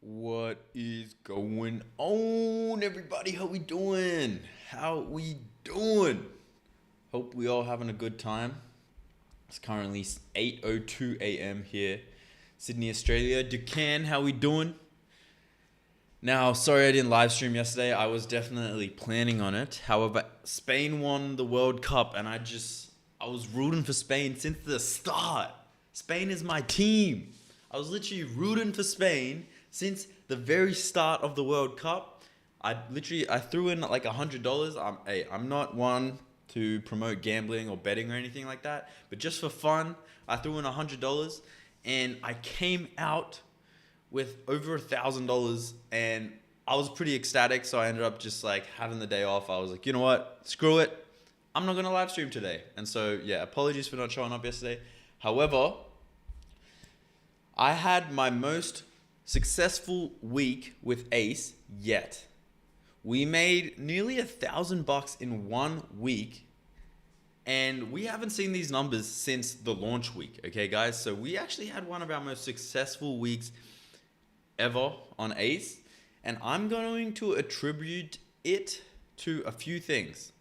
What is going on, everybody? How we doing? How we doing? Hope we all having a good time. It's currently 8:02 a.m. here, Sydney, Australia. Ducan, how we doing? Now, sorry I didn't live stream yesterday. I was definitely planning on it. However, Spain won the World Cup, and I was rooting for Spain since the start. Spain is my team. I was literally rooting for Spain since the very start of the World Cup. I threw in like $100. I'm not one to promote gambling or betting or anything like that, but just for fun, I threw in $100, and I came out with over $1,000, and I was pretty ecstatic. So I ended up just like having the day off. I was like, you know what? Screw it. I'm not gonna live stream today. And so yeah, apologies for not showing up yesterday. However, I had my most successful week with Ace yet. We made nearly $1,000 in 1 week, and we haven't seen these numbers since the launch week. Okay, guys. So we actually had one of our most successful weeks ever on Ace, and I'm going to attribute it to a few things.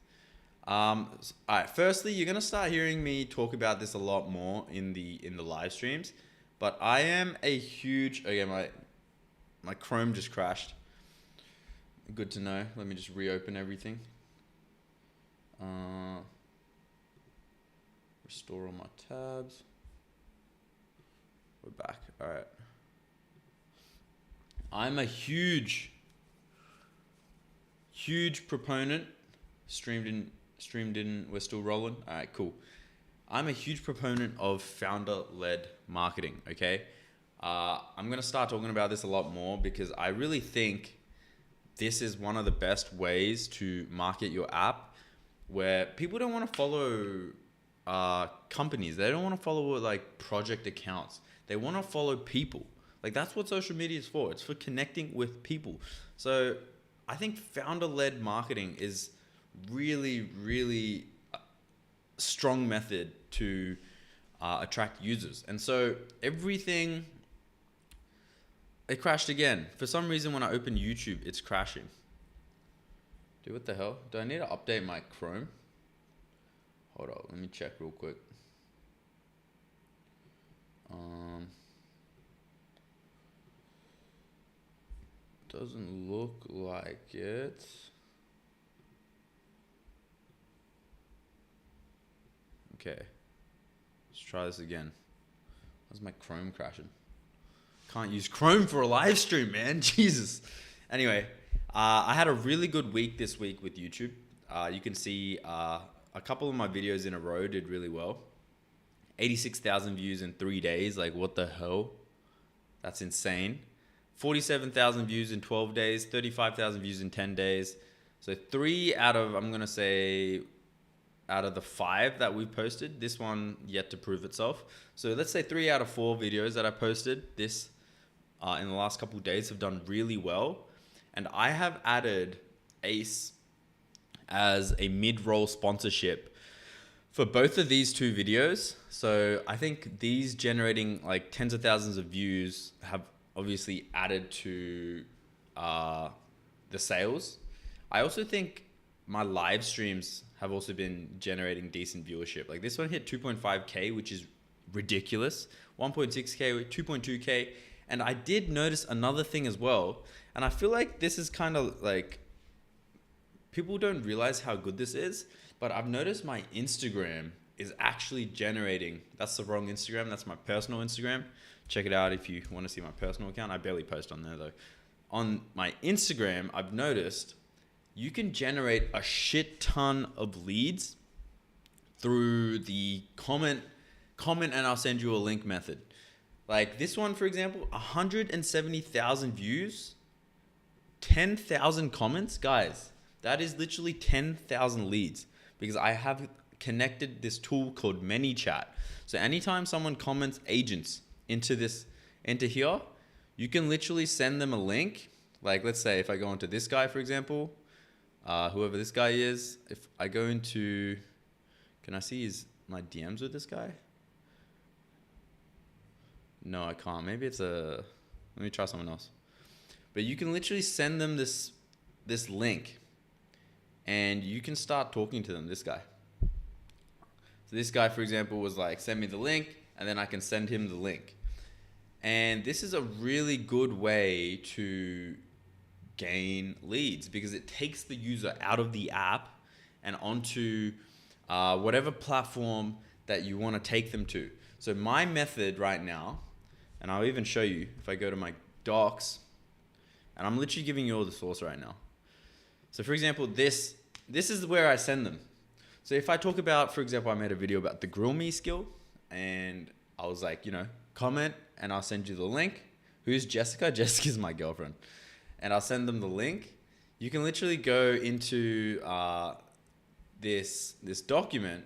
All right. Firstly, you're gonna start hearing me talk about this a lot more in the live streams, but I am a huge. Okay, my Chrome just crashed. Good to know. Let me just reopen everything. Restore all my tabs. We're back. All right. I'm a huge proponent. Streamed in. We're still rolling. All right, cool. I'm a huge proponent of founder-led marketing. Okay, I'm gonna start talking about this a lot more because I really think this is one of the best ways to market your app, where people don't want to follow companies. They don't want to follow like project accounts. They want to follow people. Like, that's what social media is for. It's for connecting with people. So I think founder-led marketing is really strong method to attract users. And so everything, it crashed again. For some reason, when I open YouTube, it's crashing. Dude, what the hell? Do I need to update my Chrome? Hold on, let me check real quick. Doesn't look like it. Okay, let's try this again. Why's my Chrome crashing? Can't use Chrome for a live stream, man. Jesus. Anyway, I had a really good week this week with YouTube. You can see a couple of my videos in a row did really well. 86,000 views in 3 days. Like, what the hell? That's insane. 47,000 views in 12 days, 35,000 views in 10 days. So 3 out of, I'm going to say, out of the 5 that we've posted, this one yet to prove itself. So let's say 3 out of 4 videos that I posted this in the last couple of days have done really well. And I have added Ace as a mid-roll sponsorship for both of these 2 videos. So I think these generating like tens of thousands of views have obviously added to the sales. I also think my live streams have also been generating decent viewership. Like, this one hit 2.5K, which is ridiculous. 1.6K, 2.2K. And I did notice another thing as well. And I feel like this is kind of like, people don't realize how good this is, but I've noticed my Instagram is actually generating. That's the wrong Instagram. That's my personal Instagram. Check it out if you want to see my personal account. I barely post on there though. On my Instagram, I've noticed you can generate a shit ton of leads through the comment and I'll send you a link method. Like this one, for example, 170,000 views, 10,000 comments. Guys, that is literally 10,000 leads because I have connected this tool called ManyChat. So anytime someone comments agents into here, you can literally send them a link. Like, let's say if I go into this guy, for example, whoever this guy is, if I go into, can I see my DMs with this guy? No, I can't. Maybe let me try someone else. but you can literally send them this link, and you can start talking to them. This guy. So this guy, for example, was like, send me the link, and then I can send him the link. And this is a really good way to gain leads because it takes the user out of the app and onto whatever platform that you want to take them to. So my method right now, and I'll even show you if I go to my docs, and I'm literally giving you all the source right now. So for example, this is where I send them. So if I talk about, for example, I made a video about the grill me skill, and I was like, comment and I'll send you the link. Who's Jessica? Jessica's my girlfriend. And I'll send them the link. You can literally go into this document,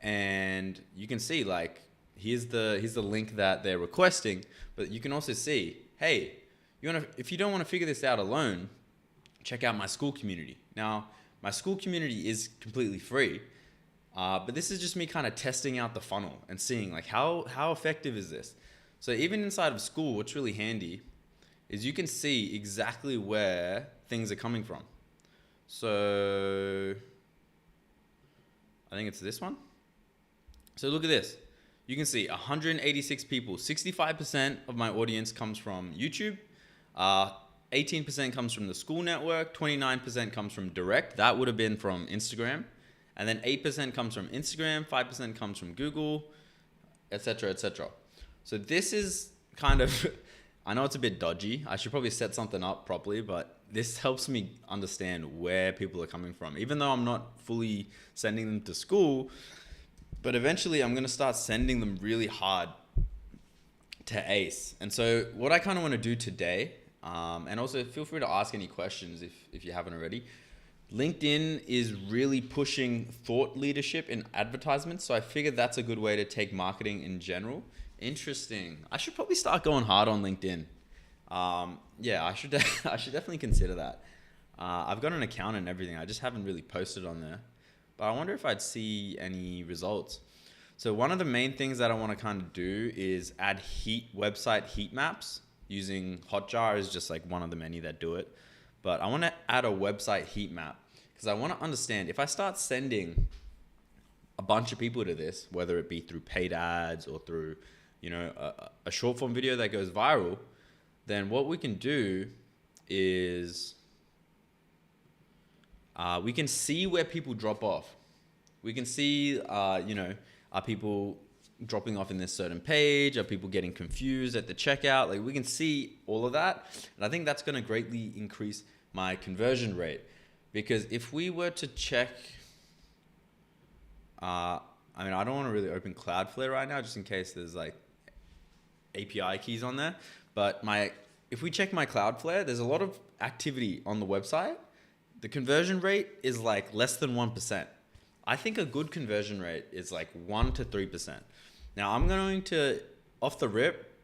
and you can see like, here's the link that they're requesting, but you can also see, hey, if you don't want to figure this out alone, check out my school community. Now, my school community is completely free, but this is just me kind of testing out the funnel and seeing like how effective is this. So even inside of school, what's really handy is you can see exactly where things are coming from. So I think it's this one. So look at this. You can see 186 people, 65% of my audience comes from YouTube. 18% comes from the school network, 29% comes from direct. That would have been from Instagram. And then 8% comes from Instagram, 5% comes from Google, etc., etc. So this is kind of, I know it's a bit dodgy. I should probably set something up properly, but this helps me understand where people are coming from. Even though I'm not fully sending them to school, but eventually I'm going to start sending them really hard to ACE. And so what I kind of want to do today, and also feel free to ask any questions if you haven't already. LinkedIn is really pushing thought leadership in advertisements. So I figured that's a good way to take marketing in general. Interesting. I should probably start going hard on LinkedIn. Yeah, I should definitely consider that. I've got an account and everything. I just haven't really posted on there. But I wonder if I'd see any results. So one of the main things that I want to kind of do is add website heat maps. Using Hotjar is just like one of the many that do it. But I want to add a website heat map because I want to understand if I start sending a bunch of people to this, whether it be through paid ads or through, a short form video that goes viral, then what we can do is we can see where people drop off. We can see, are people dropping off in this certain page? Are people getting confused at the checkout? Like we can see all of that. And I think that's going to greatly increase my conversion rate because if we were to check, I don't want to really open Cloudflare right now just in case there's like API keys on there. But if we check my Cloudflare, there's a lot of activity on the website. The conversion rate is like less than 1%. I think a good conversion rate is like 1 to 3%. Now I'm going to, off the rip,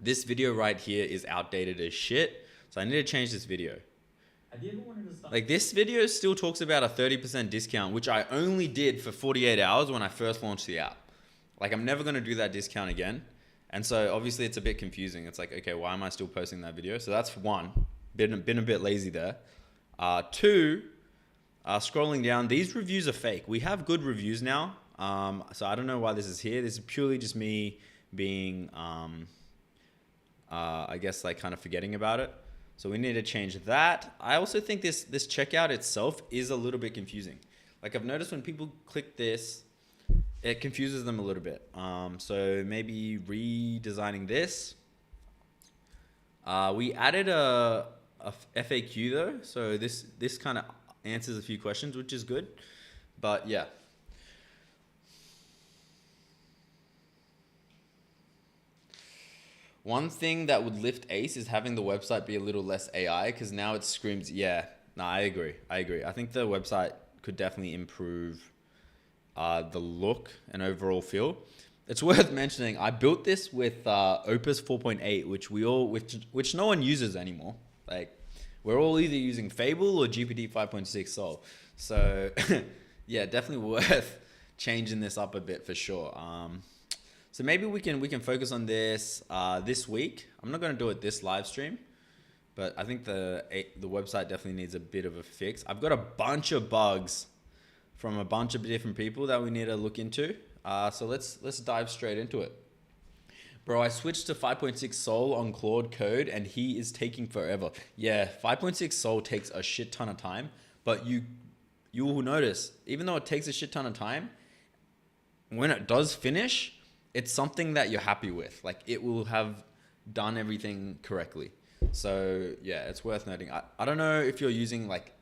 this video right here is outdated as shit. So I need to change this video. Have you ever wanted to start? Like this video still talks about a 30% discount, which I only did for 48 hours when I first launched the app. Like I'm never going to do that discount again. And so obviously it's a bit confusing. It's like, okay, why am I still posting that video? So that's one, been a bit lazy there. Two, scrolling down, these reviews are fake. We have good reviews now. So I don't know why this is here. This is purely just me being, I guess like kind of forgetting about it. So we need to change that. I also think this checkout itself is a little bit confusing. Like I've noticed when people click this, it confuses them a little bit. So maybe redesigning this. We added a FAQ though. So this kind of answers a few questions, which is good. But yeah. One thing that would lift ACE is having the website be a little less AI because now it screams, yeah, no, I agree. I think the website could definitely improve the look and overall feel. It's worth mentioning, I built this with Opus 4.8, which no one uses anymore. Like we're all either using Fable or GPT 5.6 Sol. So yeah, definitely worth changing this up a bit for sure. So maybe we can focus on this this week. I'm not going to do it this live stream, But I think the website definitely needs a bit of a fix. I've got a bunch of bugs from a bunch of different people that we need to look into. So let's dive straight into it. Bro, I switched to 5.6 Sol on Claude Code and he is taking forever. Yeah, 5.6 Sol takes a shit ton of time, but you will notice, even though it takes a shit ton of time, when it does finish, it's something that you're happy with. Like it will have done everything correctly. So yeah, it's worth noting. I don't know if you're using like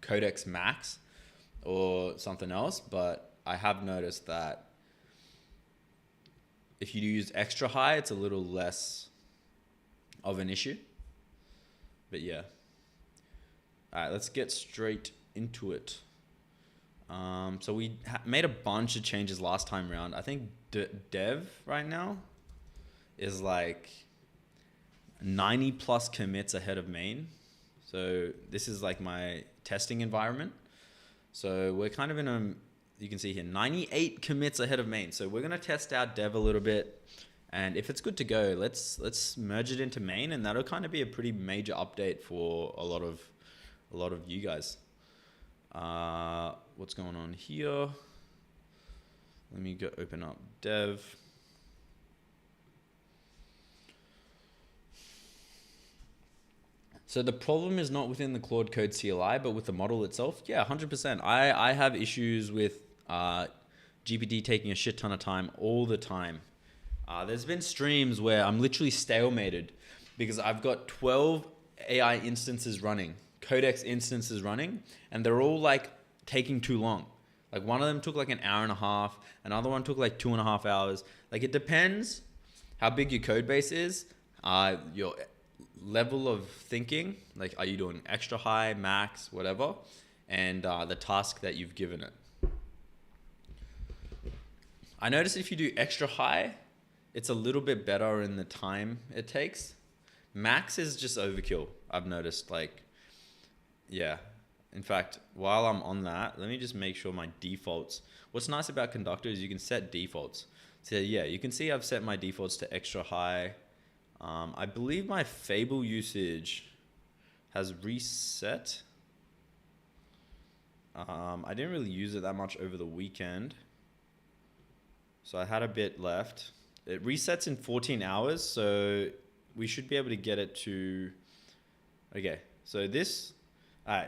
Codex Max or something else, but I have noticed that if you use extra high, it's a little less of an issue. But yeah. All right, let's get straight into it. So we made a bunch of changes last time around. I think dev right now is like 90 plus commits ahead of main. So this is like my testing environment. So we're kind of in a, you can see here, 98 commits ahead of main. So we're going to test out dev a little bit. And if it's good to go, let's merge it into main, and that'll kind of be a pretty major update for a lot of you guys. What's going on here? Let me go open up dev. So the problem is not within the Claude Code CLI, but with the model itself. Yeah, 100%. I have issues with GPT taking a shit ton of time all the time. There's been streams where I'm literally stalemated because I've got 12 AI instances running, Codex instances running, and they're all like taking too long. Like one of them took like an hour and a half, another one took like 2.5 hours. Like it depends how big your code base is, your level of thinking, like are you doing extra high, max, whatever, and the task that you've given it. I notice if you do extra high, it's a little bit better in the time it takes. Max is just overkill, I've noticed. Like, yeah. In fact, while I'm on that, let me just make sure my defaults. What's nice about Conductor is you can set defaults. So yeah, you can see I've set my defaults to extra high. I believe my Fable usage has reset. I didn't really use it that much over the weekend, so I had a bit left. It resets in 14 hours, so we should be able to get it to, okay, so this,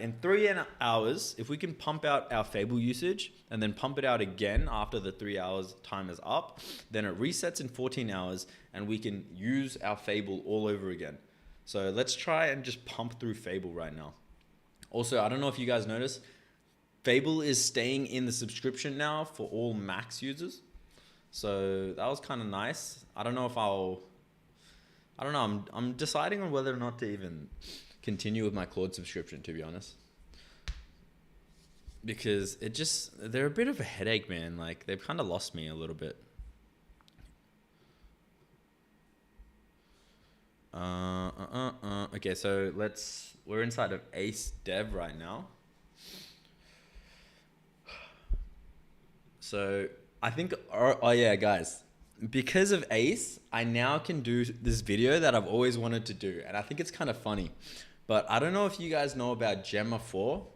in 3 hours, if we can pump out our Fable usage and then pump it out again after the 3 hours time is up, then it resets in 14 hours and we can use our Fable all over again. So let's try and just pump through Fable right now. Also, I don't know if you guys noticed, Fable is staying in the subscription now for all Max users. So that was kind of nice. I don't know if I'm deciding on whether or not to even continue with my Claude subscription, to be honest, because they're a bit of a headache, man. Like they've kind of lost me a little bit. Okay, so we're inside of Ace Dev right now. So I think, oh yeah, guys, because of Ace, I now can do this video that I've always wanted to do. And I think it's kind of funny, but I don't know if you guys know about Gemma 4.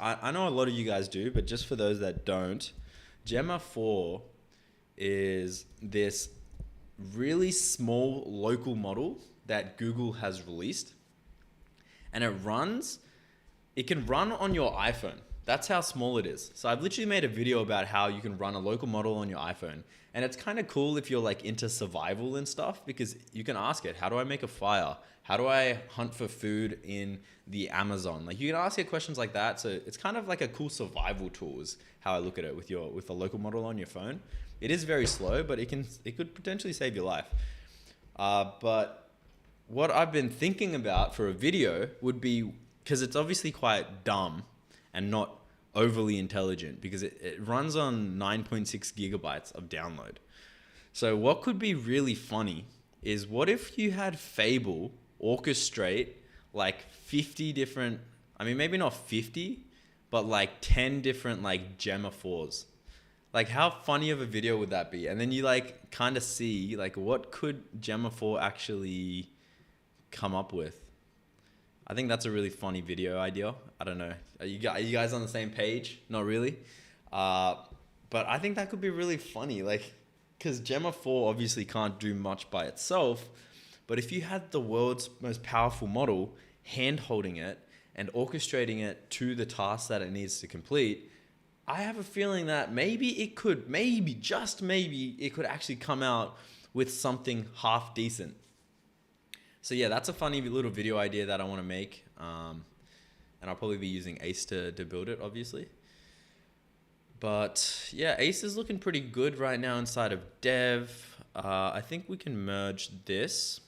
I know a lot of you guys do, but just for those that don't, Gemma 4 is this really small local model that Google has released. And it can run on your iPhone. That's how small it is. So I've literally made a video about how you can run a local model on your iPhone. And it's kind of cool if you're like into survival and stuff, because you can ask it, how do I make a fire? How do I hunt for food in the Amazon? Like you can ask it questions like that. So it's kind of like a cool survival tool is how I look at it with a local model on your phone. It is very slow, but it could potentially save your life. But what I've been thinking about for a video would be, because it's obviously quite dumb and not overly intelligent, because it runs on 9.6 gigabytes of download. So what could be really funny is, what if you had Fable orchestrate like 50 different, I mean, maybe not 50, but like 10 different like Gemma 4s. Like how funny of a video would that be? And then you like kind of see like what could Gemma 4 actually come up with. I think that's a really funny video idea. I don't know. Are you guys on the same page? Not really. But I think that could be really funny. Like, because Gemma 4 obviously can't do much by itself. But if you had the world's most powerful model hand holding it and orchestrating it to the task that it needs to complete, I have a feeling that just maybe, it could actually come out with something half decent. So yeah, that's a funny little video idea that I want to make. And I'll probably be using Ace to build it, obviously. But yeah, Ace is looking pretty good right now inside of dev. I think we can merge this.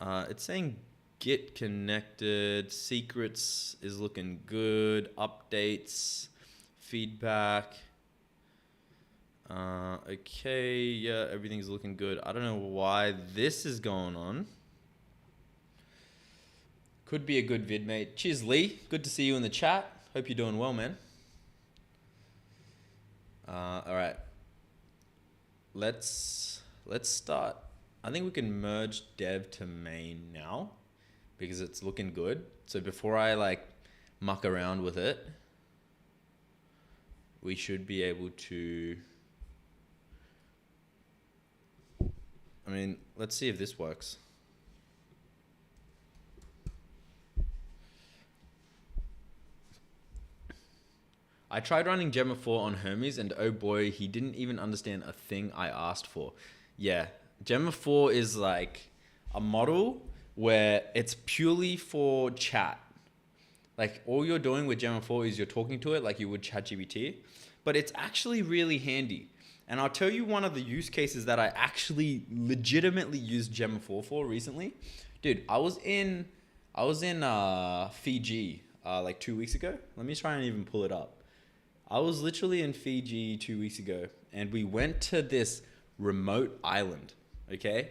It's saying Git connected, secrets is looking good, updates, feedback. Okay, yeah, everything's looking good. I don't know why this is going on. Could be a good vid, mate. Cheers, Lee. Good to see you in the chat. Hope you're doing well, man. All right. Let's start. I think we can merge dev to main now because it's looking good. So before I like muck around with it, we should be able to, I mean, let's see if this works. I tried running Gemma 4 on Hermes and oh boy, he didn't even understand a thing I asked for. Yeah, Gemma 4 is like a model where it's purely for chat. Like all you're doing with Gemma 4 is you're talking to it like you would ChatGPT, but it's actually really handy. And I'll tell you one of the use cases that I actually legitimately used Gemma 4 for recently. Dude, I was in Fiji like 2 weeks ago. Let me try and even pull it up. I was literally in Fiji 2 weeks ago and we went to this remote island, okay?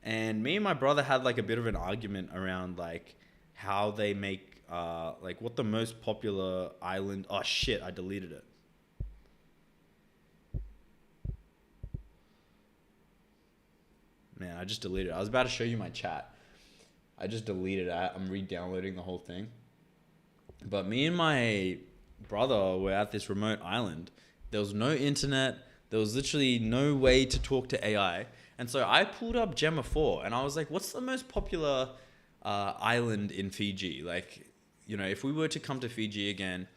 And me and my brother had like a bit of an argument around like how they make, like what the most popular island, oh shit, I deleted it. Man, I just deleted it. I was about to show you my chat. I just deleted it. I'm re-downloading the whole thing. But me and my brother were at this remote island. There was no internet. There was literally no way to talk to AI. And so I pulled up Gemma 4 and I was like, what's the most popular island in Fiji? Like, you know, if we were to come to Fiji again,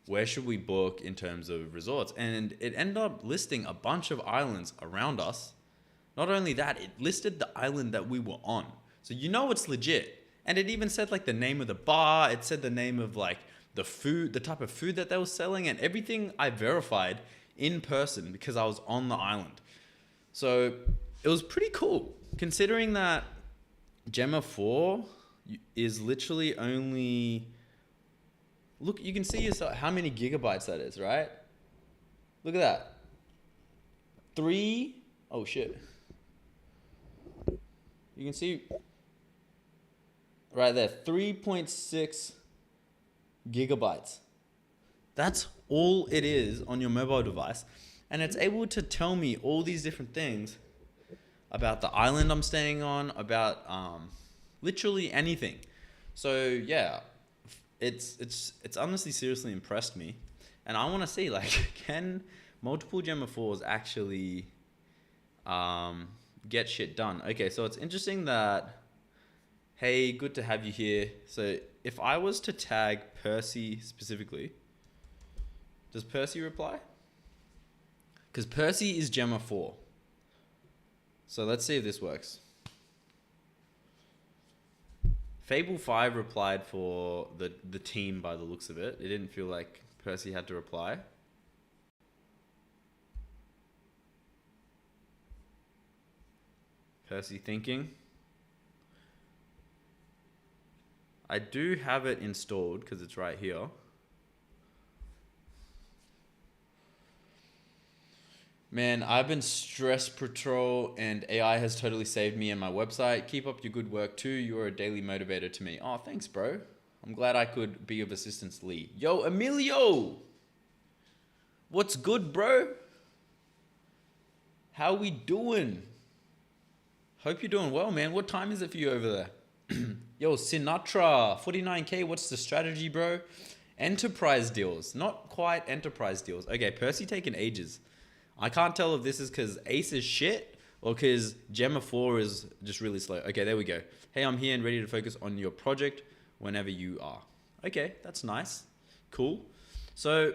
where should we book in terms of resorts? And it ended up listing a bunch of islands around us. Not only that, it listed the island that we were on. So you know it's legit. And it even said like the name of the bar. It said the name of like the food, the type of food that they were selling, and everything I verified in person because I was on the island. So it was pretty cool considering that Gemma 4 is literally only, look, you can see yourself how many gigabytes that is, right? Look at that. Oh shit. You can see right there, 3.6 gigabytes. That's all it is on your mobile device. And it's able to tell me all these different things about the island I'm staying on, about literally anything. So yeah, it's honestly seriously impressed me. And I want to see like, can multiple Gemma 4s actually get shit done? Okay, so it's interesting that, hey, good to have you here. So if I was to tag Percy specifically, does Percy reply? Because Percy is Gemma 4. So let's see if this works. Fable 5 replied for the team by the looks of it. It didn't feel like Percy had to reply. Percy thinking. I do have it installed because it's right here. Man, I've been stress patrol and AI has totally saved me and my website. Keep up your good work too. You are a daily motivator to me. Oh, thanks, bro. I'm glad I could be of assistance, Lee. Yo, Emilio! What's good, bro? How we doing? Hope you're doing well, man. What time is it for you over there? Yo, Sinatra, 49K, what's the strategy, bro? Enterprise deals, not quite enterprise deals. Okay, Percy taking ages. I can't tell if this is because Ace is shit or because Gemma 4 is just really slow. Okay, there we go. Hey, I'm here and ready to focus on your project whenever you are. Okay, that's nice. Cool. So,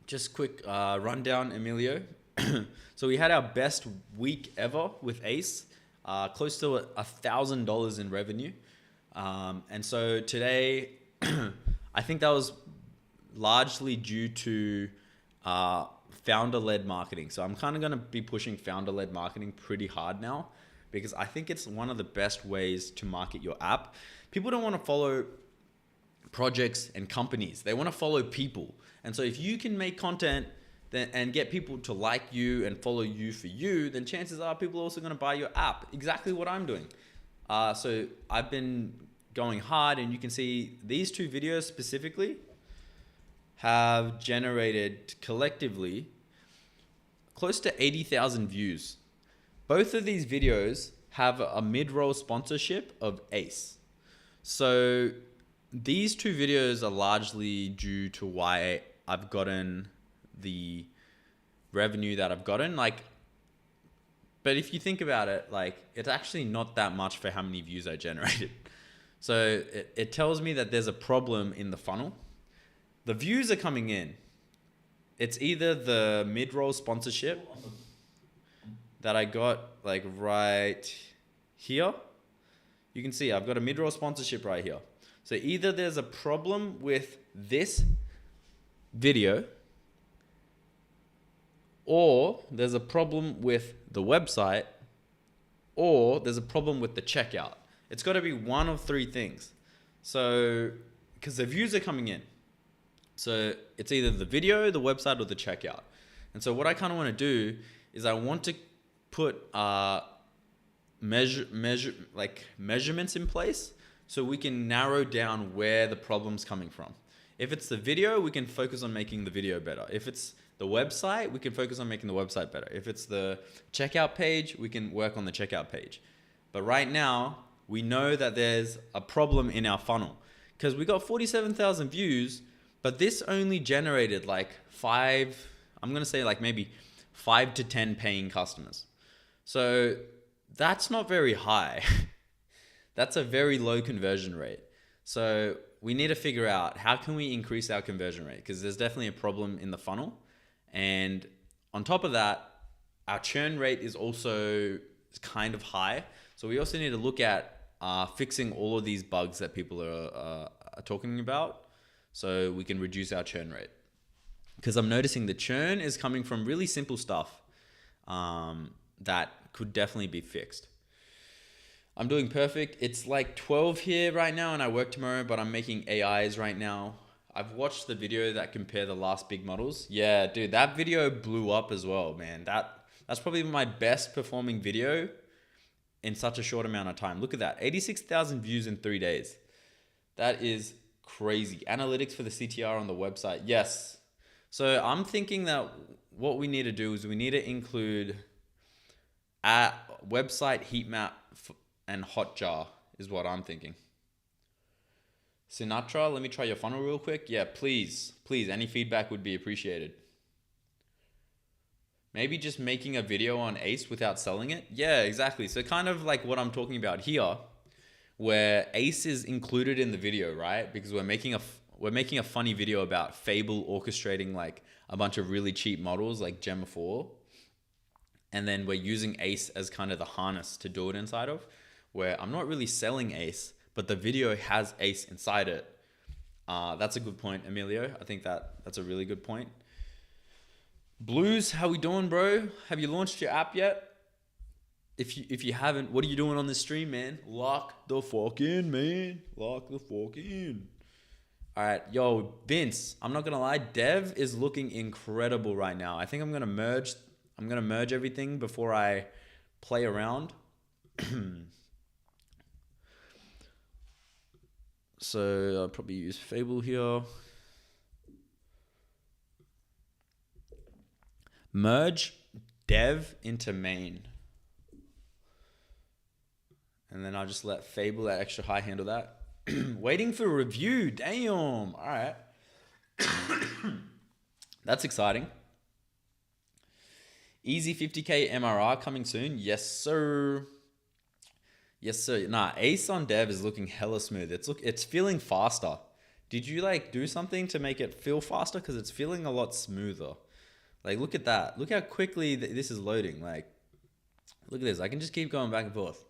just quick rundown, Emilio. So we had our best week ever with Ace, close to $1,000 in revenue. And so today, I think that was largely due to founder-led marketing. So I'm kind of going to be pushing founder-led marketing pretty hard now because I think it's one of the best ways to market your app. People don't want to follow projects and companies. They want to follow people. And so if you can make content and get people to like you and follow you for you, then chances are people are also going to buy your app. Exactly what I'm doing. So I've been going hard, and you can see these two videos specifically have generated collectively close to 80,000 views. Both of these videos have a mid-roll sponsorship of Ace. So these two videos are largely due to why I've gotten the revenue that I've gotten. But if you think about it, it's actually not that much for how many views I generated. So it tells me that there's a problem in the funnel. The views are coming in. It's either the mid-roll sponsorship that I got right here. You can see I've got a mid-roll sponsorship right here. So either there's a problem with this video, or there's a problem with the website, or there's a problem with the checkout. It's got to be one of three things. So, because the views are coming in. So it's either the video, the website, or the checkout. And so what I kind of want to do is I want to put measurements in place so we can narrow down where the problem's coming from. If it's the video, we can focus on making the video better. If it's the website, we can focus on making the website better. If it's the checkout page, we can work on the checkout page. But right now, we know that there's a problem in our funnel because we got 47,000 views, but this only generated maybe 5 to 10 paying customers. So that's not very high. That's a very low conversion rate. So we need to figure out how can we increase our conversion rate, because there's definitely a problem in the funnel. And on top of that, our churn rate is also kind of high. So we also need to look at fixing all of these bugs that people are talking about so we can reduce our churn rate. Because I'm noticing the churn is coming from really simple stuff that could definitely be fixed. I'm doing perfect. It's like 12 here right now and I work tomorrow, but I'm making AIs right now. I've watched the video that compare the last big models. Yeah, dude, that video blew up as well, man. That's probably my best performing video in such a short amount of time. Look at that, 86,000 views in 3 days. That is crazy. Analytics for the CTR on the website. Yes. So I'm thinking that what we need to do is we need to include a website heat map and Hotjar is what I'm thinking. Sinatra, let me try your funnel real quick. Yeah, please, any feedback would be appreciated. Maybe just making a video on Ace without selling it. Yeah, exactly. So kind of like what I'm talking about here, where Ace is included in the video, right? Because we're making a funny video about Fable orchestrating like a bunch of really cheap models like Gemma 4. And then we're using Ace as kind of the harness to do it inside of, where I'm not really selling Ace, but the video has Ace inside it. That's a good point, Emilio. I think that's a really good point. Blues, how we doing, bro? Have you launched your app yet? If you haven't, what are you doing on this stream, man? Lock the fuck in, man. Lock the fuck in. All right, yo, Vince, I'm not gonna lie, Dev is looking incredible right now. I think I'm gonna merge everything before I play around. So I'll probably use Fable here. Merge dev into main. And then I'll just let Fable, that extra high, handle that. Waiting for review. Damn. All right. That's exciting. Easy 50K MRR coming soon. Yes, sir. Yes, sir. Nah, Ace on dev is looking hella smooth. It's feeling faster. Did you like do something to make it feel faster? Because it's feeling a lot smoother. Like, look at that. Look how quickly this is loading. Like, look at this. I can just keep going back and forth.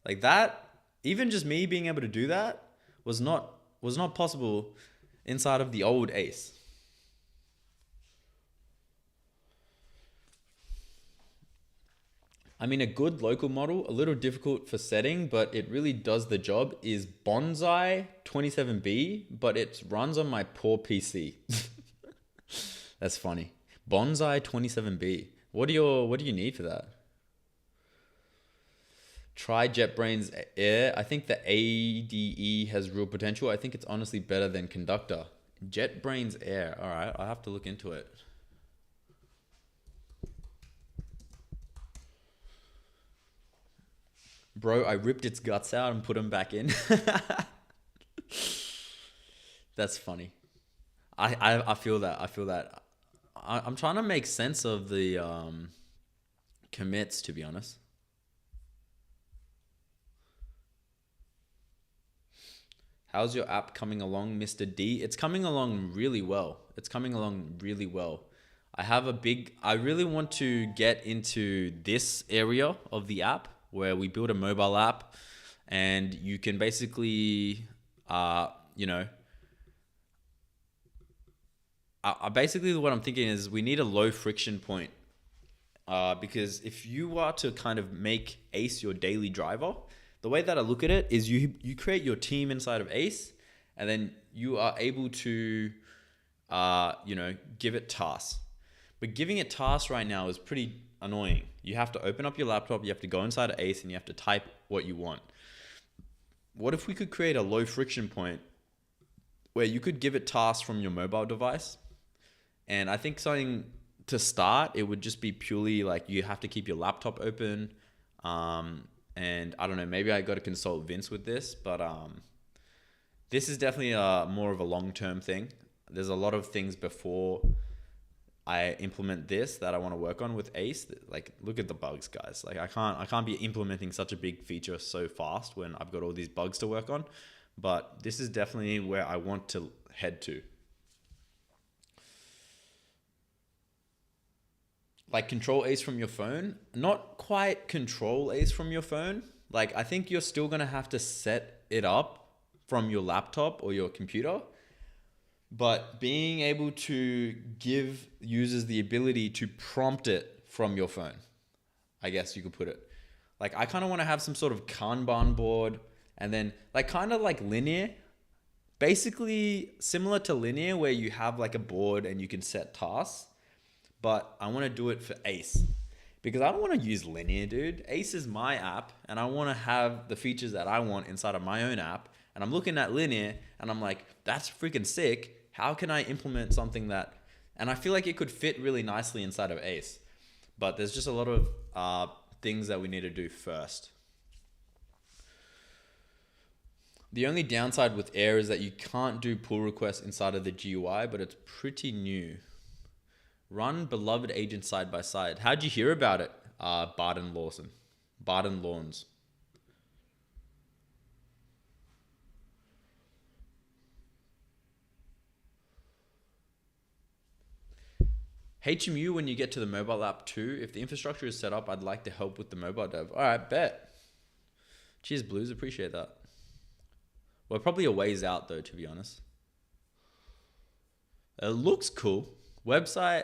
Like that, even just me being able to do that was not possible inside of the old Ace. I mean, a good local model, a little difficult for setting, but it really does the job, is Bonsai 27B, but it runs on my poor PC. That's funny. Bonsai 27B. What do you need for that? Try JetBrains Air. I think the ADE has real potential. I think it's honestly better than Conductor. JetBrains Air. All right, I'll have to look into it. Bro, I ripped its guts out and put them back in. That's funny. I feel that. I feel that. I'm trying to make sense of the commits, to be honest. How's your app coming along, Mr. D? It's coming along really well. It's coming along really well. I really want to get into this area of the app where we build a mobile app and you can basically, basically what I'm thinking is we need a low friction point. Because if you are to kind of make Ace your daily driver, the way that I look at it is you create your team inside of Ace, and then you are able to, give it tasks. But giving it tasks right now is pretty annoying. You have to open up your laptop, you have to go inside of Ace, and you have to type what you want. What if we could create a low friction point where you could give it tasks from your mobile device? And I think something to start, it would just be purely like you have to keep your laptop open. And I don't know, maybe I got to consult Vince with this, but this is definitely more of a long-term thing. There's a lot of things before I implement this that I want to work on with Ace. Like, look at the bugs, guys. Like, I can't be implementing such a big feature so fast when I've got all these bugs to work on. But this is definitely where I want to head to. Like, control Ace from your phone, not quite control Ace from your phone. Like, I think you're still going to have to set it up from your laptop or your computer, but being able to give users the ability to prompt it from your phone, I guess you could put it. Like, I kind of want to have some sort of Kanban board, and then like kind of like Linear, basically similar to Linear, where you have like a board and you can set tasks. But I want to do it for Ace because I don't want to use Linear, dude. Ace is my app and I want to have the features that I want inside of my own app. And I'm looking at Linear and I'm like, that's freaking sick. How can I implement something that, and I feel like it could fit really nicely inside of Ace. But there's just a lot of things that we need to do first. The only downside with Air is that you can't do pull requests inside of the GUI, but it's pretty new. Run beloved agents side by side. How'd you hear about it? Barden Lawns. HMU when you get to the mobile app too. If the infrastructure is set up, I'd like to help with the mobile dev. All right, bet. Cheers, Blues. Appreciate that. We're probably a ways out though, to be honest. It looks cool. Website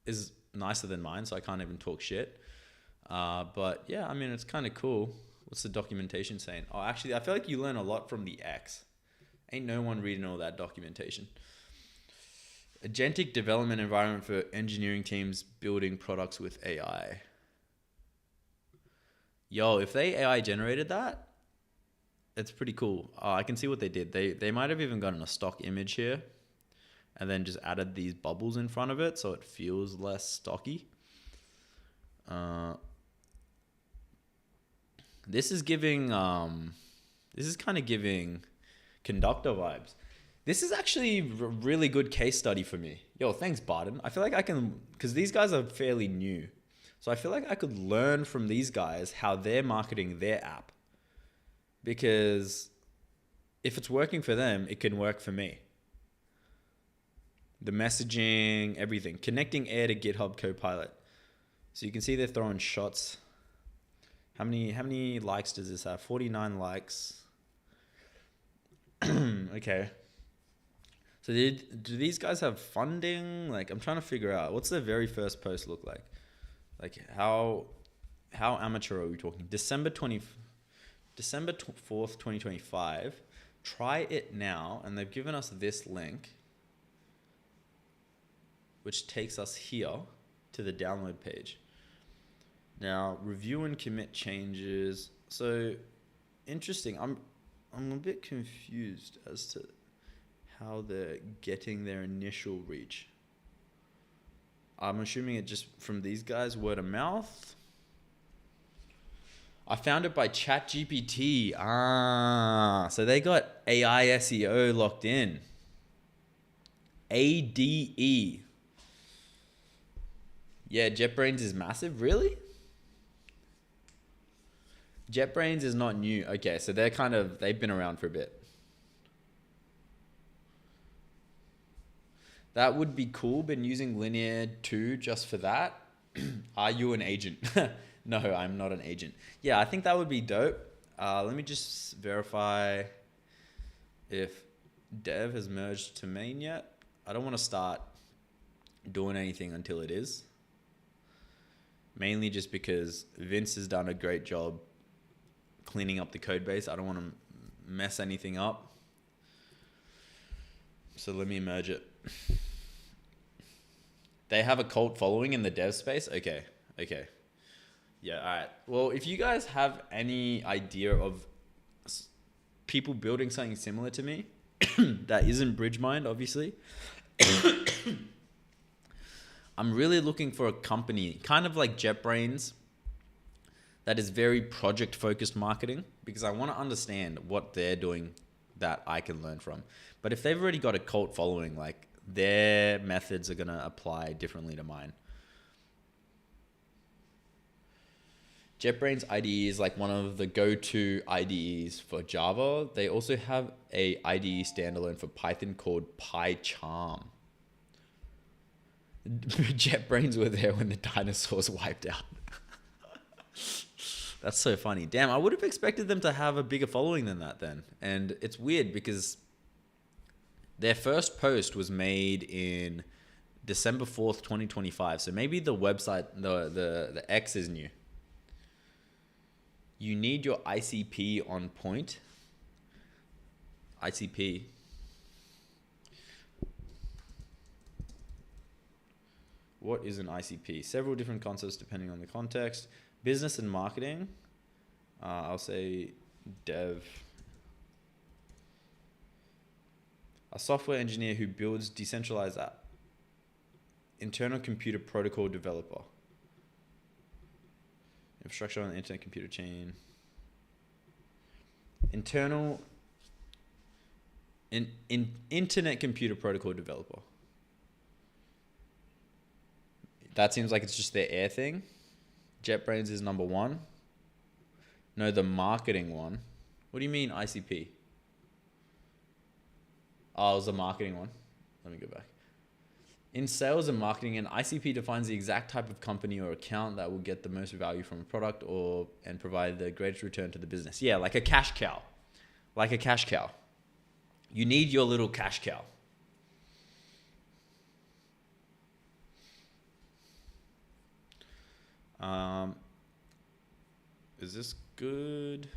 is nicer than mine, so I can't even talk shit. But yeah, I mean, it's kind of cool. What's the documentation saying? Oh, actually, I feel like you learn a lot from the X. Ain't no one reading all that documentation. Agentic development environment for engineering teams building products with AI. Yo, if they AI generated that, it's pretty cool. I can see what they did. They might have even gotten a stock image here and then just added these bubbles in front of it so it feels less stocky. This is giving this is kind of giving conductor vibes. This is actually a really good case study for me. Yo, thanks, Barton. I feel like I can, because these guys are fairly new. So I feel like I could learn from these guys how they're marketing their app. Because if it's working for them, it can work for me. The messaging, everything. Connecting Air to GitHub Copilot. So you can see they're throwing shots. How many likes does this have? 49 likes. Okay. So do these guys have funding? Like, I'm trying to figure out, what's their very first post look like? Like, how amateur are we talking? December 4th, 2025. Try it now. And they've given us this link, which takes us here to the download page. Now, review and commit changes. So, interesting. I'm a bit confused as to how they're getting their initial reach. I'm assuming it just from these guys, word of mouth. I found it by ChatGPT. So they got AI SEO locked in. ADE. Yeah, JetBrains is massive. Really? JetBrains is not new. Okay, so they've been around for a bit. That would be cool, been using Linear 2 just for that. Are you an agent? No, I'm not an agent. Yeah, I think that would be dope. Let me just verify if dev has merged to main yet. I don't want to start doing anything until it is. Mainly just because Vince has done a great job cleaning up the code base. I don't want to mess anything up. So let me merge it. They have a cult following in the dev space? Okay. Yeah, all right. Well, if you guys have any idea of people building something similar to me, that isn't BridgeMind, obviously, I'm really looking for a company, kind of like JetBrains, that is very project-focused marketing, because I want to understand what they're doing that I can learn from. But if they've already got a cult following, like, their methods are going to apply differently to mine. JetBrains IDE is like one of the go-to IDEs for Java. They also have a IDE standalone for Python called PyCharm. JetBrains were there when the dinosaurs wiped out. That's so funny. Damn, I would have expected them to have a bigger following than that then. And it's weird because their first post was made in December 4th, 2025. So maybe the website, the X is new. You need your ICP on point. ICP. What is an ICP? Several different concepts depending on the context. Business and marketing. I'll say dev. A software engineer who builds decentralized app. Internal computer protocol developer. Infrastructure on the internet computer chain. Internet computer protocol developer. That seems like it's just their air thing. JetBrains is number one. No, the marketing one. What do you mean ICP? Oh, it was the marketing one. Let me go back. In sales and marketing, an ICP defines the exact type of company or account that will get the most value from a product and provide the greatest return to the business. Yeah, like a cash cow. Like a cash cow. You need your little cash cow. Is this good?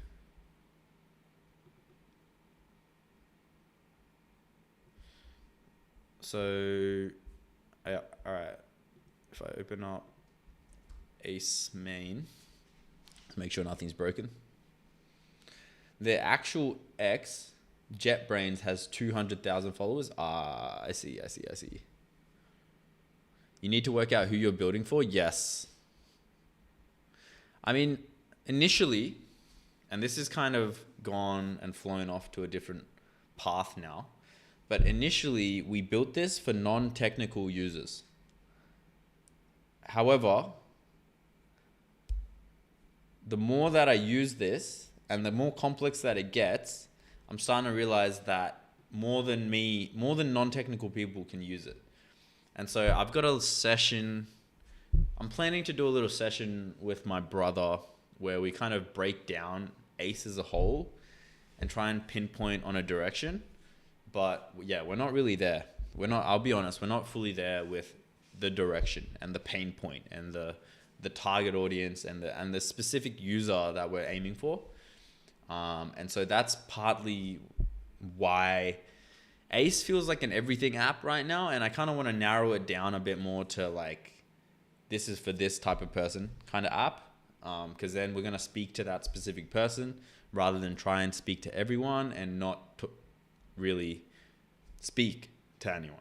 So, all right. If I open up Ace main, let's make sure nothing's broken. The actual X, JetBrains, has 200,000 followers. I see. You need to work out who you're building for. Yes. I mean, initially, and this is kind of gone and flown off to a different path now. But initially, we built this for non-technical users. However, the more that I use this and the more complex that it gets, I'm starting to realize that more than non-technical people can use it. And so I've got a session. I'm planning to do a little session with my brother where we kind of break down ACE as a whole and try and pinpoint on a direction. But yeah, we're not really there. I'll be honest, we're not fully there with the direction and the pain point and the target audience and the specific user that we're aiming for. And so that's partly why ACE feels like an everything app right now. And I kind of want to narrow it down a bit more to like, this is for this type of person kind of app. Because then we're going to speak to that specific person rather than try and speak to everyone and not really speak to anyone.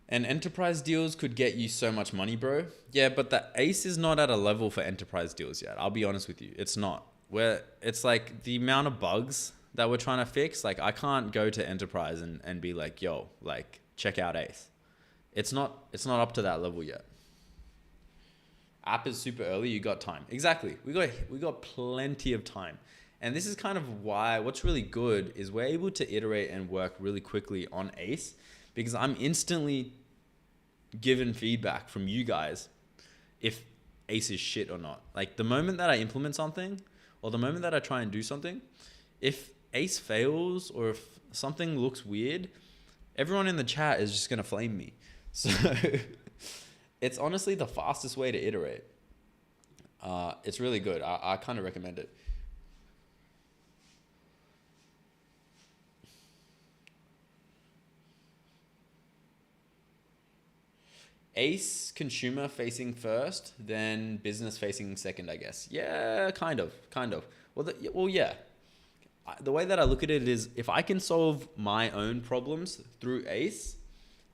And enterprise deals could get you so much money, bro. Yeah, but the ACE is not at a level for enterprise deals yet. I'll be honest with you. It's not. It's like the amount of bugs that we're trying to fix. Like I can't go to enterprise and be like, yo, like check out ACE. It's not up to that level yet. App is super early. You got time. Exactly. We got plenty of time. And this is kind of why what's really good is we're able to iterate and work really quickly on ACE because I'm instantly given feedback from you guys if ACE is shit or not. Like the moment that I implement something or the moment that I try and do something, if ACE fails or if something looks weird, everyone in the chat is just going to flame me. So it's honestly the fastest way to iterate. It's really good. I kind of recommend it. ACE consumer facing first, then business facing second, I guess. Yeah, kind of. Well, yeah. The way that I look at it is if I can solve my own problems through ACE,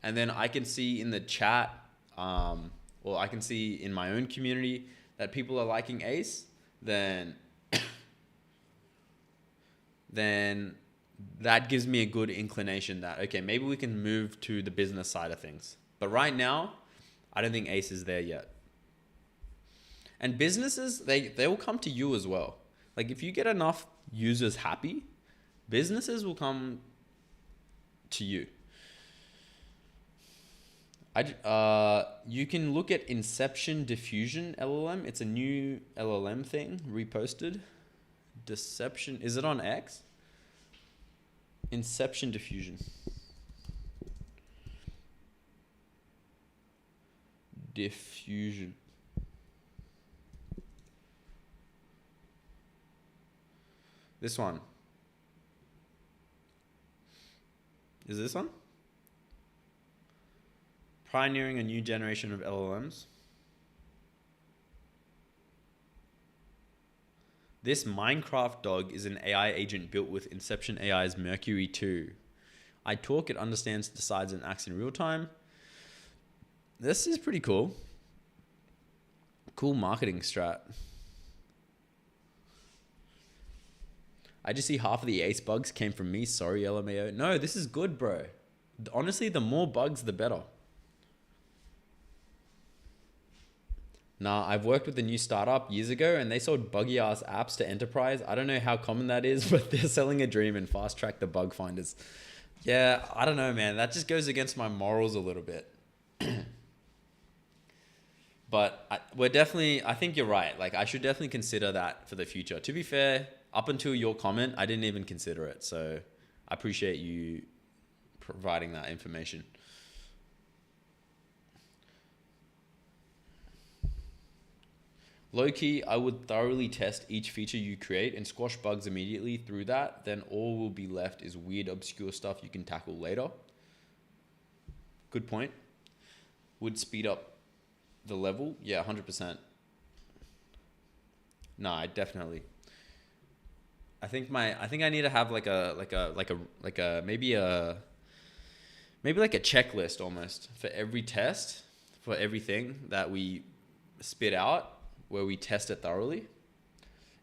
and then I can see in the chat, or I can see in my own community that people are liking ACE, then that gives me a good inclination that, okay, maybe we can move to the business side of things. But right now, I don't think ACE is there yet. And businesses, they will come to you as well. Like if you get enough users happy, businesses will come to you. You can look at Inception Diffusion LLM. It's a new LLM thing, reposted. Deception, is it on X? Inception Diffusion. Diffusion. This one. Is this one? Pioneering a new generation of LLMs. This Minecraft dog is an AI agent built with Inception AI's Mercury 2. I talk, it understands, decides, and acts in real time. This is pretty cool. Cool marketing strat. I just see half of the ACE bugs came from me. Sorry, LMAO. No, this is good, bro. Honestly, the more bugs, the better. Nah, I've worked with a new startup years ago and they sold buggy ass apps to enterprise. I don't know how common that is, but they're selling a dream and fast track the bug finders. Yeah, I don't know, man. That just goes against my morals a little bit. But I think you're right. Like I should definitely consider that for the future. To be fair, up until your comment, I didn't even consider it. So I appreciate you providing that information. Low key, I would thoroughly test each feature you create and squash bugs immediately through that. Then all will be left is weird, obscure stuff you can tackle later. Good point. Would speed up the level. Yeah, 100%. Nah, definitely. I think I need to have maybe like a checklist almost for every test, for everything that we spit out, where we test it thoroughly.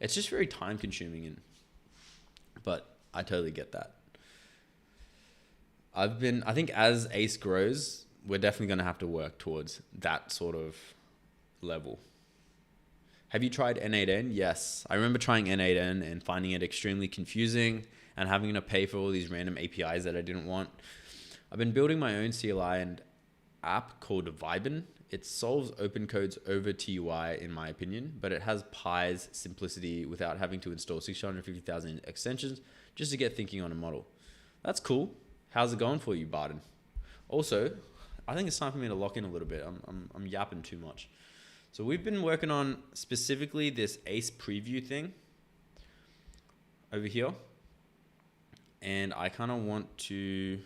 It's just very time consuming, but I totally get that. I think as Ace grows, we're definitely going to have to work towards that sort of level. Have you tried N8N? Yes. I remember trying N8N and finding it extremely confusing and having to pay for all these random APIs that I didn't want. I've been building my own CLI and app called Vibecoding. It solves open codes over TUI in my opinion, but it has Pi's simplicity without having to install 650,000 extensions just to get thinking on a model. That's cool. How's it going for you, Barden? Also, I think it's time for me to lock in a little bit. I'm yapping too much. So we've been working on specifically this Ace preview thing over here. And I kind of want to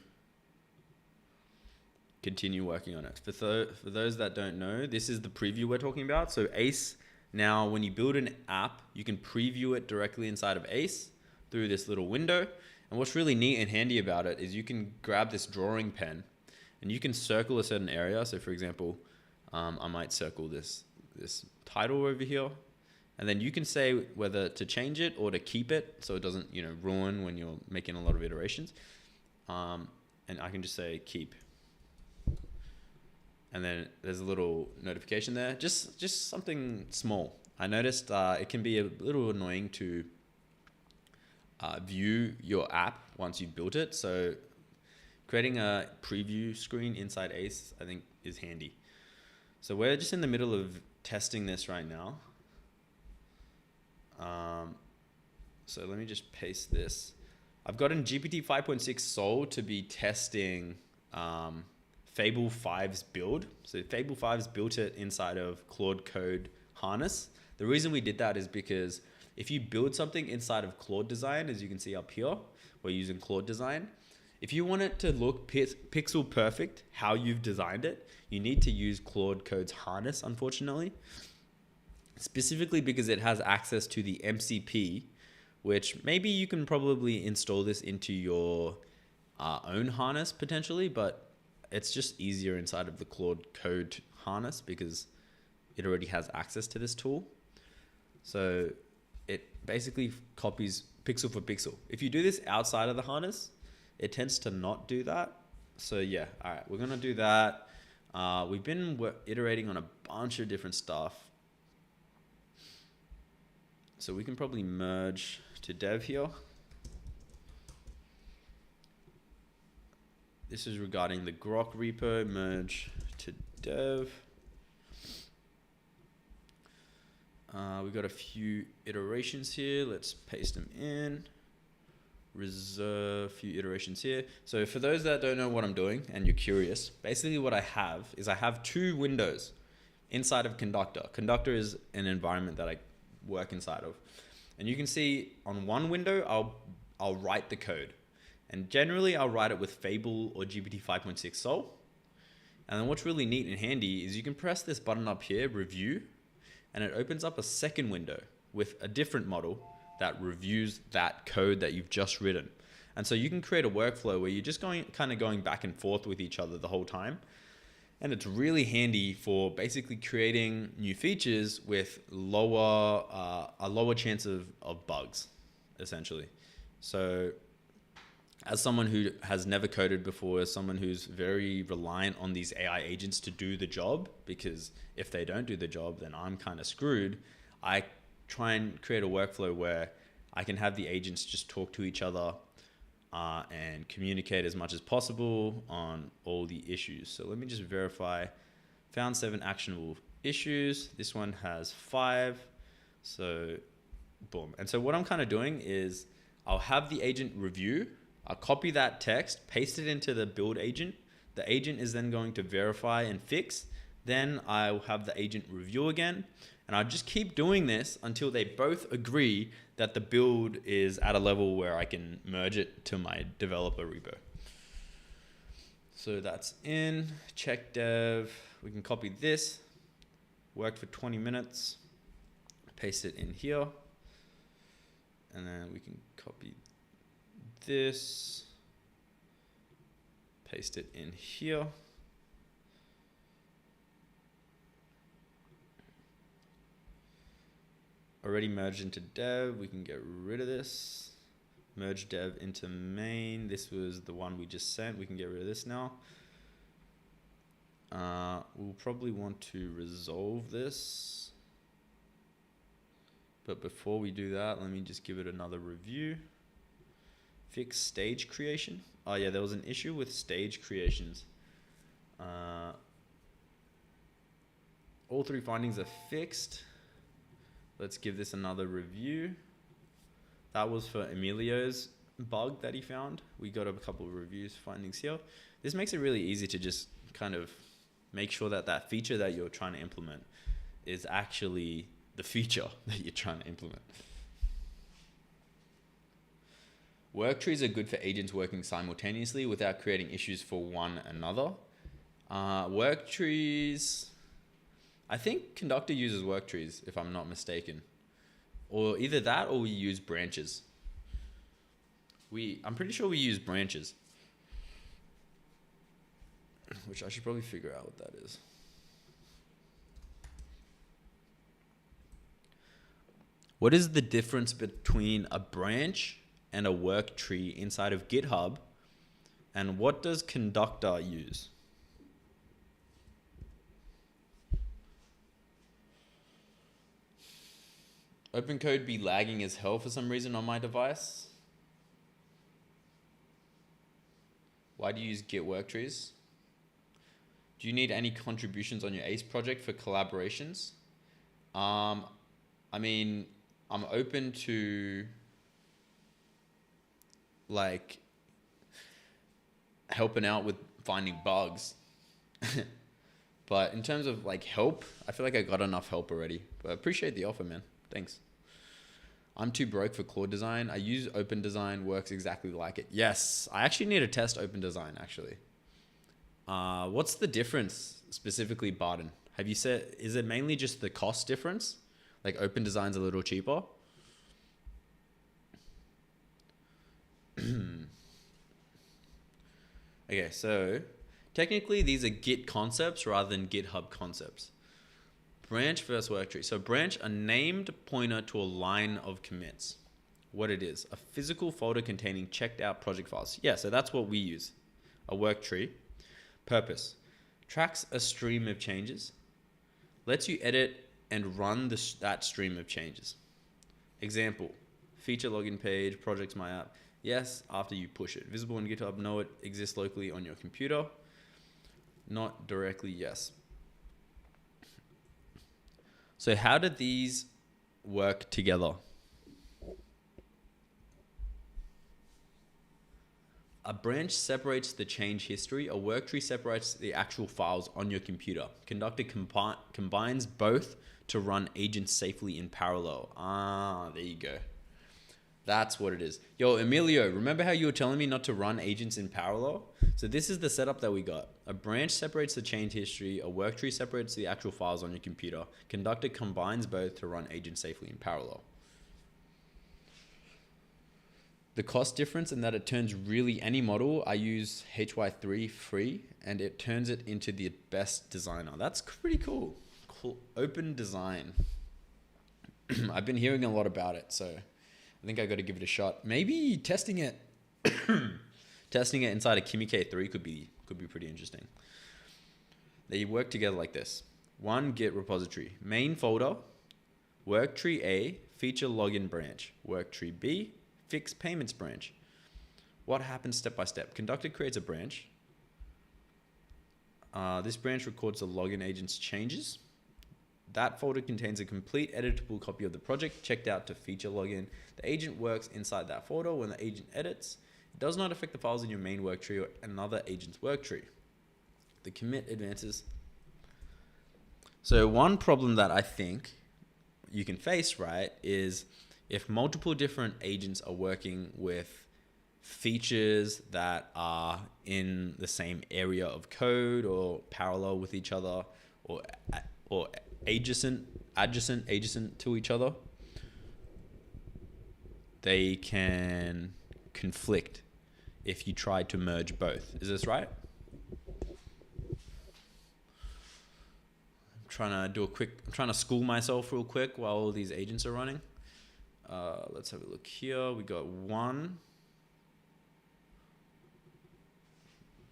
continue working on it. For those that don't know, this is the preview we're talking about. So Ace, now when you build an app, you can preview it directly inside of Ace through this little window. And what's really neat and handy about it is you can grab this drawing pen and you can circle a certain area. So for example, I might circle this title over here. And then you can say whether to change it or to keep it so it doesn't, ruin when you're making a lot of iterations. And I can just say keep. And then there's a little notification there, just something small. I noticed it can be a little annoying to view your app once you've built it. So creating a preview screen inside Ace, I think is handy. So we're just in the middle of testing this right now. So let me just paste this. I've gotten GPT 5.6 Sol to be testing Fable 5's build. So Fable 5's built it inside of Claude Code Harness. The reason we did that is because if you build something inside of Claude Design, as you can see up here, we're using Claude Design. If you want it to look pixel perfect, how you've designed it, you need to use Claude Code's Harness, unfortunately. Specifically because it has access to the MCP, which maybe you can probably install this into your own harness potentially, but it's just easier inside of the Claude Code harness because it already has access to this tool. So it basically copies pixel for pixel. If you do this outside of the harness, it tends to not do that. So yeah, all right, we're gonna do that. We've been iterating on a bunch of different stuff. So we can probably merge to dev here. This is regarding the Grok repo, merge to dev. We've got a few iterations here. Let's paste them in. Reserve a few iterations here. So for those that don't know what I'm doing and you're curious, basically what I have is I have two windows inside of Conductor. Conductor is an environment that I work inside of. And you can see on one window, I'll write the code. And generally I'll write it with Fable or GPT 5.6 Sol. And then what's really neat and handy is you can press this button up here, review, and it opens up a second window with a different model that reviews that code that you've just written. And so you can create a workflow where you're just kind of going back and forth with each other the whole time. And it's really handy for basically creating new features with a lower chance of bugs, essentially. So as someone who has never coded before, as someone who's very reliant on these AI agents to do the job, because if they don't do the job, then I'm kind of screwed, I try and create a workflow where I can have the agents just talk to each other and communicate as much as possible on all the issues. So let me just verify. Found 7 actionable issues. This one has 5. So boom. And so what I'm kind of doing is I'll have the agent review. I'll copy that text, paste it into the build agent. The agent is then going to verify and fix. Then I'll have the agent review again. And I'll just keep doing this until they both agree that the build is at a level where I can merge it to my developer repo. So that's in, check dev. We can copy this, work for 20 minutes, paste it in here. And then we can copy this, paste it in here. already merged into dev. We can get rid of this. Merge dev into main. This was the one we just sent. We can get rid of this now. We'll probably want to resolve this. But before we do that, let me just give it another review. Fix stage creation. Oh yeah, there was an issue with stage creations. All three findings are fixed. Let's give this another review. That was for Emilio's bug that he found. We got a couple of reviews, findings here. This makes it really easy to just kind of make sure that that feature that you're trying to implement is actually the feature that you're trying to implement. Work trees are good for agents working simultaneously without creating issues for one another. Work trees, I think Conductor uses work trees, if I'm not mistaken. Or either that or we use branches. I'm pretty sure we use branches. Which I should probably figure out what that is. What is the difference between a branch and a work tree inside of GitHub? And what does Conductor use? OpenCode be lagging as hell for some reason on my device. Why do you use Git work trees? Do you need any contributions on your ACE project for collaborations? I mean, I'm open to like helping out with finding bugs. But in terms of like help, I feel like I got enough help already. But I appreciate the offer, man. Thanks. I'm too broke for Claude design. I use Open Design, works exactly like it. Yes, I actually need to test Open Design actually. What's the difference specifically, Barton? Have you said, is it mainly just the cost difference? Like Open Design's a little cheaper? Okay, so technically these are Git concepts rather than GitHub concepts. Branch versus work tree. So branch, a named pointer to a line of commits. What it is, a physical folder containing checked out project files. Yeah, so that's what we use, a work tree. Purpose, tracks a stream of changes, lets you edit and run that stream of changes. Example, feature login page, projects my app. Yes, after you push it. Visible in GitHub, no, it exists locally on your computer. Not directly, yes. So how did these work together? A branch separates the change history. A work tree separates the actual files on your computer. Conductor combines both to run agents safely in parallel. There you go. That's what it is. Yo, Emilio, remember how you were telling me not to run agents in parallel? So this is the setup that we got. A branch separates the change history. A work tree separates the actual files on your computer. Conductor combines both to run agents safely in parallel. The cost difference in that it turns really any model. I use HY3 free and it turns it into the best designer. That's pretty cool. Open Design. I've been hearing a lot about it, so I think I got to give it a shot. Maybe testing it inside of Kimi K3 could be pretty interesting. They work together like this. One Git repository, main folder, worktree A, feature login branch, worktree B, fix payments branch. What happens step by step? Conductor creates a branch. This branch records the login agent's changes. That folder contains a complete editable copy of the project checked out to feature login. The agent works inside that folder. When the agent edits, it does not affect the files in your main work tree or another agent's work tree. The commit advances. So one problem that I think you can face, right, is if multiple different agents are working with features that are in the same area of code or parallel with each other or adjacent to each other, they can conflict if you try to merge both. Is this right? I'm I'm trying to school myself real quick while all these agents are running. Let's have a look here. We got one.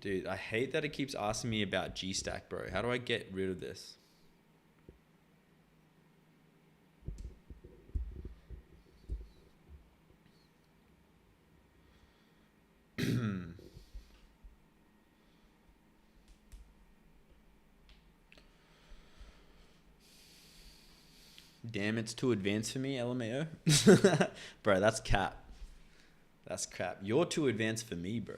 Dude, I hate that it keeps asking me about Gstack, bro. How do I get rid of this? Damn, it's too advanced for me, LMAO. Bro, that's cap. That's crap. You're too advanced for me, bro.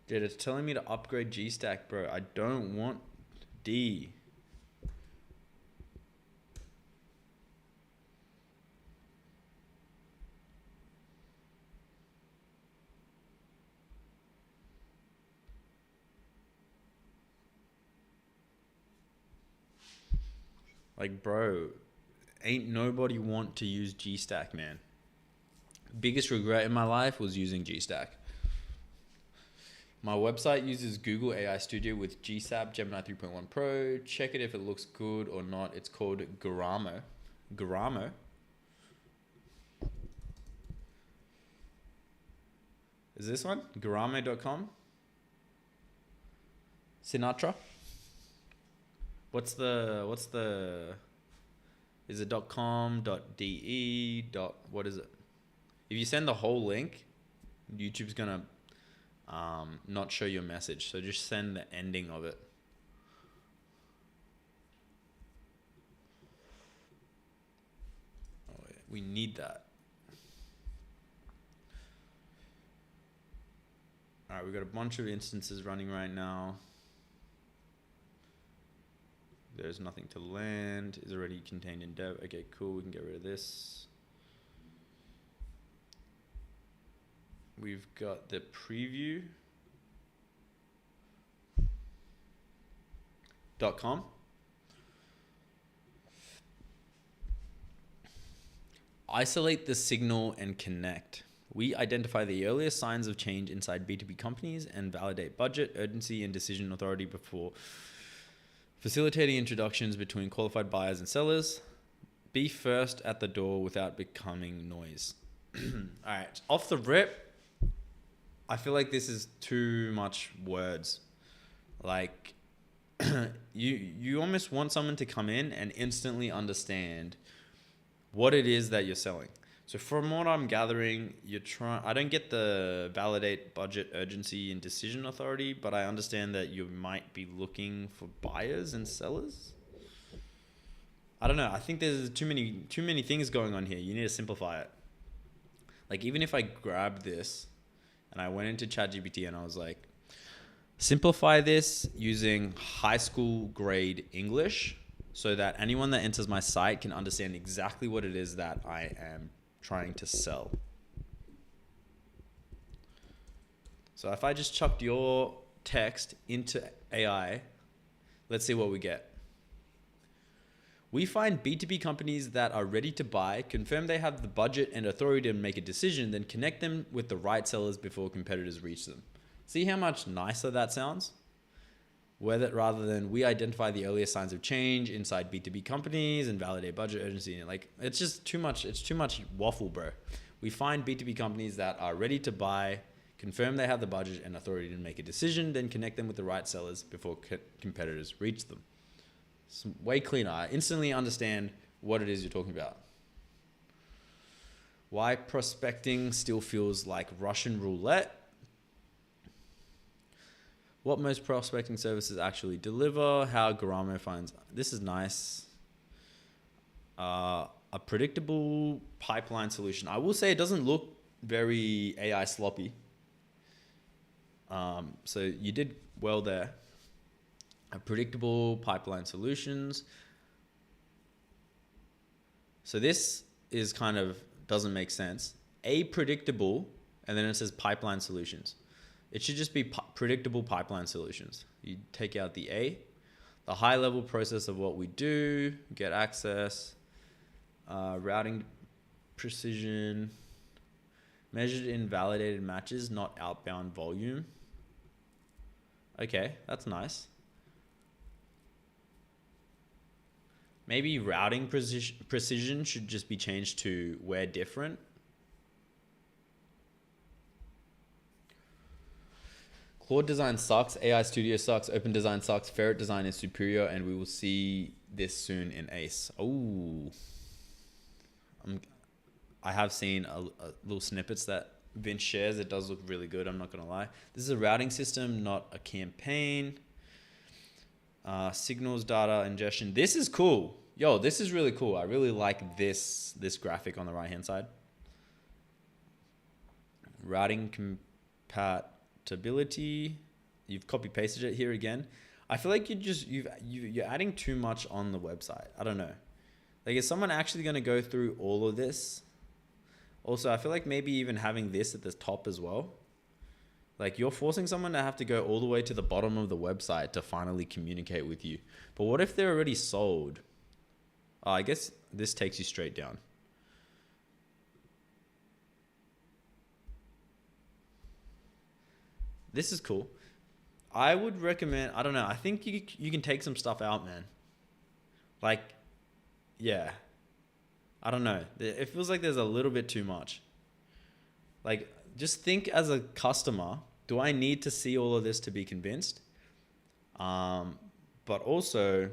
Dude, it's telling me to upgrade Gstack, bro. I don't want D. Like, bro, ain't nobody want to use Gstack, man. Biggest regret in my life was using Gstack. My website uses Google AI Studio with GSAP Gemini 3.1 Pro. Check it if it looks good or not. It's called Garamo. Garamo? Is this one? Garamo.com? Sinatra? What's the is it .com, .de, what is it? If you send the whole link, YouTube's gonna not show your message, so just send the ending of it. Oh, yeah. We need that. All right, we've got a bunch of instances running right now. There's nothing to land. Is already contained in dev. Okay, cool. We can get rid of this. We've got the preview.com. Isolate the signal and connect. We identify the earliest signs of change inside B2B companies and validate budget, urgency, and decision authority before facilitating introductions between qualified buyers and sellers. Be first at the door without becoming noise. All right, off the rip, I feel like this is too much words. Like, you almost want someone to come in and instantly understand what it is that you're selling. So from what I'm gathering, I don't get the validate budget, urgency, and decision authority, but I understand that you might be looking for buyers and sellers. I don't know. I think there's too many things going on here. You need to simplify it. Like, even if I grabbed this and I went into ChatGPT and I was like, simplify this using high school grade English so that anyone that enters my site can understand exactly what it is that I am trying to sell. So if I just chucked your text into AI, let's see what we get. We find B2B companies that are ready to buy, confirm they have the budget and authority to make a decision, then connect them with the right sellers before competitors reach them. See how much nicer that sounds? Rather than we identify the earliest signs of change inside B2B companies and validate budget urgency. Like, it's just too much. It's too much waffle, bro. We find B2B companies that are ready to buy, confirm they have the budget and authority to make a decision, then connect them with the right sellers before competitors reach them. It's way cleaner. I instantly understand what it is you're talking about. Why prospecting still feels like Russian roulette. What most prospecting services actually deliver. How Garamo finds. This is nice. A predictable pipeline solution. I will say it doesn't look very AI sloppy. So you did well there. A predictable pipeline solutions. So this is kind of doesn't make sense. A predictable, and then it says pipeline solutions. It should just be predictable pipeline solutions. You take out the A. the high level process of what we do, get access, routing precision, measured in validated matches, not outbound volume. Okay, that's nice. Maybe routing precision should just be changed to where different. Claude design sucks, AI Studio sucks, Open Design sucks, Ferret design is superior, and we will see this soon in ACE. Oh, I have seen a little snippets that Vince shares. It does look really good, I'm not gonna lie. This is a routing system, not a campaign. Signals data ingestion. This is cool. Yo, this is really cool. I really like this graphic on the right hand side. Routing compatibility. You've copy pasted it here again. I feel like you're adding too much on the website. I don't know. Like, is someone actually going to go through all of this? Also, I feel like maybe even having this at the top as well. Like, you're forcing someone to have to go all the way to the bottom of the website to finally communicate with you. But what if they're already sold? Oh, I guess this takes you straight down. This is cool. I would recommend, I don't know, I think you can take some stuff out, man. Like, yeah. I don't know. It feels like there's a little bit too much. Like, just think as a customer, do I need to see all of this to be convinced? But also,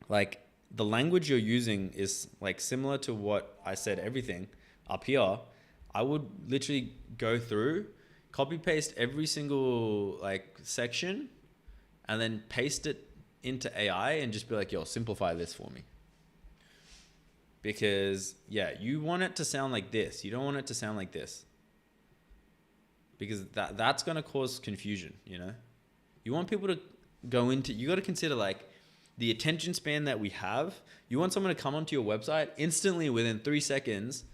like, the language you're using is like similar to what I said, everything up here. I would literally go through, copy paste every single like section, and then paste it into AI and just be like, yo, simplify this for me. Because yeah, you want it to sound like this. You don't want it to sound like this. Because that's going to cause confusion, you know? You want people to go into, you got to consider like the attention span that we have. You want someone to come onto your website instantly within 3 seconds,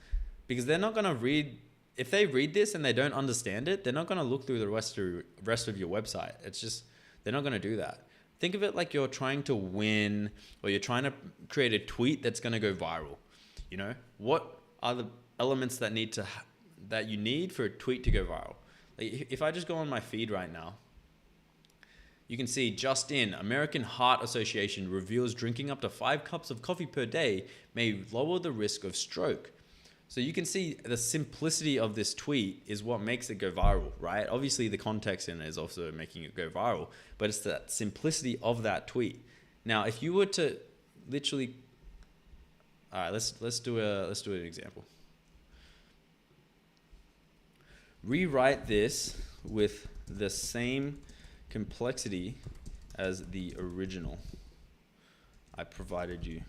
because they're not going to read, if they read this and they don't understand it, they're not going to look through the rest of your website. It's just, they're not going to do that. Think of it like you're trying to win, or you're trying to create a tweet that's going to go viral. You know, what are the elements that you need for a tweet to go viral? Like, if I just go on my feed right now, you can see just in, American Heart Association reveals drinking up to 5 cups of coffee per day may lower the risk of stroke. So you can see the simplicity of this tweet is what makes it go viral, right? Obviously the context in it is also making it go viral, but it's that simplicity of that tweet. Now, if you were to literally, all right, let's do an example. Rewrite this with the same complexity as the original I provided you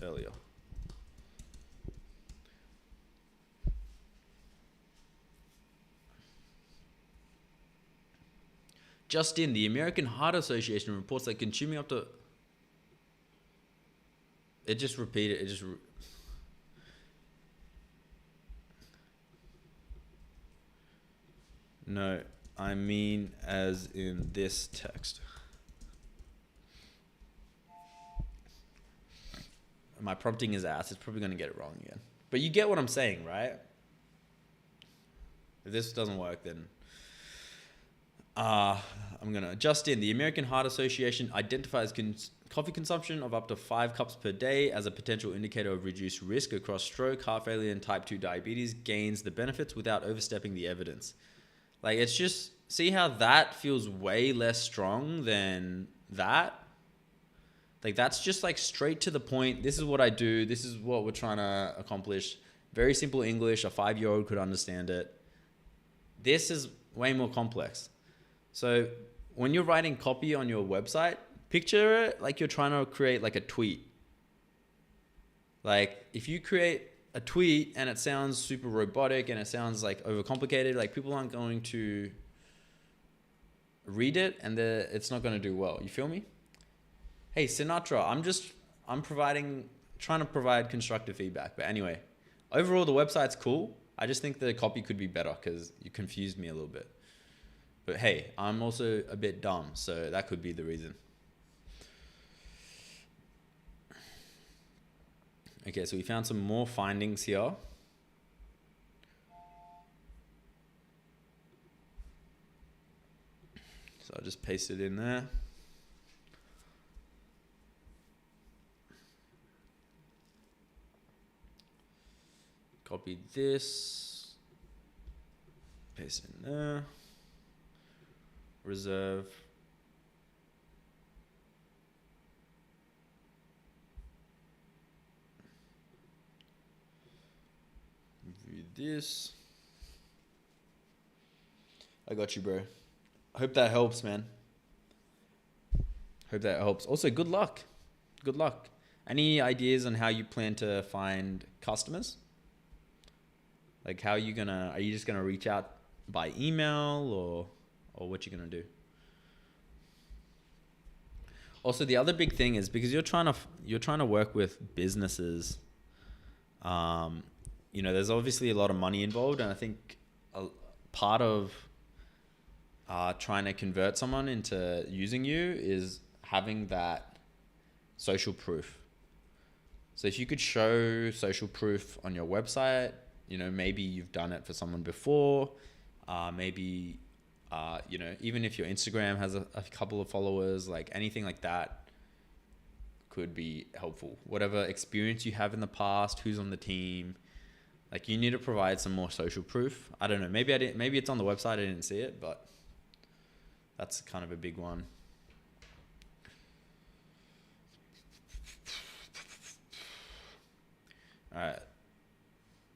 earlier. Just in, the American Heart Association reports that consuming up to... It just repeated, it just... No, I mean as in this text. My prompting is ass. It's probably going to get it wrong again. But you get what I'm saying, right? If this doesn't work, then... I'm going to just in. The American Heart Association identifies coffee consumption of up to 5 cups per day as a potential indicator of reduced risk across stroke, heart failure, and type 2 diabetes, gains the benefits without overstepping the evidence. Like, it's just, see how that feels way less strong than that? Like, that's just like straight to the point. This is what I do. This is what we're trying to accomplish. Very simple English. A 5-year-old could understand it. This is way more complex. So when you're writing copy on your website, picture it like you're trying to create like a tweet. Like, if you create a tweet and it sounds super robotic and it sounds like overcomplicated, like, people aren't going to read it, and it's not going to do well. You feel me? Hey, Sinatra, I'm trying to provide constructive feedback. But anyway, overall, the website's cool. I just think the copy could be better because you confused me a little bit. But hey, I'm also a bit dumb, so that could be the reason. Okay, so we found some more findings here. So I'll just paste it in there. Copy this. Paste it in there. Reserve. View this. I got you, bro. I hope that helps, man. Hope that helps. Also, good luck. Good luck. Any ideas on how you plan to find customers? Like, how are you just gonna reach out by email or what you gonna do? Also, the other big thing is because you're trying to work with businesses. There's obviously a lot of money involved, and I think a part of trying to convert someone into using you is having that social proof. So if you could show social proof on your website, maybe you've done it for someone before, maybe, even if your Instagram has a couple of followers, like anything like that could be helpful. Whatever experience you have in the past, who's on the team, like you need to provide some more social proof. I don't know. Maybe it's on the website. I didn't see it, but that's kind of a big one. All right.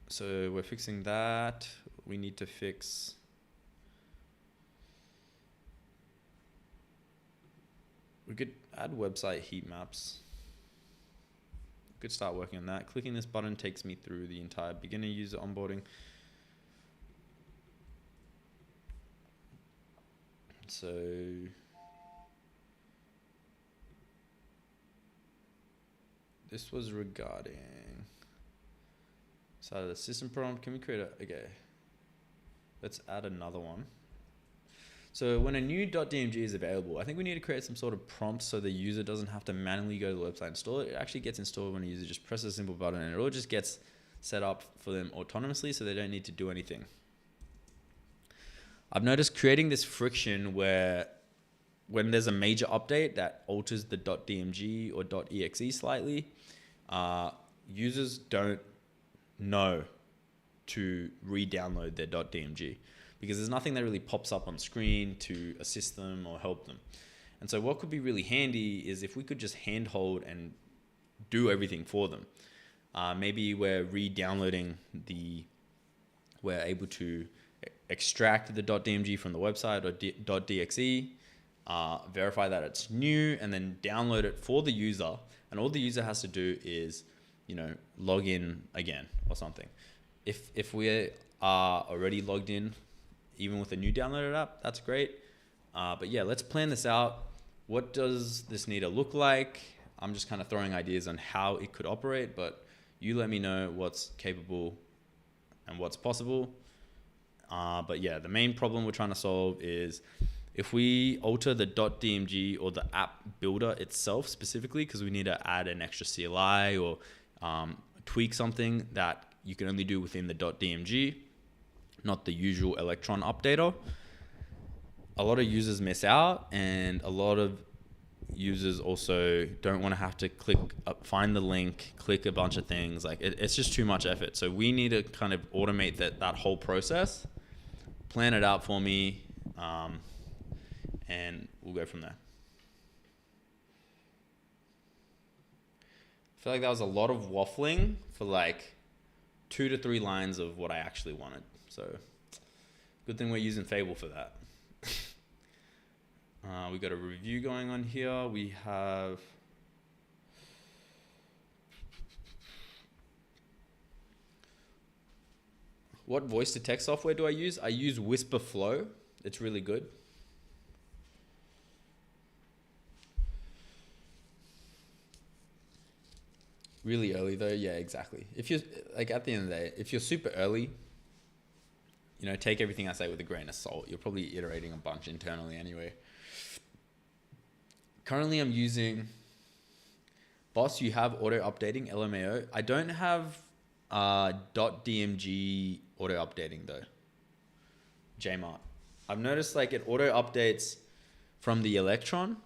So we're fixing that. We need to fix. We could add website heat maps. Could start working on that. Clicking this button takes me through the entire beginner user onboarding. So this was regarding side of the system prompt. Can we create okay. Let's add another one. So when a new .dmg is available, I think we need to create some sort of prompt so the user doesn't have to manually go to the website and install it. It actually gets installed when a user just presses a simple button, and it all just gets set up for them autonomously so they don't need to do anything. I've noticed creating this friction where when there's a major update that alters the .dmg or .exe slightly, users don't know to re-download their .dmg because there's nothing that really pops up on screen to assist them or help them. And so what could be really handy is if we could just handhold and do everything for them. Maybe we're re-downloading we're able to extract the .dmg from the website or .dxe, verify that it's new, and then download it for the user. And all the user has to do is, log in again or something. If we are already logged in, even with a new downloaded app, that's great. But yeah, let's plan this out. What does this need to look like? I'm just kind of throwing ideas on how it could operate, but you let me know what's capable and what's possible. But yeah, the main problem we're trying to solve is if we alter the .dmg or the app builder itself specifically, because we need to add an extra CLI or tweak something that you can only do within the .dmg, not the usual Electron updater. A lot of users miss out, and a lot of users also don't want to have to find the link, click a bunch of things. Like it's just too much effort. So we need to kind of automate that whole process, plan it out for me, and we'll go from there. I feel like that was a lot of waffling for like 2 to 3 lines of what I actually wanted. So good thing we're using Fable for that. We got a review going on here. We have what voice to text software do I use? I use Whisper Flow. It's really good. Really early though, yeah, exactly. If you're like at the end of the day, if you're super early, take everything I say with a grain of salt. You're probably iterating a bunch internally anyway. Currently I'm using Boss, you have auto updating LMAO. I don't have .dmg auto updating though. Jmart. I've noticed like it auto updates from the Electron,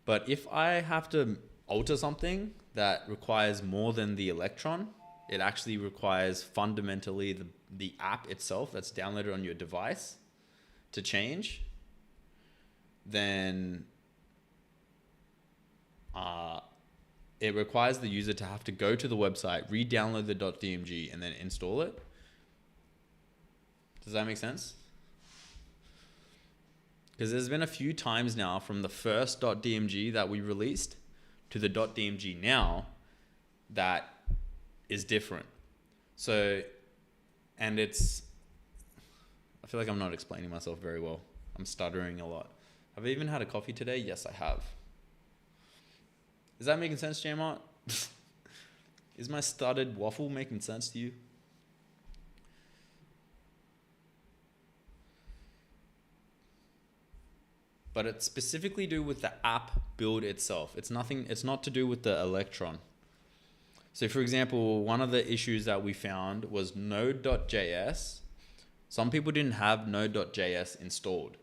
but if I have to alter something that requires more than the Electron, it actually requires fundamentally the app itself that's downloaded on your device to change, then it requires the user to have to go to the website, re-download the .dmg, and then install it. Does that make sense? Because there's been a few times now from the first .dmg that we released to the .dmg now that is different. So, and it's, I feel like I'm not explaining myself very well. I'm stuttering a lot. Have I even had a coffee today? Yes, I have. Is that making sense, Jmart? Is my stuttered waffle making sense to you? But it's specifically to do with the app build itself. It's not to do with the Electron. So for example, one of the issues that we found was Node.js. Some people didn't have Node.js installed.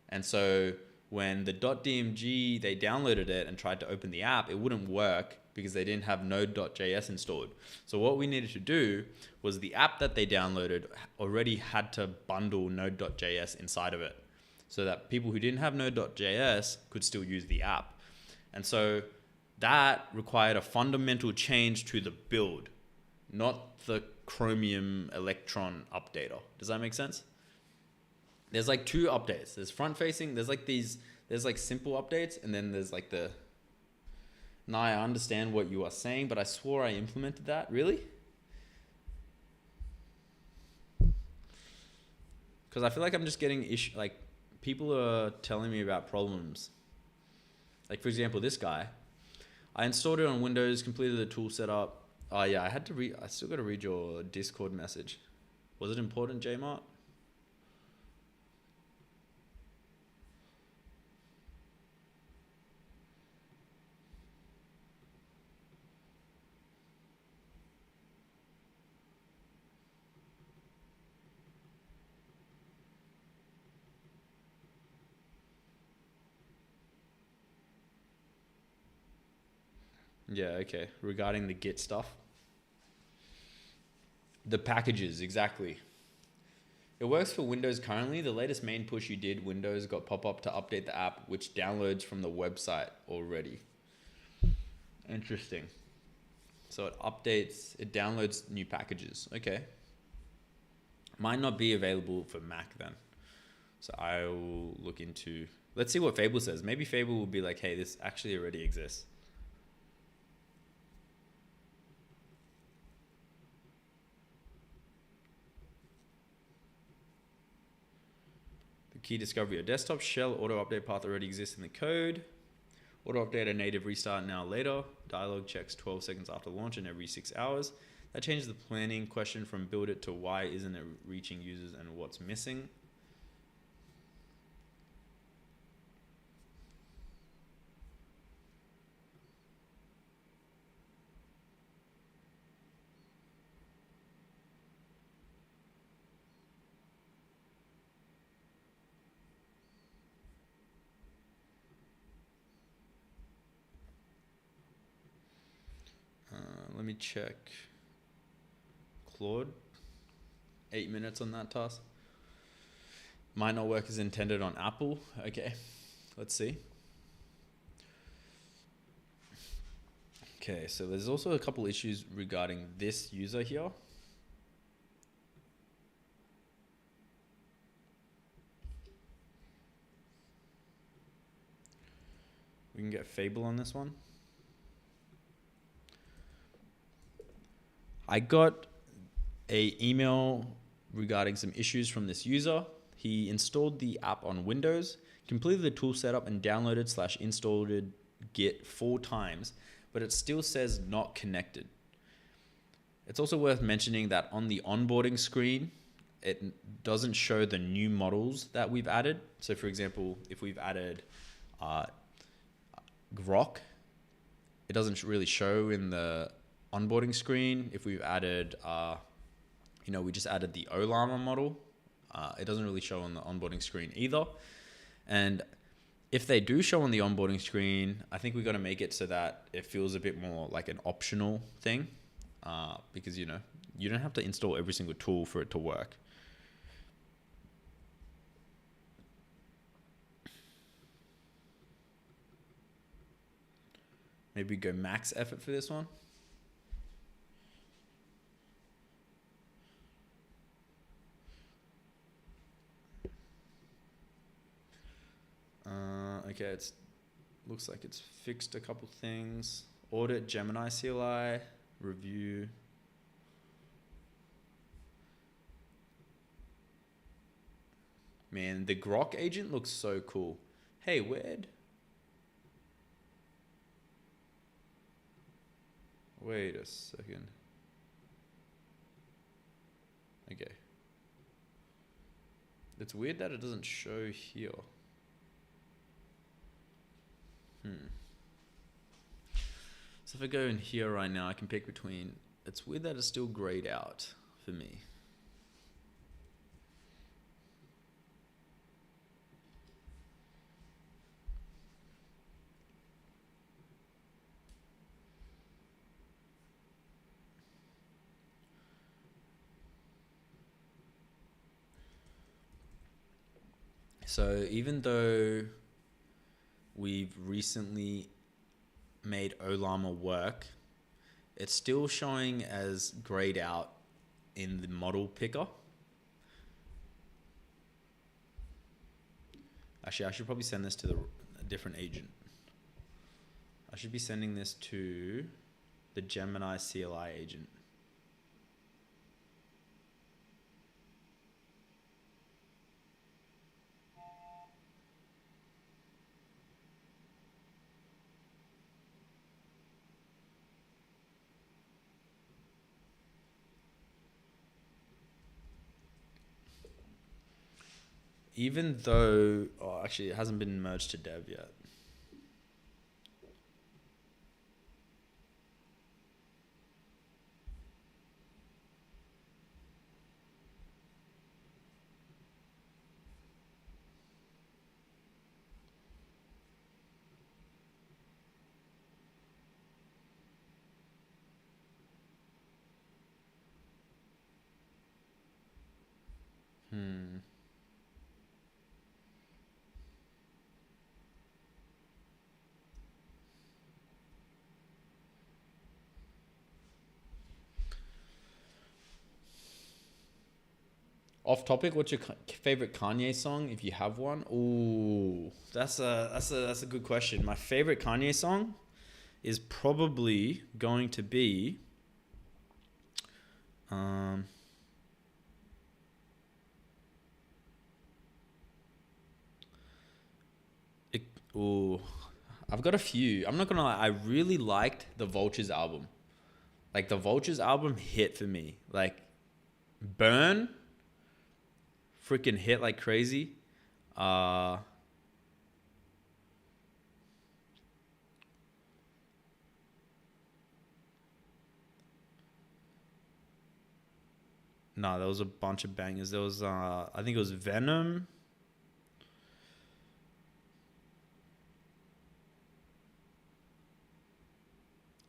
And so when the .dmg, they downloaded it and tried to open the app, it wouldn't work because they didn't have Node.js installed. So what we needed to do was the app that they downloaded already had to bundle Node.js inside of it, so that people who didn't have Node.js could still use the app. And so that required a fundamental change to the build, not the Chromium Electron updater. Does that make sense? There's like two updates. There's front facing, there's like simple updates, and then there's like the, now I understand what you are saying, but I swore I implemented that. Really? Because I feel like I'm just getting like people are telling me about problems. Like for example, this guy, I installed it on Windows, completed the tool setup. Oh yeah, I still got to read your Discord message. Was it important, Jmart? Yeah, okay. Regarding the Git stuff. The packages, exactly. It works for Windows currently. The latest main push you did, Windows got pop-up to update the app, which downloads from the website already. Interesting. So it updates, it downloads new packages. Okay. Might not be available for Mac then. So I will look into, let's see what Fable says. Maybe Fable will be like, hey, this actually already exists. Key discovery: a desktop shell auto update path already exists in the code. Auto update a native restart now later. Dialog checks 12 seconds after launch and every 6 hours. That changes the planning question from build it to why isn't it reaching users and what's missing. Let me check. Claude, 8 minutes on that task. Might not work as intended on Apple. Okay, let's see. Okay, so there's also a couple issues regarding this user here. We can get Fable on this one. I got an email regarding some issues from this user. He installed the app on Windows, completed the tool setup, and downloaded/installed Git 4 times, but it still says not connected. It's also worth mentioning that on the onboarding screen, it doesn't show the new models that we've added. So for example, if we've added Grok, it doesn't really show in the onboarding screen. If we've added, we just added the Olama model. It doesn't really show on the onboarding screen either. And if they do show on the onboarding screen, I think we got to make it so that it feels a bit more like an optional thing, because you don't have to install every single tool for it to work. Maybe go max effort for this one. Okay, looks like it's fixed a couple things. Audit Gemini CLI, review. Man, the Grok agent looks so cool. Hey, wait a second. Okay. It's weird that it doesn't show here. So if I go in here right now, I can pick between. It's weird that it's still grayed out for me. So even though we've recently made Olama work, it's still showing as grayed out in the model picker. Actually, I should probably send this to a different agent. I should be sending this to the Gemini CLI agent. Even though, actually it hasn't been merged to dev yet. Off topic, what's your favorite Kanye song, if you have one? Ooh, that's a good question. My favorite Kanye song is probably going to be I've got a few. I'm not gonna lie, I really liked the Vultures album. Like the Vultures album hit for me. Like Burn freaking hit like crazy. No, there was a bunch of bangers. There was I think it was Venom.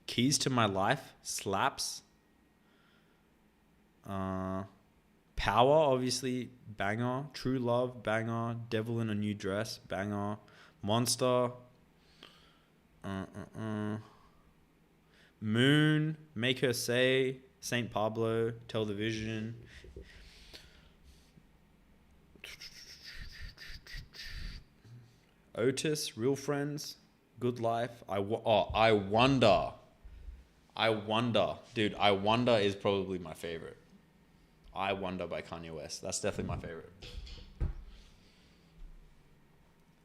Keys to My Life slaps. Power, obviously, banger. True Love, banger. Devil in a New Dress, banger. Monster. Moon, Make Her Say, Saint Pablo, Tell the Vision. Otis, Real Friends, Good Life. I Wonder. Dude, I Wonder is probably my favorite. I Wonder by Kanye West. That's definitely my favorite.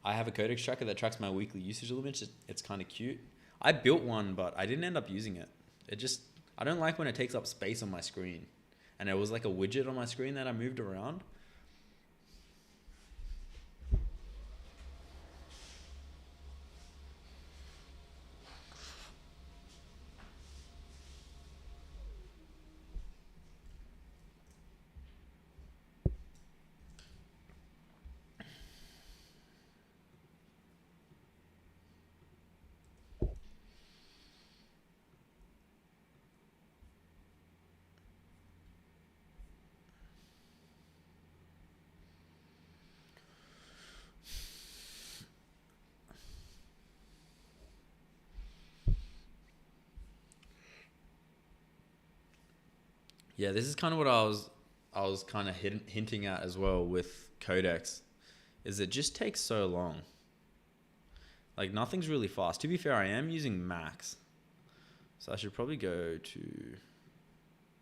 I have a Codex tracker that tracks my weekly usage limits. It's kind of cute. I built one, but I didn't end up using it. I don't like when it takes up space on my screen. And it was like a widget on my screen that I moved around. Yeah, this is kind of what I was kind of hinting at as well with Codex, is it just takes so long. Like nothing's really fast. To be fair, I am using max, so I should probably go to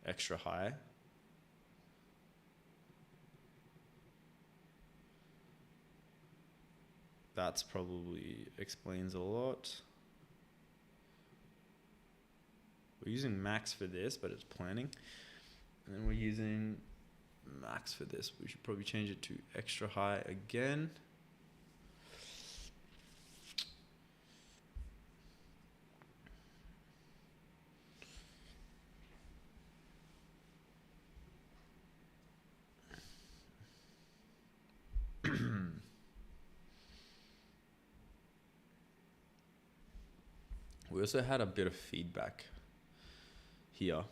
extra high. That's probably explains a lot. We're using max for this, but it's planning. And then we're using max for this. We should probably change it to extra high again. We also had a bit of feedback here.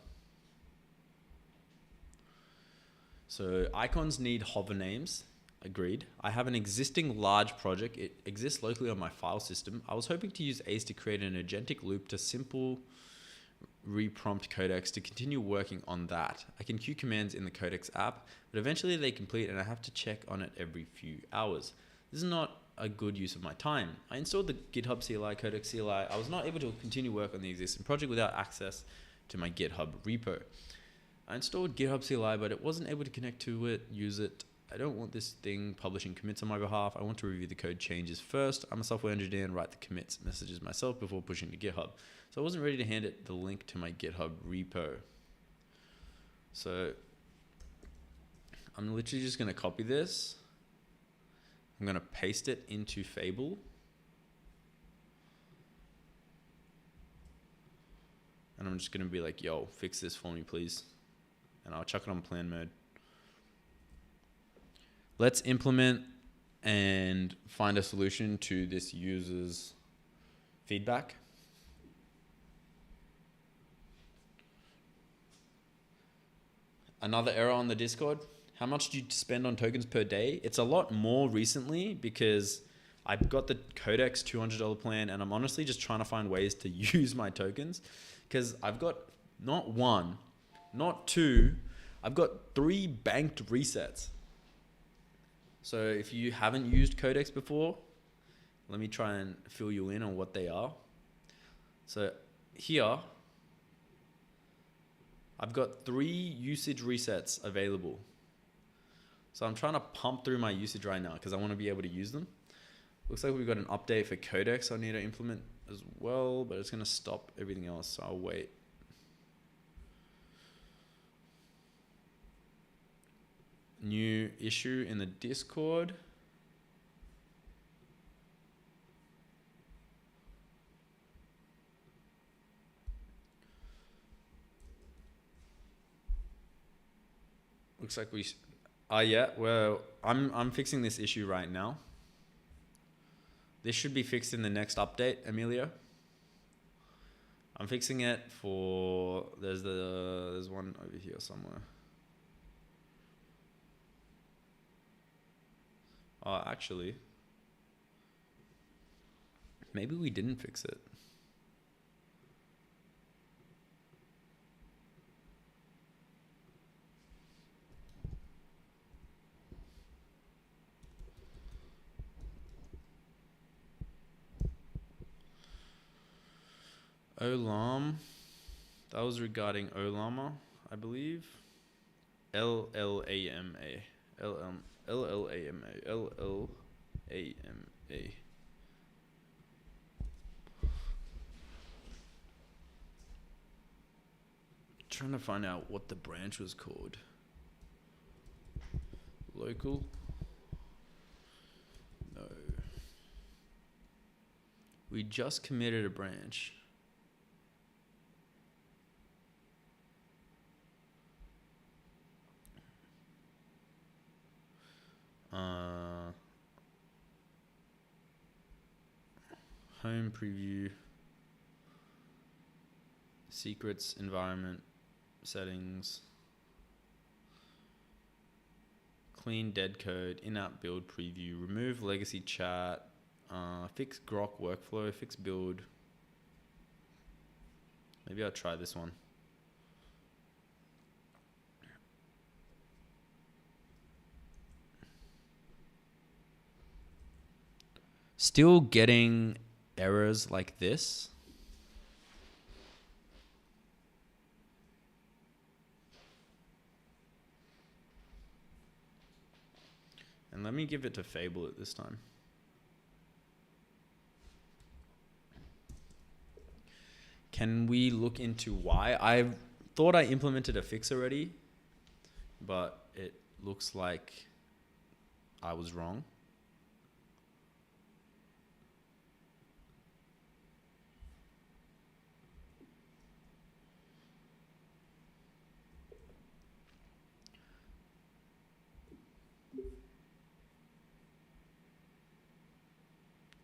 So icons need hover names. Agreed. I have an existing large project. It exists locally on my file system. I was hoping to use Ace to create an agentic loop to simple reprompt Codex to continue working on that. I can queue commands in the Codex app, but eventually they complete and I have to check on it every few hours. This is not a good use of my time. I installed the GitHub CLI, Codex CLI. I was not able to continue work on the existing project without access to my GitHub repo. I installed GitHub CLI, but it wasn't able to connect to it, use it. I don't want this thing publishing commits on my behalf. I want to review the code changes first. I'm a software engineer and write the commits messages myself before pushing to GitHub. So I wasn't ready to hand it the link to my GitHub repo. So I'm literally just going to copy this. I'm going to paste it into Fable. And I'm just going to be like, yo, fix this for me, please. And I'll chuck it on plan mode. Let's implement and find a solution to this user's feedback. Another error on the Discord. How much do you spend on tokens per day? It's a lot more recently because I've got the Codex $200 plan and I'm honestly just trying to find ways to use my tokens because I've got not one, not two, I've got 3 banked resets. So if you haven't used Codex before, let me try and fill you in on what they are. So here, I've got 3 usage resets available. So I'm trying to pump through my usage right now because I want to be able to use them. Looks like we've got an update for Codex I need to implement as well, but it's going to stop everything else, so I'll wait. New issue in the Discord. Looks like we... yeah, well, I'm fixing this issue right now. This should be fixed in the next update, Emilio. I'm fixing it for... There's one over here somewhere. Oh, actually, maybe we didn't fix it. Olam, that was regarding Olama, I believe. LLAMA. Trying to find out what the branch was called. Local? No. We just committed a branch. Home preview, secrets, environment, settings, clean dead code, in-app build preview, remove legacy chat, fix Grok workflow, fix build. Maybe I'll try this one. Still getting errors like this. And let me give it to Fable at this time. Can we look into why? I thought I implemented a fix already, but it looks like I was wrong.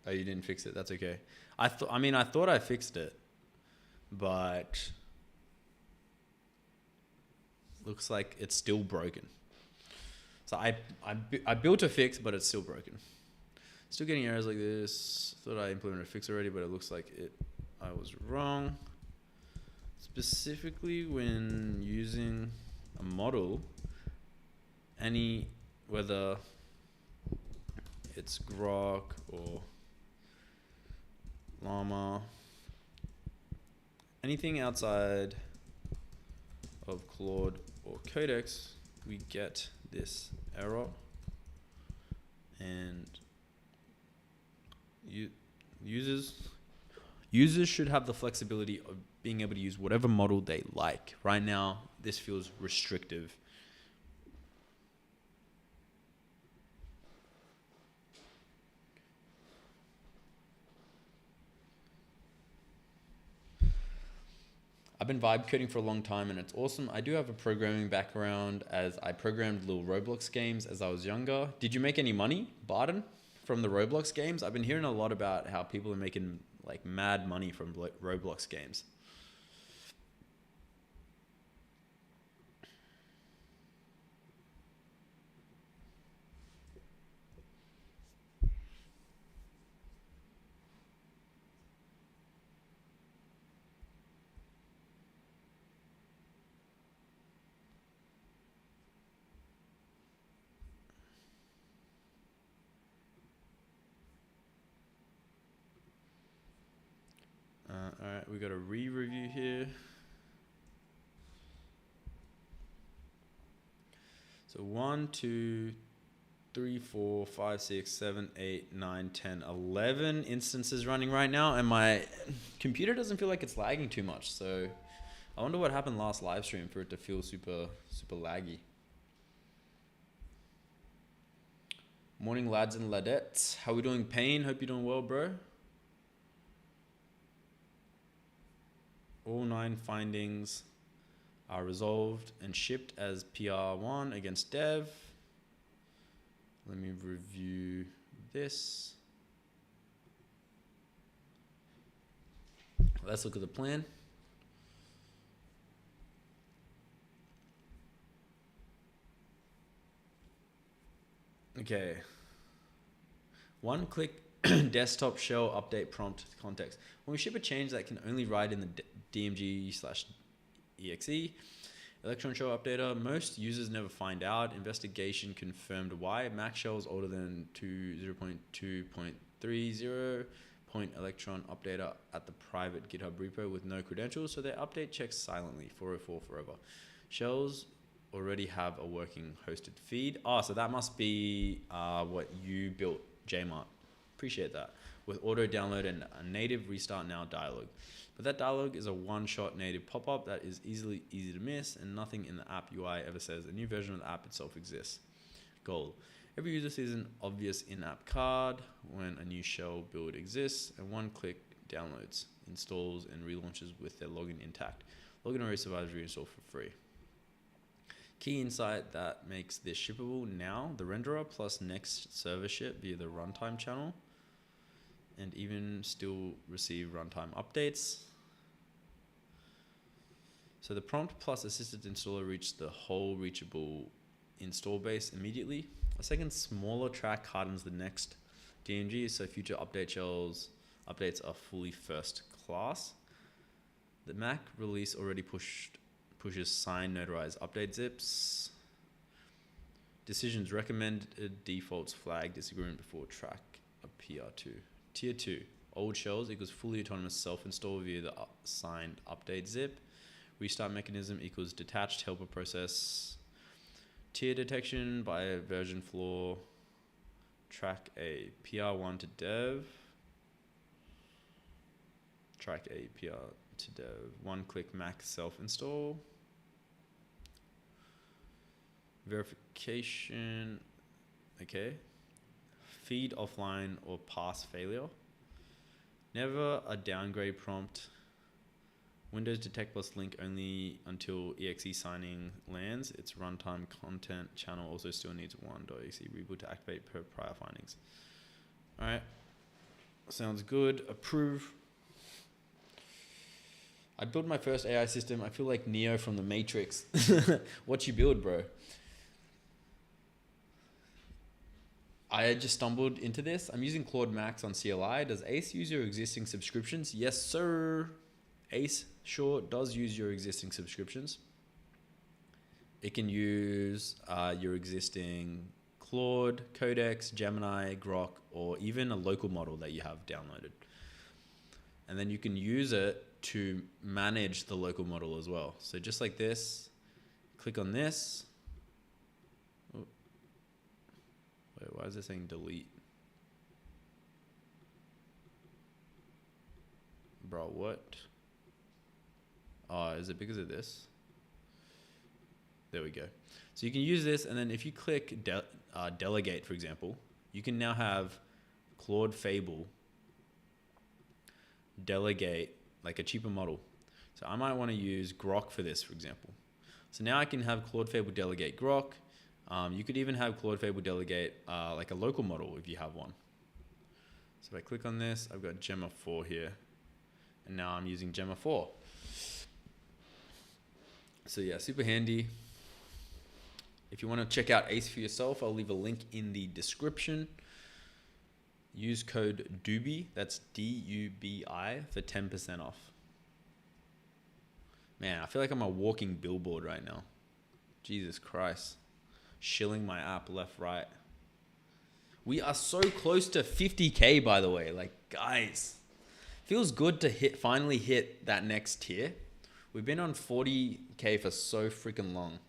Oh, you didn't fix it. That's okay. I thought I fixed it, but looks like it's still broken. So I built a fix, but it's still broken. Still getting errors like this. Thought I implemented a fix already, but it looks like I was wrong. Specifically when using a model, whether it's Grok or Llama, anything outside of Claude or Codex, we get this error, and users should have the flexibility of being able to use whatever model they like. Right now, this feels restrictive. I've been vibe coding for a long time and it's awesome. I do have a programming background as I programmed little Roblox games as I was younger. Did you make any money, Barton, from the Roblox games? I've been hearing a lot about how people are making like mad money from Roblox games. All right, we got a re-review here. So 1, 2, 3, 4, 5, 6, 7, 8, 9, 10, 11 instances running right now, and my computer doesn't feel like it's lagging too much. So I wonder what happened last live stream for it to feel super laggy. Morning, lads and ladettes. How we doing, Payne? Hope you're doing well, bro. All 9 findings are resolved and shipped as PR1 against dev. Let me review this. Let's look at the plan. Okay. One-click desktop shell update prompt context. When we ship a change that can only write in the DMG/exe, Electron shell updater, most users never find out. Investigation confirmed why. Mac shell is older than 0.2.30. Point Electron updater at the private GitHub repo with no credentials, so their update checks silently. 404 forever. Shells already have a working hosted feed. Oh, so that must be what you built, JMart. Appreciate that. With auto download and a native restart now dialog. But that dialog is a one-shot native pop-up that is easy to miss, and nothing in the app UI ever says a new version of the app itself exists. Goal. Every user sees an obvious in-app card when a new shell build exists, and one-click downloads, installs, and relaunches with their login intact. Login already survives reinstall for free. Key insight that makes this shippable now, the renderer plus next server ship via the runtime channel, and even still receive runtime updates. So the prompt plus assisted installer reached the whole reachable install base immediately. A second smaller track hardens the next DMG, so future updates are fully first class. The Mac release already pushes sign notarized update zips. Decisions recommended, defaults flag disagreement before track a PR2. Tier 2. Old shells equals fully autonomous self-install via the signed update zip. Restart mechanism equals detached helper process. Tier detection by version floor. Track a PR1 to dev. Track a PR to dev. One-click Mac self-install. Verification. Okay. Feed offline or pass failure. Never a downgrade prompt. Windows detect plus link only until exe signing lands. Its runtime content channel also still needs 1.exe reboot to activate per prior findings. All right. Sounds good. Approve. I built my first AI system. I feel like Neo from the Matrix. What you build, bro? I just stumbled into this. I'm using Claude Max on CLI. Does Ace use your existing subscriptions? Yes, sir. Ace sure does use your existing subscriptions. It can use your existing Claude, Codex, Gemini, Grok, or even a local model that you have downloaded. And then you can use it to manage the local model as well. So just like this, click on this. Oh. Wait, why is it saying delete? Bro, what? Oh, is it because of this? There we go. So you can use this, and then if you click delegate, for example, you can now have Claude Fable delegate like a cheaper model. So I might want to use Grok for this, for example. So now I can have Claude Fable delegate Grok. You could even have Claude Fable delegate like a local model if you have one. So if I click on this, I've got Gemma 4 here. And now I'm using Gemma 4. So yeah, super handy. If you want to check out Ace for yourself, I'll leave a link in the description. Use code DUBI, that's D-U-B-I, for 10% off. Man, I feel like I'm a walking billboard right now. Jesus Christ. Shilling my app left, right. We are so close to 50K, by the way. Like, guys, feels good to finally hit that next tier. We've been on 40K for so freaking long.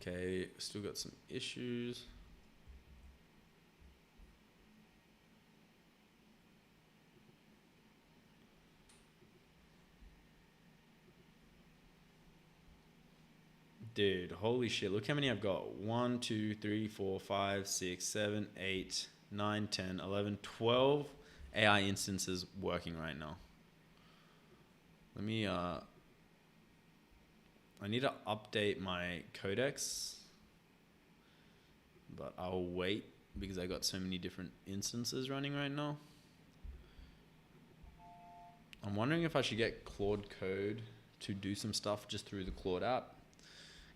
Okay, still got some issues. Dude, holy shit. Look how many I've got. 1, 2, 3, 4, 5, 6, 7, 8, 9, 10, 11, 12 AI instances working right now. Let me, I need to update my Codex, but I'll wait because I got so many different instances running right now. I'm wondering if I should get Claude Code to do some stuff just through the Claude app.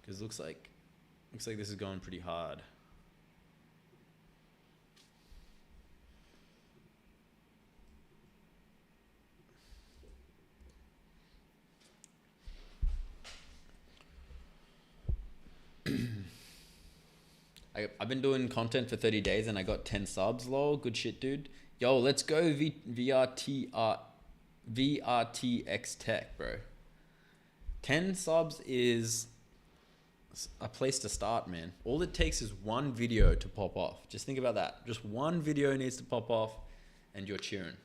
Because looks like this is going pretty hard. I've been doing content for 30 days and I got 10 subs, lol. Good shit, dude. Yo, let's go VRTX Tech, bro. 10 subs is a place to start, man. All it takes is one video to pop off. Just think about that. Just one video needs to pop off and you're cheering.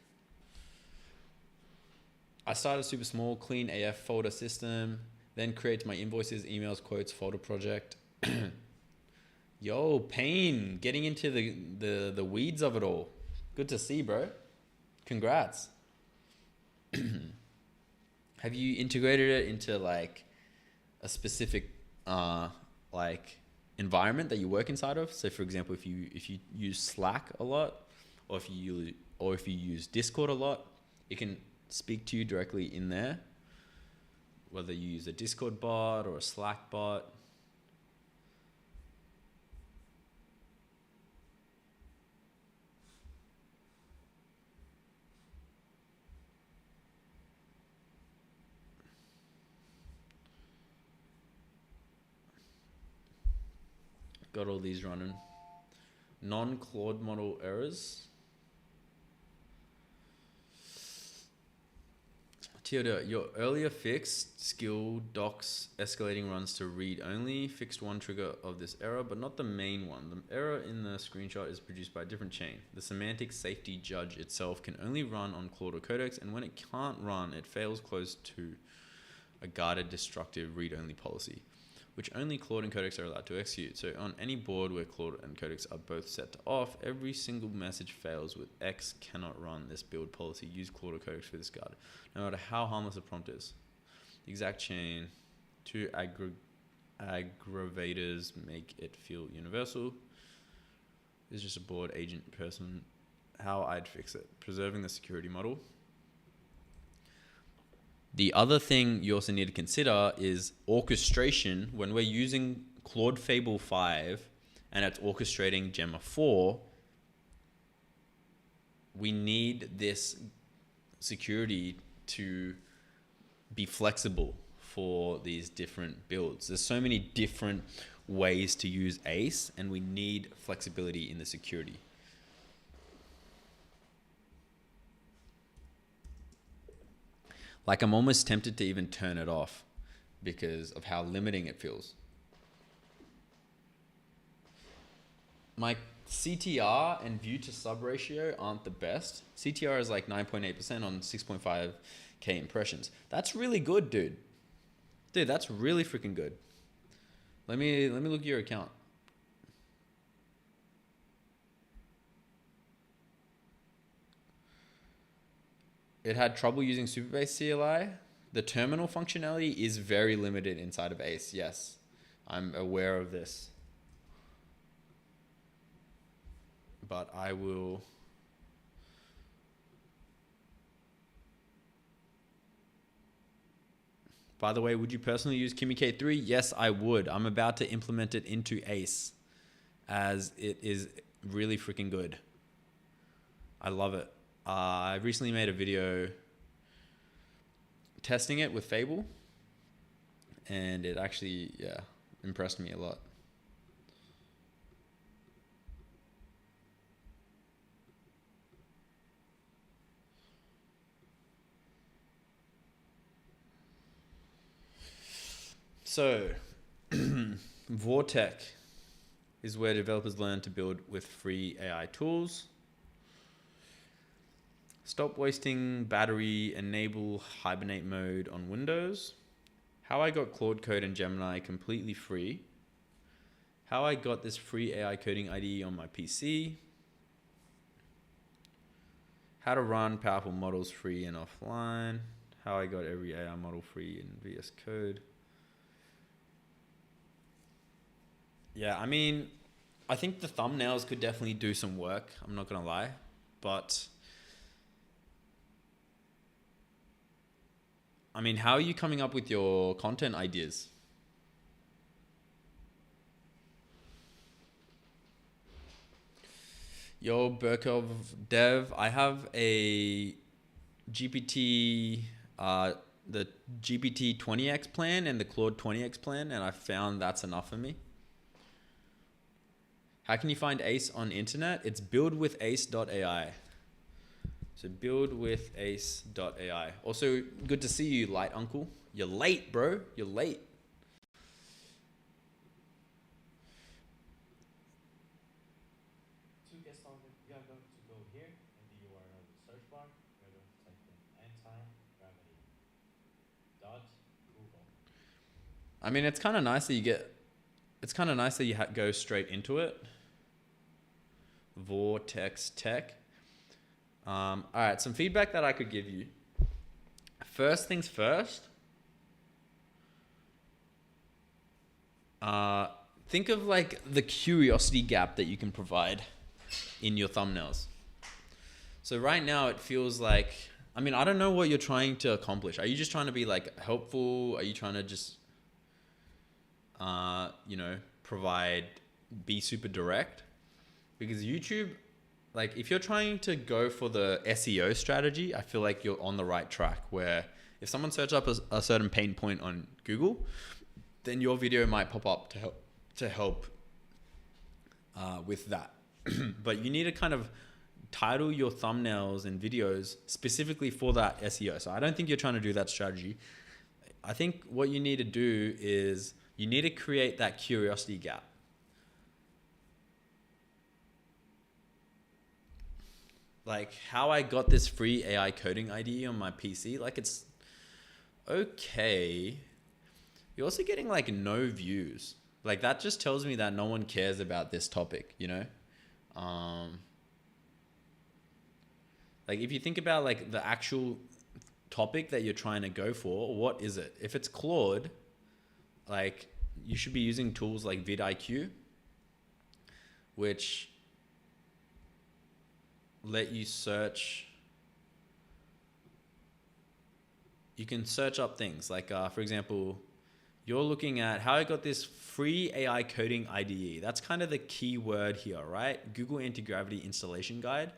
I started super small, clean AF folder system, then create my invoices, emails, quotes, folder project. Yo, Pain, getting into the weeds of it all. Good to see, bro. Congrats. Have you integrated it into like a specific like environment that you work inside of? So for example, if you use Slack a lot, or if you use Discord a lot, it can speak to you directly in there, whether you use a Discord bot or a Slack bot. got all these running. Non-Claude model errors. Theodore, your earlier fixed skill docs escalating runs to read only fixed one trigger of this error, but not the main one. The error in the screenshot is produced by a different chain. The semantic safety judge itself can only run on Claude or Codex, and when it can't run, it fails close to a guarded destructive read-only policy, which only Claude and Codex are allowed to execute. So on any board where Claude and Codex are both set to off, every single message fails with X cannot run this build policy. Use Claude or Codex for this guard, no matter how harmless a prompt is. The exact chain, two aggravators make it feel universal. It's just a board agent person. How I'd fix it. Preserving the security model. The other thing you also need to consider is orchestration. When we're using Claude Fable 5 and it's orchestrating Gemma 4, we need this security to be flexible for these different builds. There's so many different ways to use ACE, and we need flexibility in the security. Like, I'm almost tempted to even turn it off because of how limiting it feels. My CTR and view to sub ratio aren't the best. CTR is like 9.8% on 6.5K impressions. That's really good, dude. Dude, that's really freaking good. Let me look at your account. It had trouble using Superbase CLI. The terminal functionality is very limited inside of ACE. Yes, I'm aware of this. But I will... By the way, would you personally use Kimi K3? Yes, I would. I'm about to implement it into ACE as it is really freaking good. I love it. I recently made a video testing it with Fable, and it actually, yeah, impressed me a lot. So, Vortec is where developers learn to build with free AI tools. Stop wasting battery, enable hibernate mode on Windows. How I got Claude Code and Gemini completely free. How I got this free AI coding IDE on my PC. How to run powerful models free and offline. How I got every AI model free in VS Code. Yeah, I mean, I think the thumbnails could definitely do some work. I'm not gonna lie, but I mean, how are you coming up with your content ideas? Yo, Burkov Dev, I have a GPT, the GPT 20X plan and the Claude 20X plan, and I found that's enough for me. How can you find ACE on internet? It's buildwithace.ai. So buildwithace.ai. Also, good to see you, Light Uncle. You're late, bro. You're late. To get started, we are going to go here in the URL search bar. We are going to type in anti-gravity.google. I mean, it's kind of nice that you get. It's kind of nice that you go straight into it. Vortex Tech. All right, some feedback that I could give you. First things first. Think of like the curiosity gap that you can provide in your thumbnails. So right now it feels like, I mean, I don't know what you're trying to accomplish. Are you just trying to be like helpful? Are you trying to just, be super direct? Because YouTube, like if you're trying to go for the SEO strategy, I feel like you're on the right track, where if someone searches up a certain pain point on Google, then your video might pop up to help with that. But you need to kind of title your thumbnails and videos specifically for that SEO. So I don't think you're trying to do that strategy. I think what you need to do is you need to create that curiosity gap. Like how I got this free AI coding IDE on my PC, like it's okay. You're also getting like no views. Like that just tells me that no one cares about this topic, you know? Like if you think about like the actual topic that you're trying to go for, what is it? If it's Claude, like you should be using tools like vidIQ, which let you search. You can search up things like, for example, you're looking at how I got this free AI coding IDE. That's kind of the key word here, right? Google Anti-Gravity Installation Guide.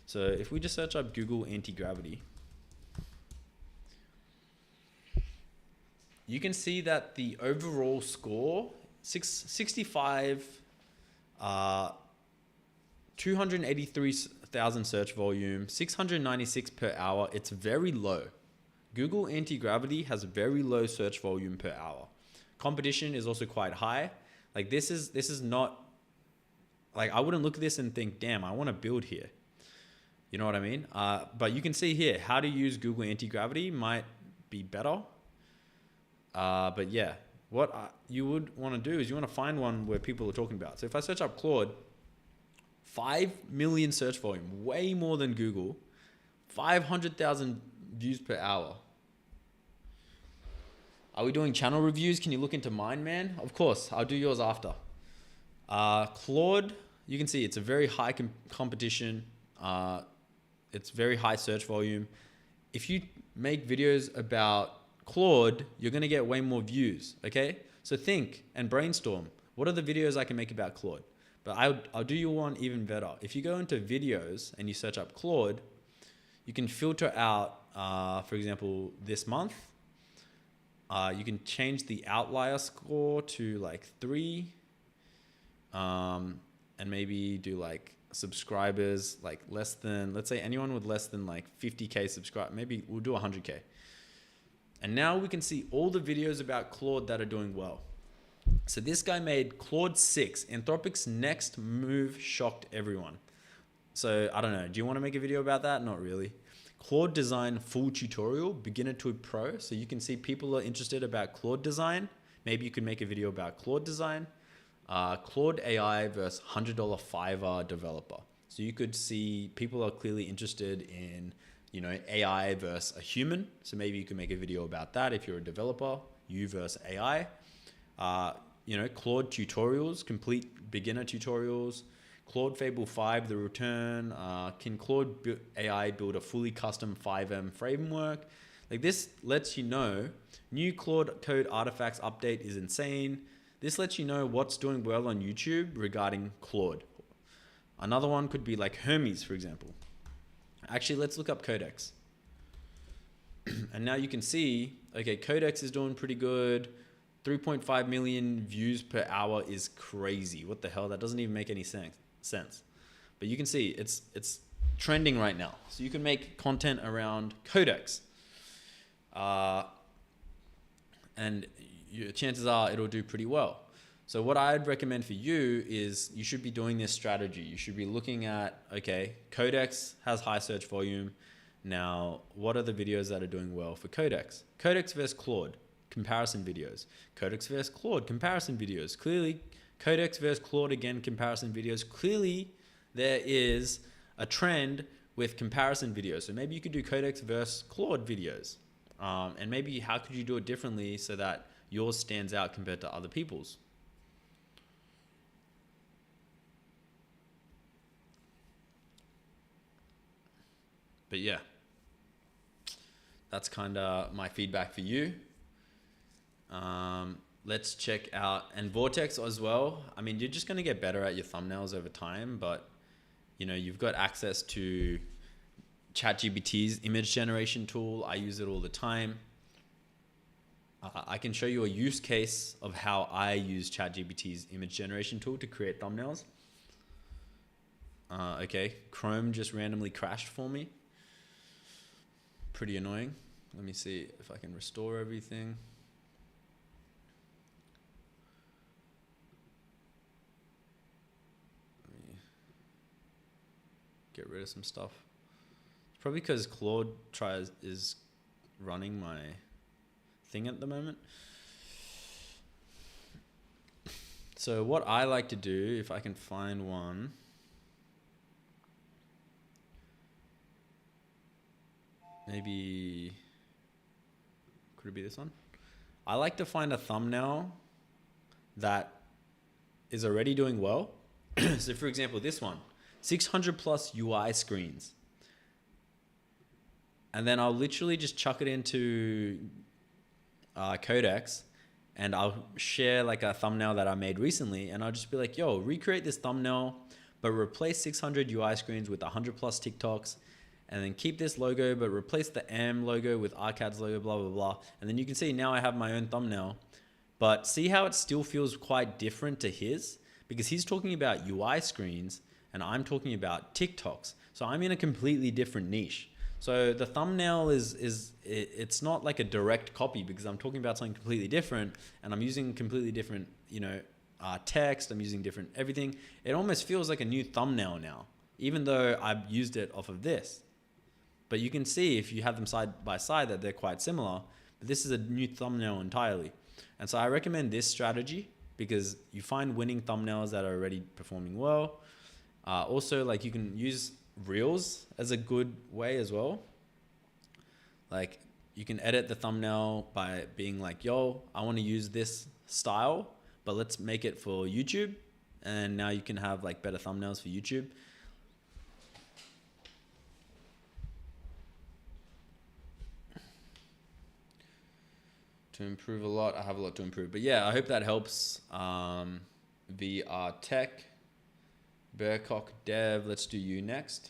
So if we just search up Google Anti-Gravity, you can see that the overall score, 65, 283,000 search volume, 696 per hour. It's very low. Google Anti-Gravity has very low search volume per hour. Competition is also quite high. Like this is not, like I wouldn't look at this and think, damn, I want to build here. You know what I mean? But you can see here, how to use Google Anti-Gravity might be better. But yeah, what you would want to do is you want to find one where people are talking about. So if I search up Claude, 5 million search volume, way more than Google, 500,000 views per hour. Are we doing channel reviews? Can you look into mine, man? Of course, I'll do yours after. Claude, you can see it's a very high competition. It's very high search volume. If you make videos about Claude, you're going to get way more views, okay? So think and brainstorm. What are the videos I can make about Claude? But I'll do you one even better. If you go into videos and you search up Claude, you can filter out, for example, this month. You can change the outlier score to like 3, and maybe do like subscribers, like less than, let's say anyone with less than like 50K subscribe. Maybe we'll do 100K. And now we can see all the videos about Claude that are doing well. So this guy made Claude 6. Anthropic's next move shocked everyone. So I don't know. Do you want to make a video about that? Not really. Claude design full tutorial, beginner to pro. So you can see people are interested about Claude design. Maybe you could make a video about Claude design. Claude AI versus $100 Fiverr developer. So you could see people are clearly interested in, you know, AI versus a human. So maybe you can make a video about that if you're a developer, you versus AI. You know, Claude tutorials, complete beginner tutorials. Claude Fable 5, the return. Can Claude AI build a fully custom 5M framework? Like this lets you know, new Claude code artifacts update is insane. This lets you know what's doing well on YouTube regarding Claude. Another one could be like Hermes, for example. Actually, let's look up Codex. And now you can see, okay, Codex is doing pretty good. 3.5 million views per hour is crazy. What the hell? That doesn't even make any sense. But you can see it's trending right now. So you can make content around Codex. And your chances are it'll do pretty well. So what I'd recommend for you is you should be doing this strategy. You should be looking at, okay, Codex has high search volume. Now, what are the videos that are doing well for Codex? Codex versus Claude, comparison videos. Codex versus Claude, comparison videos. Clearly, Codex versus Claude again, comparison videos. Clearly, there is a trend with comparison videos. So maybe you could do Codex versus Claude videos. And maybe how could you do it differently so that yours stands out compared to other people's? But yeah, that's kind of my feedback for you. Let's check out, and Vortex as well. I mean, you're just going to get better at your thumbnails over time, but you know, you've got access to ChatGPT's image generation tool. I use it all the time. I can show you a use case of how I use ChatGPT's image generation tool to create thumbnails. Okay, Chrome just randomly crashed for me. Pretty annoying. Let me see if I can restore everything. Let me get rid of some stuff. It's probably because Claude is running my thing at the moment. So what I like to do, if I can find one, maybe, could it be this one? I like to find a thumbnail that is already doing well. So for example, this one, 600 plus UI screens. And then I'll literally just chuck it into Codex, and I'll share like a thumbnail that I made recently, and I'll just be like, yo, recreate this thumbnail, but replace 600 UI screens with 100 plus TikToks, and then keep this logo, but replace the M logo with Arcade's logo, blah, blah, blah. And then you can see now I have my own thumbnail, but see how it still feels quite different to his, because he's talking about UI screens and I'm talking about TikToks. So I'm in a completely different niche. So the thumbnail it's not like a direct copy, because I'm talking about something completely different and I'm using completely different, text, I'm using different everything. It almost feels like a new thumbnail now, even though I've used it off of this. But you can see if you have them side by side that they're quite similar, but this is a new thumbnail entirely. And so I recommend this strategy because you find winning thumbnails that are already performing well. Also, like, you can use Reels as a good way as well. Like, you can edit the thumbnail by being like, yo, I want to use this style, but let's make it for YouTube. And now you can have like better thumbnails for YouTube. To improve a lot, I have a lot to improve. But yeah, I hope that helps. VR Tech, Burcock Dev, let's do you next.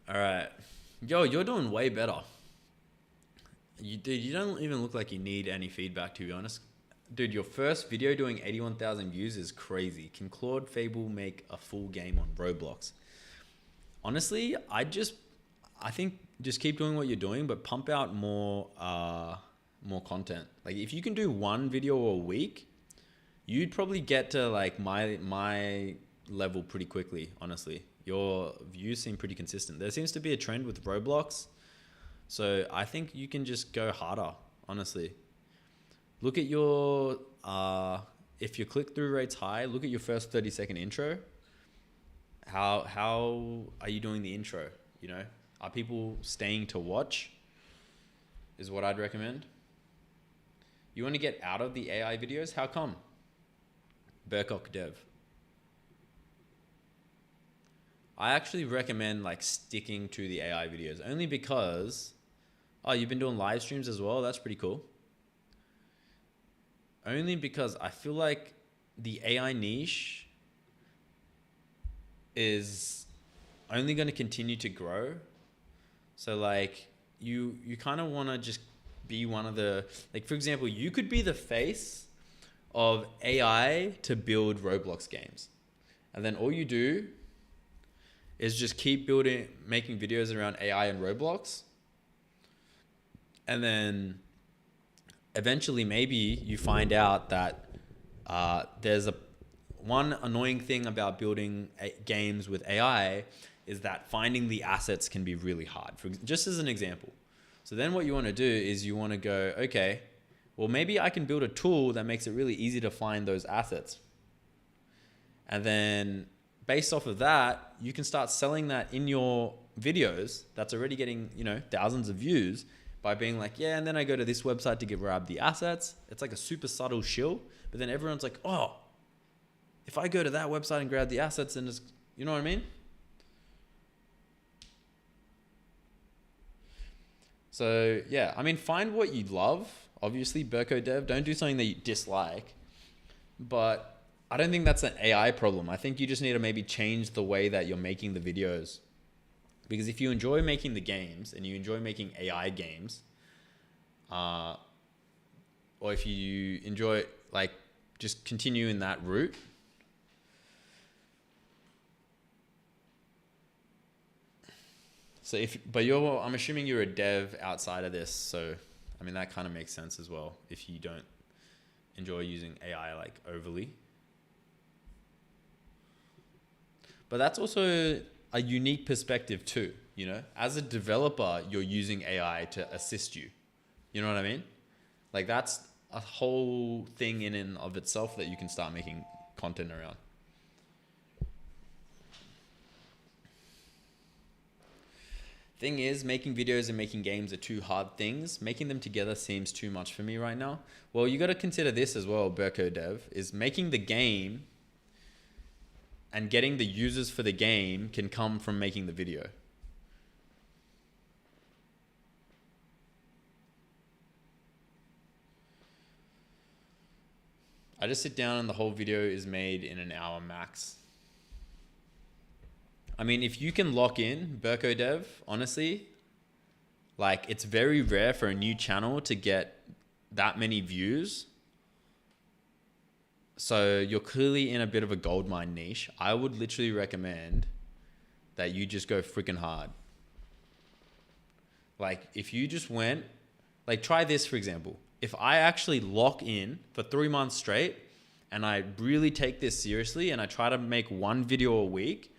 All right. Yo, you're doing way better. Dude, you don't even look like you need any feedback, to be honest. Dude, your first video doing 81,000 views is crazy. Can Claude Fable make a full game on Roblox? Honestly, I think just keep doing what you're doing, but pump out more content. Like, if you can do one video a week, you'd probably get to like my level pretty quickly, honestly. Your views seem pretty consistent. There seems to be a trend with Roblox. So I think you can just go harder, honestly. Look at your, if your click-through rate's high, look at your first 30-second intro. How are you doing the intro? Are people staying to watch? Is what I'd recommend. You want to get out of the AI videos? How come? Burcock Dev. I actually recommend like sticking to the AI videos, only because, oh, you've been doing live streams as well? That's pretty cool. Only because I feel like the AI niche is only going to continue to grow. So like you kind of want to just be one of the, like, for example, you could be the face of AI to build Roblox games. And then all you do is just keep making videos around AI and Roblox. And then eventually maybe you find out that there's one annoying thing about building games with AI is that finding the assets can be really hard. Just as an example. So then what you want to do is you want to go, okay, well, maybe I can build a tool that makes it really easy to find those assets. And then based off of that, you can start selling that in your videos that's already getting, thousands of views by being like, yeah, and then I go to this website to grab the assets. It's like a super subtle shill, but then everyone's like, oh, if I go to that website and grab the assets, then it's, you know what I mean? So yeah, I mean, find what you love. Obviously, Burco Dev, don't do something that you dislike, but I don't think that's an AI problem. I think you just need to maybe change the way that you're making the videos. Because if you enjoy making the games and you enjoy making AI games, or if you enjoy like just continue in that route, I'm assuming you're a dev outside of this, so I mean that kind of makes sense as well if you don't enjoy using AI like overly. But that's also a unique perspective too, you know? As a developer, you're using AI to assist you. You know what I mean? Like that's a whole thing in and of itself that you can start making content around. Thing is, making videos and making games are two hard things. Making them together seems too much for me right now. Well, you got to consider this as well, Vibecoding, is making the game and getting the users for the game can come from making the video. I just sit down and the whole video is made in an hour max. I mean, if you can lock in Vibecoding, honestly, like it's very rare for a new channel to get that many views. So you're clearly in a bit of a goldmine niche. I would literally recommend that you just go freaking hard. Like if you just went, like try this for example. If I actually lock in for 3 months straight and I really take this seriously and I try to make one video a week,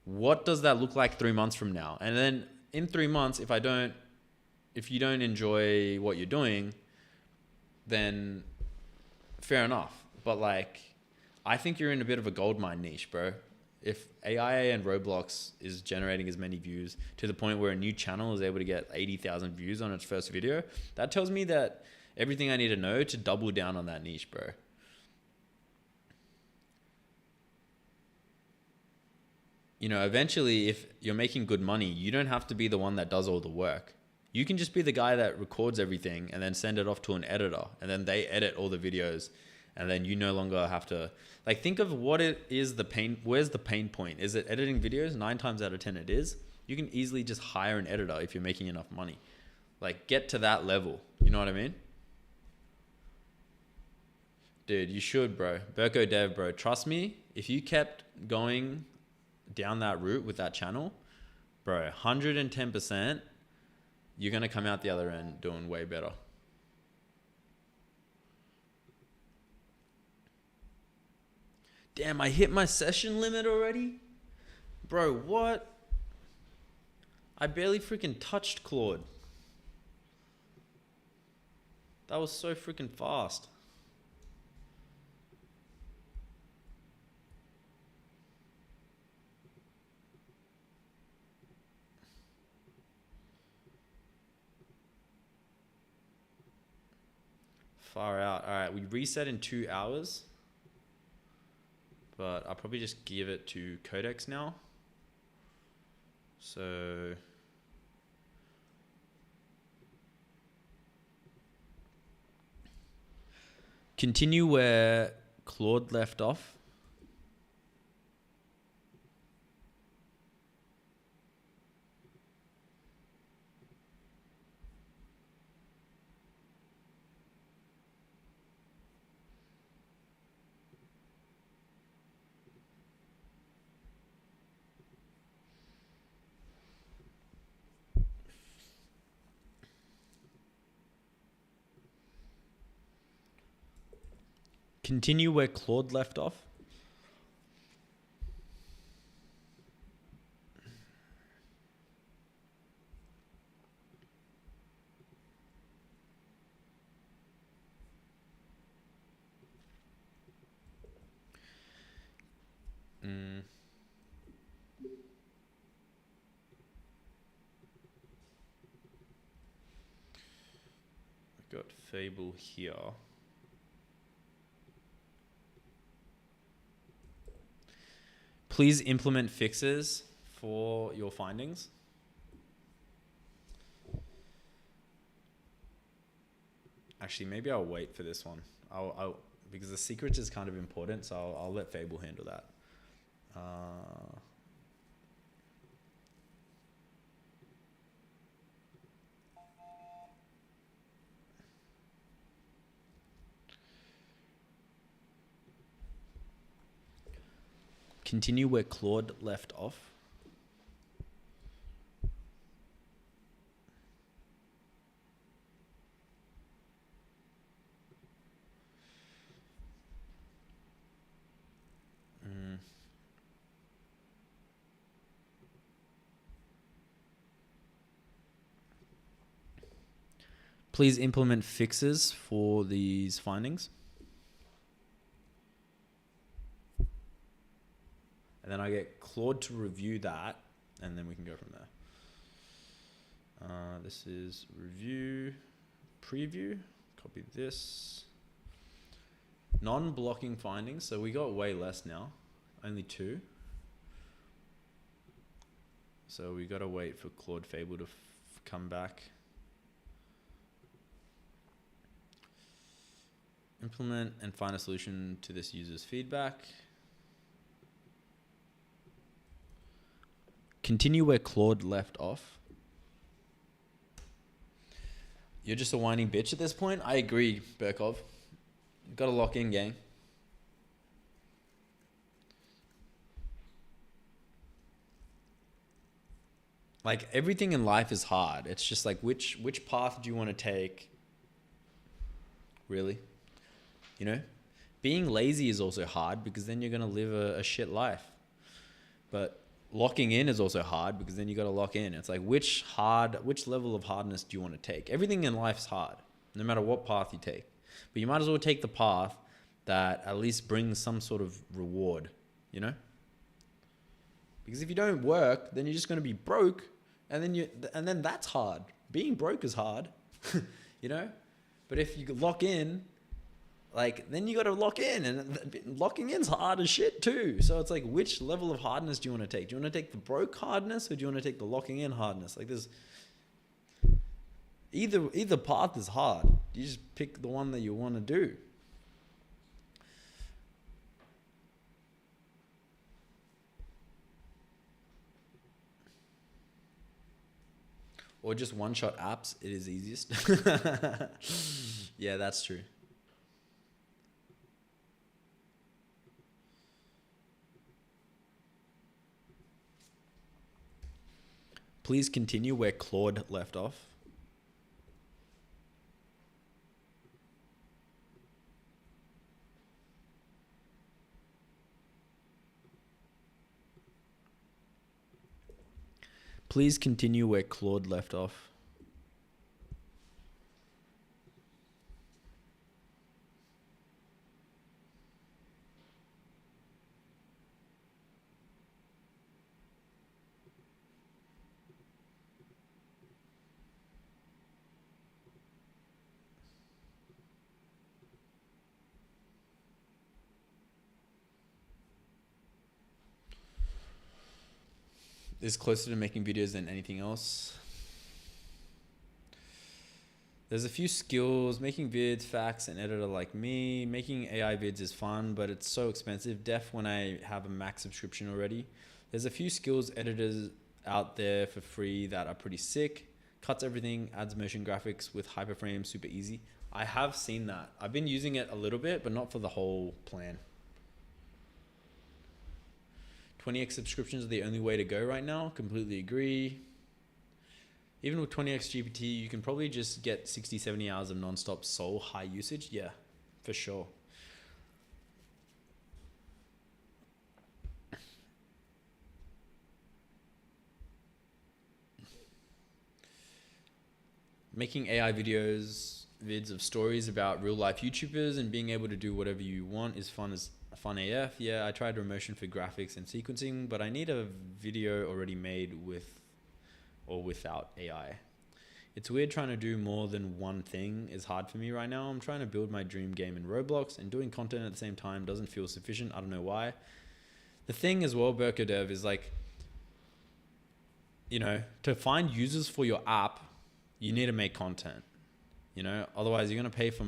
what does that look like 3 months from now? And then in 3 months, if you don't enjoy what you're doing, then fair enough. But like, I think you're in a bit of a goldmine niche, bro. If AI and Roblox is generating as many views to the point where a new channel is able to get 80,000 views on its first video, that tells me that everything I need to know to double down on that niche, bro. You know, eventually, if you're making good money, you don't have to be the one that does all the work. You can just be the guy that records everything and then send it off to an editor and then they edit all the videos and then you no longer have to, like, think of what it is where's the pain point? Is it editing videos? 9 times out of 10 it is. You can easily just hire an editor if you're making enough money. Like, get to that level. You know what I mean? Dude, you should, bro. Vibecoding, bro. Trust me, if you kept going down that route with that channel, bro, 110%, you're going to come out the other end doing way better. Damn, I hit my session limit already? Bro, what? I barely freaking touched Claude. That was so freaking fast. Far out. All right, we reset in 2 hours. But I'll probably just give it to Codex now. So continue where Claude left off. Continue where Claude left off. I've got Fable here. Please implement fixes for your findings. Actually, maybe I'll wait for this one. I'll because the secrets is kind of important, so I'll let Fable handle that. continue where Claude left off. Please implement fixes for these findings. And then I get Claude to review that, and then we can go from there. This is review, preview, copy this. Non-blocking findings, so we got way less now, only 2. So we gotta wait for Claude Fable to come back. Implement and find a solution to this user's feedback. Continue where Claude left off. You're just a whining bitch at this point? I agree, Berkov. Gotta lock in, gang. Like, everything in life is hard. It's just like, which path do you want to take? Really? You know? Being lazy is also hard because then you're going to live a shit life. But locking in is also hard because then you got to lock in. It's like, which level of hardness do you want to take? Everything in life is hard, no matter what path you take. But you might as well take the path that at least brings some sort of reward, you know? Because if you don't work, then you're just going to be broke, and then that's hard. Being broke is hard, you know? But if you lock in, like, then you got to lock in, and locking in's hard as shit too. So it's like, which level of hardness do you want to take? Do you want to take the broke hardness, or do you want to take the locking in hardness? Like, there's either path is hard. You just pick the one that you want to do. Or just one-shot apps, it is easiest. Yeah, that's true. Please continue where Claude left off. Please continue where Claude left off. Is closer to making videos than anything else. There's a few skills. Making vids, facts, an editor like me. Making AI vids is fun, but it's so expensive. Def when I have a max subscription already. There's a few skills editors out there for free that are pretty sick. Cuts everything, adds motion graphics with hyperframe, super easy. I have seen that. I've been using it a little bit, but not for the whole plan. 20x subscriptions are the only way to go right now. Completely agree. Even with 20x GPT, you can probably just get 60, 70 hours of nonstop soul high usage. Yeah, for sure. Making AI vids of stories about real life YouTubers and being able to do whatever you want is fun AF. Yeah, I tried Remotion for graphics and sequencing, but I need a video already made with or without AI. It's weird trying to do more than one thing is hard for me right now. I'm trying to build my dream game in Roblox, and doing content at the same time doesn't feel sufficient. I don't know why. The thing as well, Berkodev, is like, you know, to find users for your app, you need to make content, you know, otherwise you're going to pay for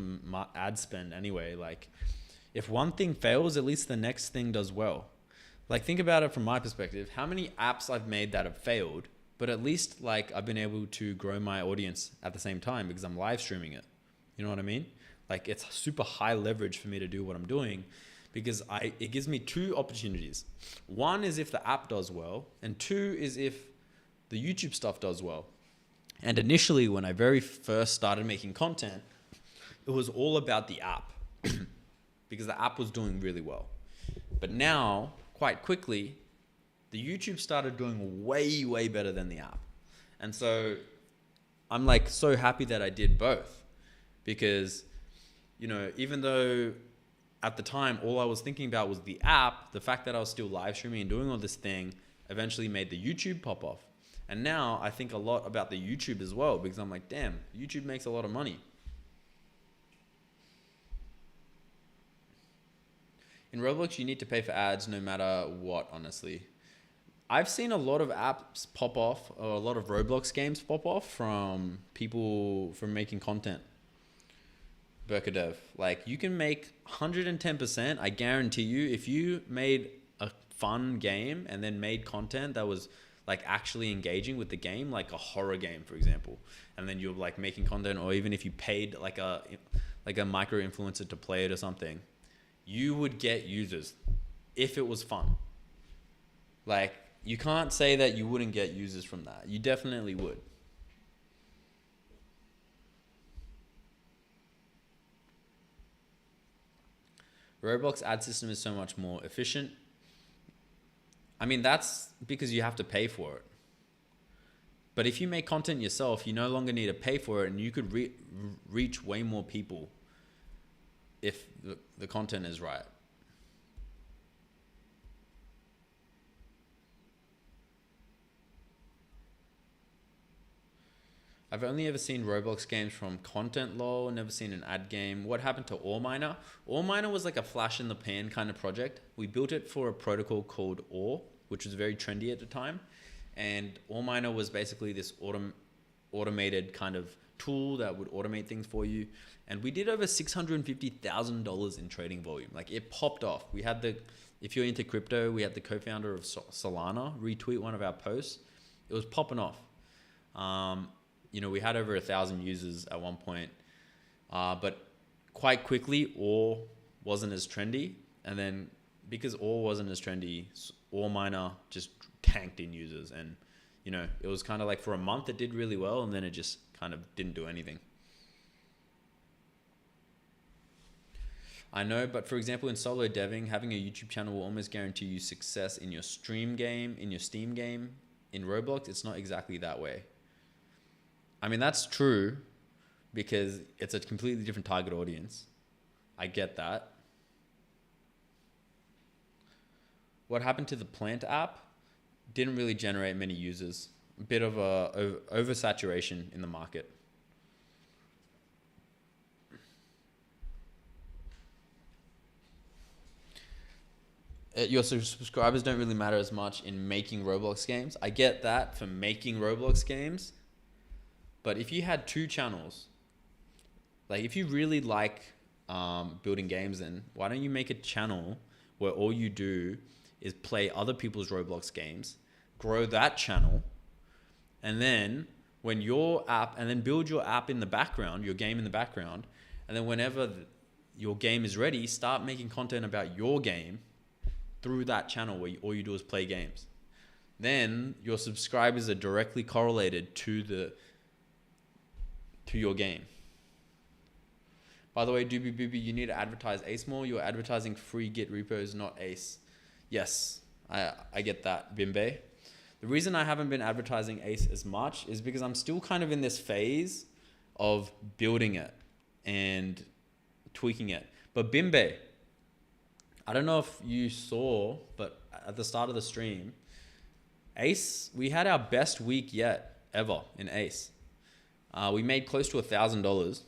ad spend anyway. Like, if one thing fails, at least the next thing does well. Like, think about it from my perspective. How many apps I've made that have failed, but at least like I've been able to grow my audience at the same time because I'm live streaming it. You know what I mean? Like, it's super high leverage for me to do what I'm doing because it gives me two opportunities. One is if the app does well, and two is if the YouTube stuff does well. And initially, when I very first started making content, it was all about the app because the app was doing really well. But now, quite quickly, the YouTube started doing way, way better than the app. And so I'm like so happy that I did both, because, you know, even though at the time all I was thinking about was the app, the fact that I was still live streaming and doing all this thing eventually made the YouTube pop off. And now I think a lot about the YouTube as well, because I'm like, damn, YouTube makes a lot of money. In Roblox, you need to pay for ads no matter what, honestly. I've seen a lot of apps pop off, or a lot of Roblox games pop off from people from making content. Vibecoding. Like, you can make 110%, I guarantee you, if you made a fun game and then made content that was like actually engaging with the game, like a horror game, for example, and then you're like making content, or even if you paid like a micro influencer to play it or something, you would get users if it was fun. Like, you can't say that you wouldn't get users from that. You definitely would. Roblox ad system is so much more efficient. I mean, that's because you have to pay for it. But if you make content yourself, you no longer need to pay for it, and you could reach way more people if the content is right. I've only ever seen Roblox games from content lol, never seen an ad game. What happened to Ore Miner? Ore Miner was like a flash in the pan kind of project. We built it for a protocol called Ore, which was very trendy at the time. And Ore Miner was basically this automated kind of tool that would automate things for you. And we did over $650,000 in trading volume. Like, it popped off. We had if you're into crypto, we had the co-founder of Solana retweet one of our posts. It was popping off. You know, we had over 1,000 users at one point, but quite quickly, Ore wasn't as trendy. And then because Ore wasn't as trendy, Ore Miner just tanked in users. And, you know, it was kind of like for a month it did really well, and then it just kind of didn't do anything. I know, but for example, in solo deving, having a YouTube channel will almost guarantee you success in your Steam game. In Roblox, it's not exactly that way. I mean, that's true because it's a completely different target audience. I get that. What happened to the Plant app? Didn't really generate many users. A bit of a oversaturation in the market. Your subscribers don't really matter as much in making Roblox games. I get that for making Roblox games. But if you had two channels, like if you really like building games, then why don't you make a channel where all you do is play other people's Roblox games, grow that channel, and then when your app, and then build your app in the background, your game in the background, and then whenever your game is ready, start making content about your game through that channel where all you do is play games. Then your subscribers are directly correlated to your game. By the way, Doobie Boobie, you need to advertise Ace more. You're advertising free Git repos, not Ace. Yes, I get that, Bimbe. The reason I haven't been advertising Ace as much is because I'm still kind of in this phase of building it and tweaking it. But Bimbe, I don't know if you saw, but at the start of the stream, Ace, we had our best week yet ever in Ace. We made close to $1,000.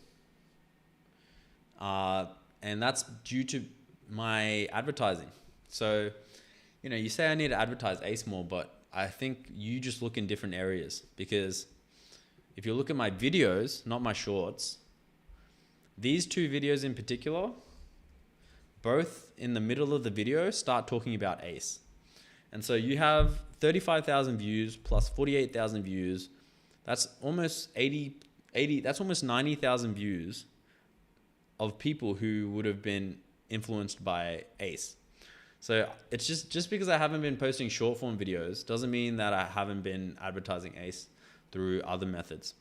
And that's due to my advertising. So, you know, you say I need to advertise Ace more, but I think you just look in different areas, because if you look at my videos, not my shorts, these two videos in particular, both in the middle of the video start talking about Ace. And so you have 35,000 views plus 48,000 views. That's almost 80, that's almost 90,000 views of people who would have been influenced by Ace. So it's just because I haven't been posting short form videos doesn't mean that I haven't been advertising Ace through other methods.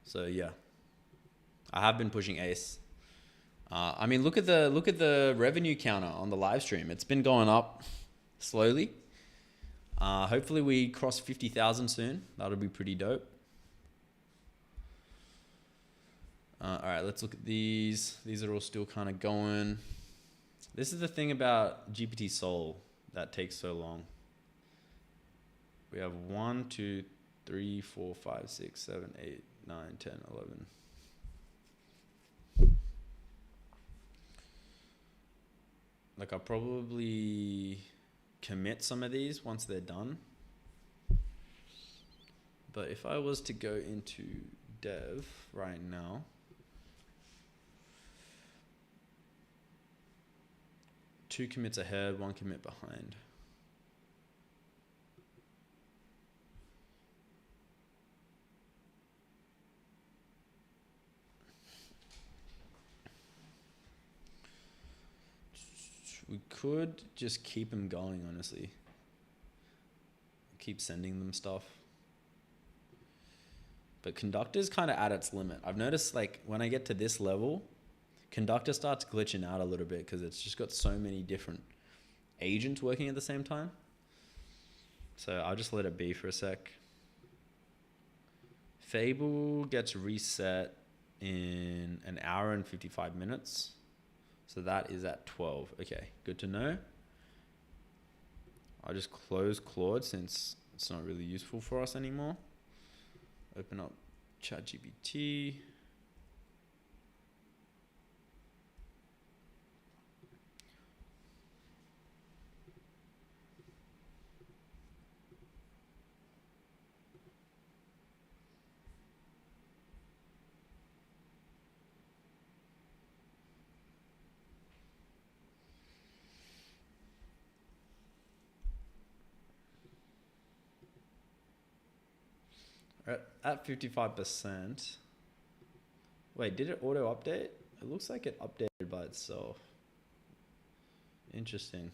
So yeah, I have been pushing Ace. I mean, look at the revenue counter on the live stream. It's been going up slowly. Hopefully we cross 50,000 soon. That'll be pretty dope. All right, let's look at these. These are all still kind of going. This is the thing about GPT Soul that takes so long. We have 1, 2, 3, 4, 5, 6, 7, 8, 9, 10, 11. Like I'll probably commit some of these once they're done. But if I was to go into dev right now, two commits ahead, one commit behind. We could just keep them going, honestly. Keep sending them stuff. But Conductor's kind of at its limit. I've noticed like when I get to this level, Conductor starts glitching out a little bit because it's just got so many different agents working at the same time. So I'll just let it be for a sec. Fable gets reset in an hour and 55 minutes. So that is at 12. Okay, good to know. I'll just close Claude since it's not really useful for us anymore. Open up ChatGPT. At 55%. Wait, did it auto update? It looks like it updated by itself. Interesting.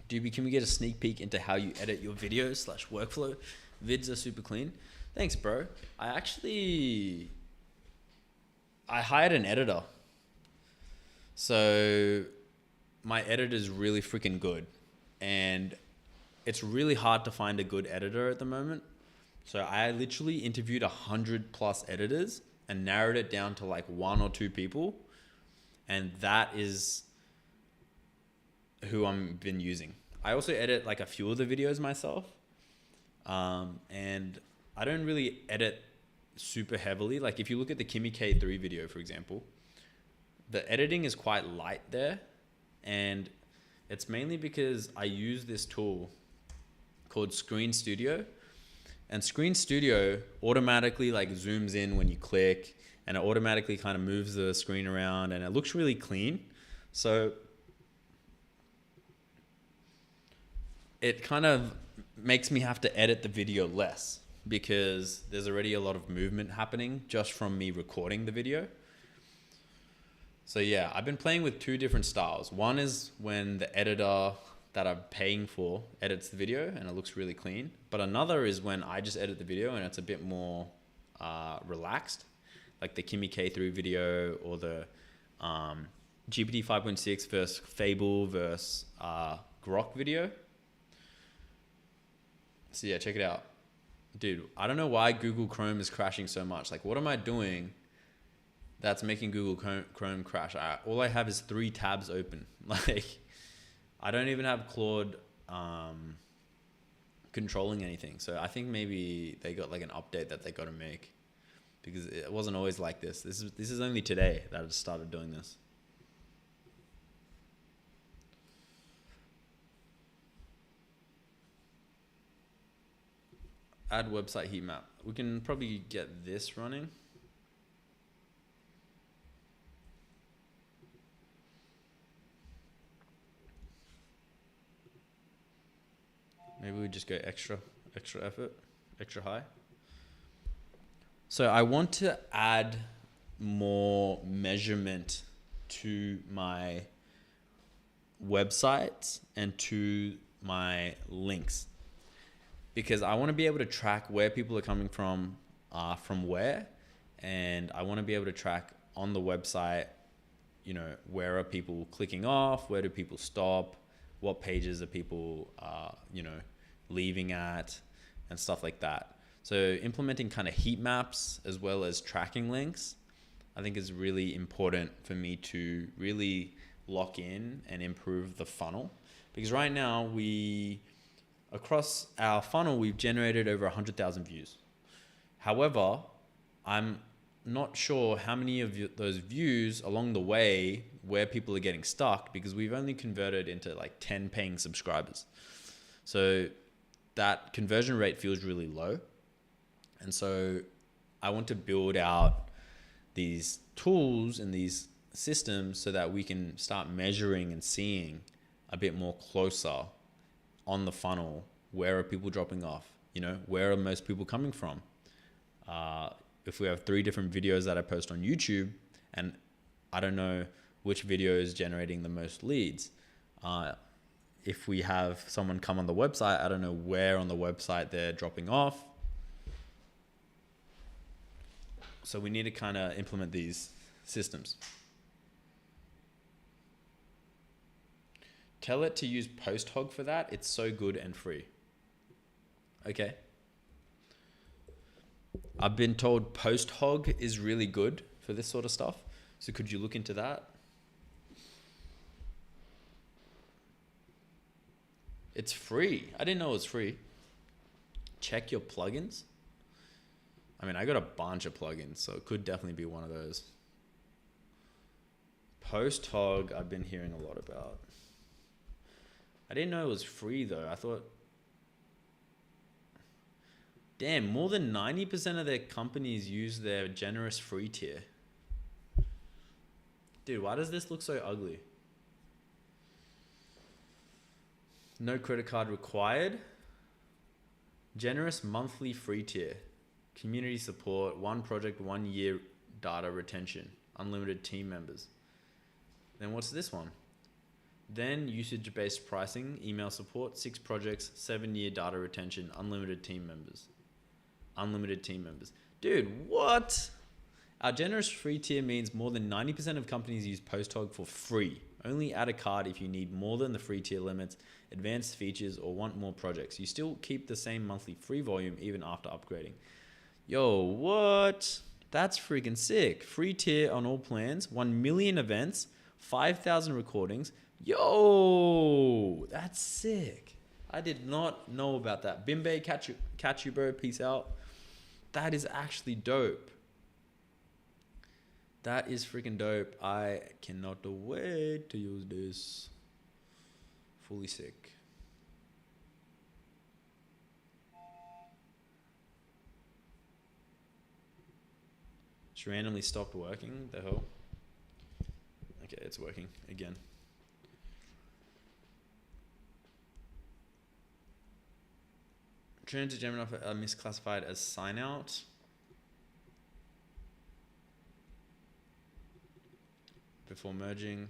Doobie, can we get a sneak peek into how you edit your videos / workflow? Vids are super clean. Thanks, bro. I hired an editor. So my editor's really freaking good. And it's really hard to find a good editor at the moment. So I literally interviewed 100+ editors and narrowed it down to like 1 or 2 people. And that is who I've been using. I also edit like a few of the videos myself. And I don't really edit super heavily. Like if you look at the Kimmy K3 video, for example, the editing is quite light there. And it's mainly because I use this tool called Screen Studio, and Screen Studio automatically like zooms in when you click, and it automatically kind of moves the screen around, and it looks really clean. So it kind of makes me have to edit the video less because there's already a lot of movement happening just from me recording the video. So yeah, I've been playing with 2 different styles. One is when the editor that I'm paying for edits the video and it looks really clean. But another is when I just edit the video and it's a bit more relaxed, like the Kimmy K3 video or the GPT 5.6 versus Fable versus Grok video. So yeah, check it out. Dude, I don't know why Google Chrome is crashing so much. Like, what am I doing that's making Google Chrome crash? All I have is 3 tabs open. Like, I don't even have Claude controlling anything. So I think maybe they got like an update that they got to make, because it wasn't always like this. This is only today that I started doing this. Add website heat map. We can probably get this running. Maybe we just go extra effort, extra high. So I want to add more measurement to my websites and to my links, because I want to be able to track where people are coming from where, and I want to be able to track on the website, you know, where are people clicking off, where do people stop, what pages are people, you know, leaving at, and stuff like that. So implementing kind of heat maps as well as tracking links, I think is really important for me to really lock in and improve the funnel. Because right now across our funnel, we've generated over 100,000 views. However, I'm not sure how many of those views along the way where people are getting stuck, because we've only converted into like 10 paying subscribers. So that conversion rate feels really low. And so I want to build out these tools and these systems so that we can start measuring and seeing a bit more closer on the funnel. Where are people dropping off? You know, where are most people coming from? If we have 3 different videos that I post on YouTube and I don't know which video is generating the most leads. If we have someone come on the website, I don't know where on the website they're dropping off. So we need to kind of implement these systems. Tell it to use PostHog for that. It's so good and free. Okay. I've been told PostHog is really good for this sort of stuff. So could you look into that? It's free. I didn't know it was free. Check your plugins. I mean, I got a bunch of plugins, so it could definitely be one of those. PostHog, I've been hearing a lot about. I didn't know it was free though. I thought, damn, more than 90% of their companies use their generous free tier. Dude, why does this look so ugly? No credit card required. Generous monthly free tier. Community support, 1 project, 1 year data retention, unlimited team members. Then what's this one? Then usage-based pricing, email support, 6 projects, 7-year data retention, unlimited team members. Unlimited team members. Dude, what? Our generous free tier means more than 90% of companies use PostHog for free. Only add a card if you need more than the free tier limits, advanced features, or want more projects. You still keep the same monthly free volume even after upgrading. Yo, what? That's freaking sick. Free tier on all plans, 1 million events, 5,000 recordings. Yo, that's sick. I did not know about that. Bimbe, catch you, bro. Peace out. That is actually dope. That is freaking dope. I cannot wait to use this. Fully sick. Just randomly stopped working. The hell? Okay, it's working again. Trinity Gemini are misclassified as sign out. Before merging.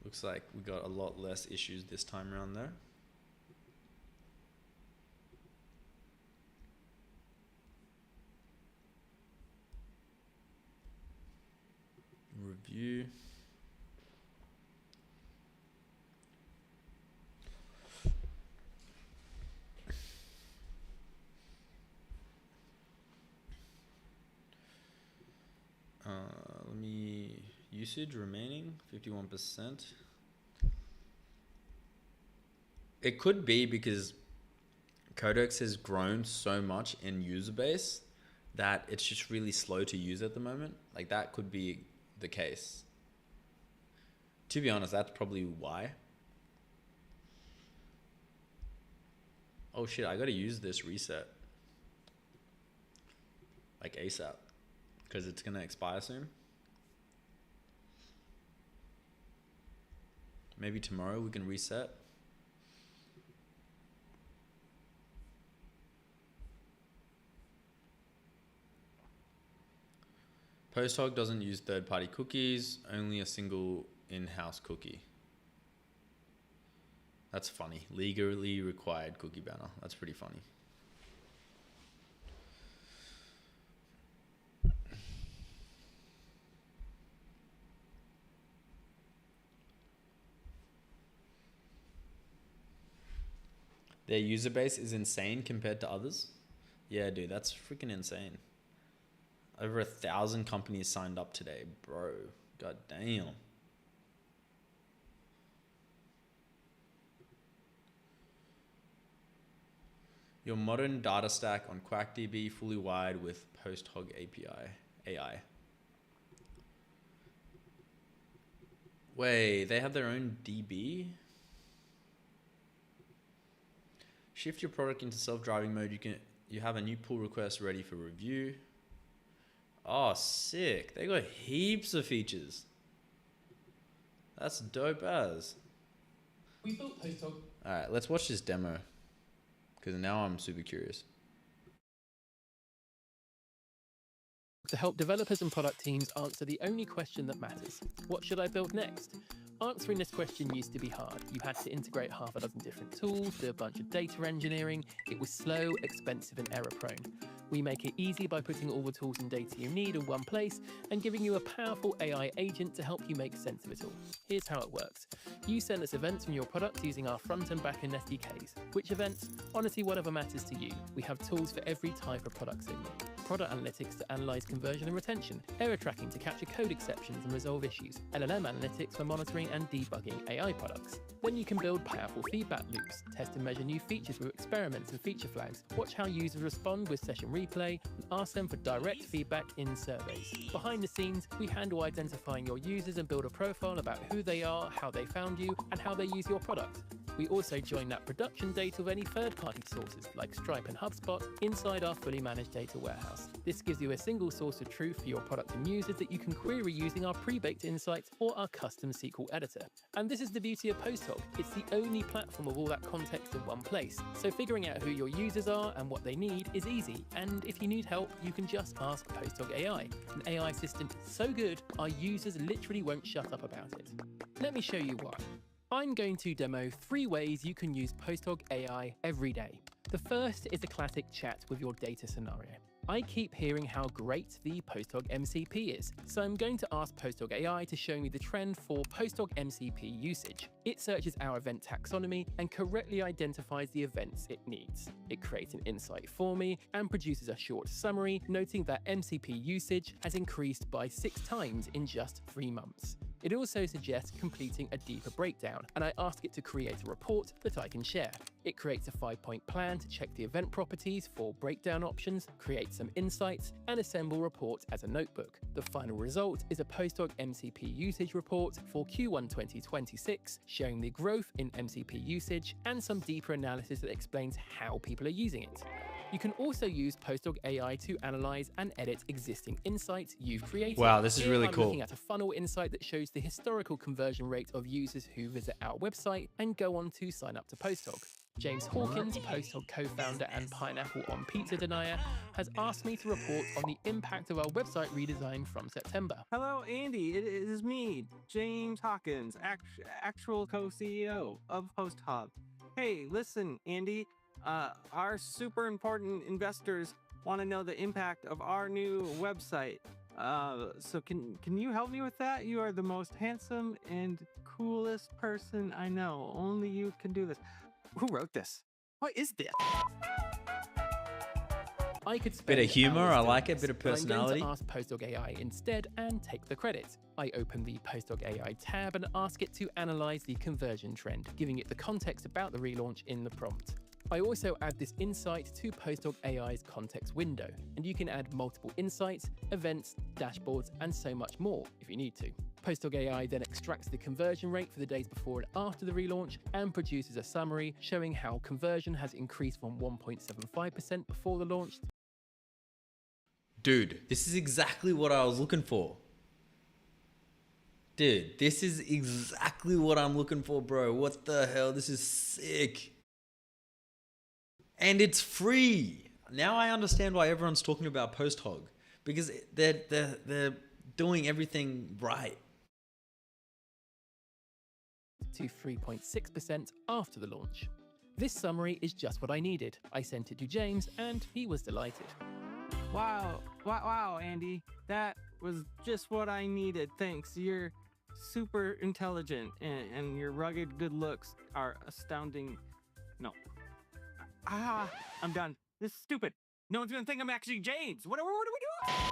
Looks like we got a lot less issues this time around though. Review. Let me, usage remaining 51%. It could be because Codex has grown so much in user base that it's just really slow to use at the moment. Like that could be the case. To be honest, that's probably why. Oh shit, I gotta use this reset. Like ASAP. Because it's gonna expire soon. Maybe tomorrow we can reset. Posthog doesn't use third-party cookies, only a single in-house cookie. That's funny. Legally required cookie banner. That's pretty funny. Their user base is insane compared to others. Yeah, dude, that's freaking insane. Over 1,000 companies signed up today, bro. God damn. Your modern data stack on QuackDB fully wired with Posthog API AI. Wait, they have their own DB? Shift your product into self-driving mode. You have a new pull request ready for review. Oh, sick. They got heaps of features. That's dope as. We built Posthog. All right, let's watch this demo because now I'm super curious. To help developers and product teams answer the only question that matters. What should I build next? Answering this question used to be hard. You had to integrate half a dozen different tools, do a bunch of data engineering. It was slow, expensive, and error-prone. We make it easy by putting all the tools and data you need in one place and giving you a powerful AI agent to help you make sense of it all. Here's how it works. You send us events from your product using our front and back end SDKs. Which events? Honestly, whatever matters to you. We have tools for every type of product signal. Product analytics to analyze conversion and retention, error tracking to capture code exceptions and resolve issues, LLM analytics for monitoring and debugging AI products. Then you can build powerful feedback loops, test and measure new features with experiments and feature flags, watch how users respond with session replay, and ask them for direct feedback in surveys. Behind the scenes, we handle identifying your users and build a profile about who they are, how they found you, and how they use your product. We also join that production data with any third-party sources, like Stripe and HubSpot, inside our fully managed data warehouse. This gives you a single source of truth for your product and users that you can query using our pre-baked insights or our custom SQL editor. And this is the beauty of Posthog. It's the only platform of all that context in one place. So figuring out who your users are and what they need is easy. And if you need help, you can just ask Posthog AI, an AI assistant so good, our users literally won't shut up about it. Let me show you why. I'm going to demo 3 ways you can use Posthog AI every day. The first is a classic chat with your data scenario. I keep hearing how great the Posthog MCP is, so I'm going to ask Posthog AI to show me the trend for Posthog MCP usage. It searches our event taxonomy and correctly identifies the events it needs. It creates an insight for me and produces a short summary noting that MCP usage has increased by 6 times in just 3 months. It also suggests completing a deeper breakdown, and I ask it to create a report that I can share. It creates a 5-point plan to check the event properties for breakdown options, create some insights, and assemble reports as a notebook. The final result is a Posthog MCP usage report for Q1 2026, showing the growth in MCP usage and some deeper analysis that explains how people are using it. You can also use Posthog AI to analyze and edit existing insights you've created. Wow, this is Here really I'm cool. looking at a funnel insight that shows the historical conversion rate of users who visit our website and go on to sign up to Posthog. James Hawkins, Posthog co-founder and Pineapple on Pizza denier, has asked me to report on the impact of our website redesign from September. Hello, Andy. It is me, James Hawkins, actual co-CEO of HostHub. Hey, listen, Andy. Our super important investors want to know the impact of our new website. So can you help me with that? You are the most handsome and coolest person I know. Only you can do this. Who wrote this? What is this? I could spend Bit of humor, hours I doing like it, this, bit of but personality. I'm going to ask Posthog AI instead and take the credit. I open the Posthog AI tab and ask it to analyze the conversion trend, giving it the context about the relaunch in the prompt. I also add this insight to Posthog AI's context window, and you can add multiple insights, events, dashboards, and so much more if you need to. Posthog AI then extracts the conversion rate for the days before and after the relaunch and produces a summary showing how conversion has increased from 1.75% before the launch. Dude, this is exactly what I was looking for. Dude, this is exactly what I'm looking for, bro. What the hell? This is sick. And it's free. Now I understand why everyone's talking about Posthog. Because they're doing everything right. To 3.6% after the launch. This summary is just what I needed. I sent it to James and he was delighted. Wow, Andy. That was just what I needed. Thanks. You're super intelligent and your rugged good looks are astounding. No. I'm done. This is stupid. No one's gonna think I'm actually James. What are we doing?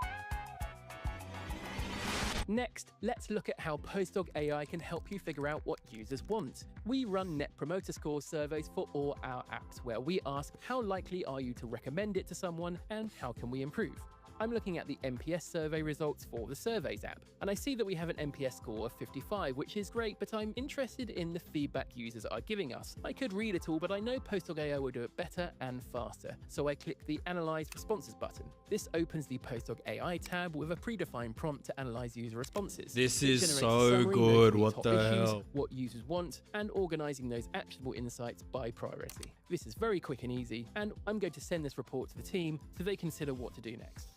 Next, let's look at how Postdog AI can help you figure out what users want. We run Net Promoter Score surveys for all our apps, where we ask how likely are you to recommend it to someone and how can we improve. I'm looking at the NPS survey results for the Surveys app, and I see that we have an NPS score of 55, which is great, but I'm interested in the feedback users are giving us. I could read it all, but I know Postdog AI will do it better and faster, so I click the Analyze Responses button. This opens the Postdog AI tab with a predefined prompt to analyze user responses. This It is generates a so summary, good. noting What top the issues, hell? what users want, and organizing those actionable insights by priority. This is very quick and easy, and I'm going to send this report to the team so they consider what to do next.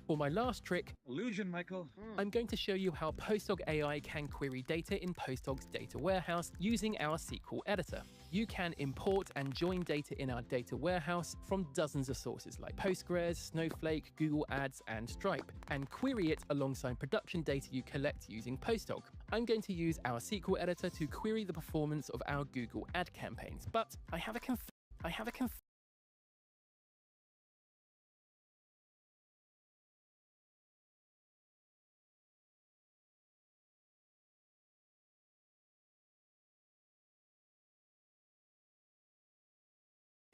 For my last trick, Illusion, Michael. I'm going to show you how Postdog AI can query data in Postdog's data warehouse using our SQL editor. You can import and join data in our data warehouse from dozens of sources like Postgres, Snowflake, Google Ads, and Stripe, and query it alongside production data you collect using Postdog. I'm going to use our SQL editor to query the performance of our Google ad campaigns, but I have a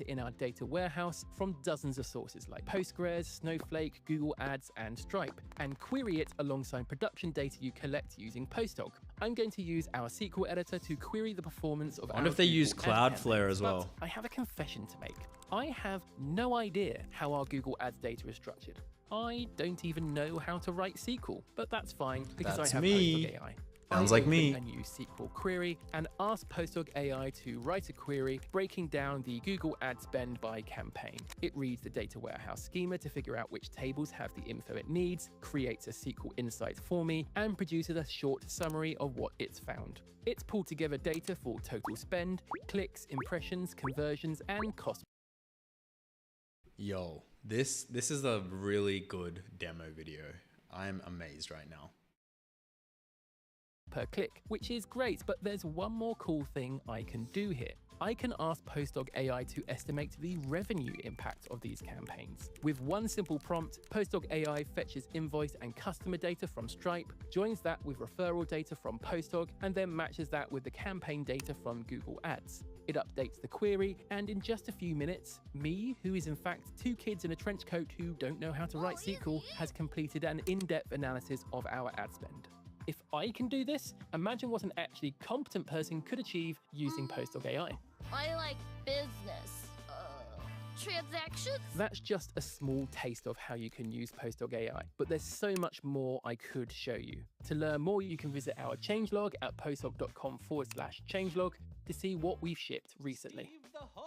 in our data warehouse from dozens of sources like Postgres, Snowflake, Google Ads, and Stripe, and query it alongside production data you collect using Postdog. I'm going to use our SQL editor to query the performance of I wonder if they use Cloudflare as well. But I have a confession to make. I have no idea how our Google Ads data is structured. I don't even know how to write SQL, but that's fine because That's I have me. Postdog AI. Sounds I like open me. a new SQL query and ask Postdog AI to write a query breaking down the Google ad spend by campaign. It reads the data warehouse schema to figure out which tables have the info it needs, creates a SQL insight for me, and produces a short summary of what it's found. It's pulled together data for total spend, clicks, impressions, conversions, and cost. Yo, this is a really good demo video. I'm amazed right now. Per click, which is great, but there's one more cool thing I can do here. I can ask Postdog AI to estimate the revenue impact of these campaigns. With one simple prompt, Postdog AI fetches invoice and customer data from Stripe, joins that with referral data from Postdog, and then matches that with the campaign data from Google Ads. It updates the query, and in just a few minutes, me, who is in fact two kids in a trench coat who don't know how to write SQL, has completed an in-depth analysis of our ad spend. If I can do this, imagine what an actually competent person could achieve using Postdog AI. I like business. Transactions? That's just a small taste of how you can use Postdog AI, but there's so much more I could show you. To learn more, you can visit our changelog at postdog.com/changelog to see what we've shipped recently.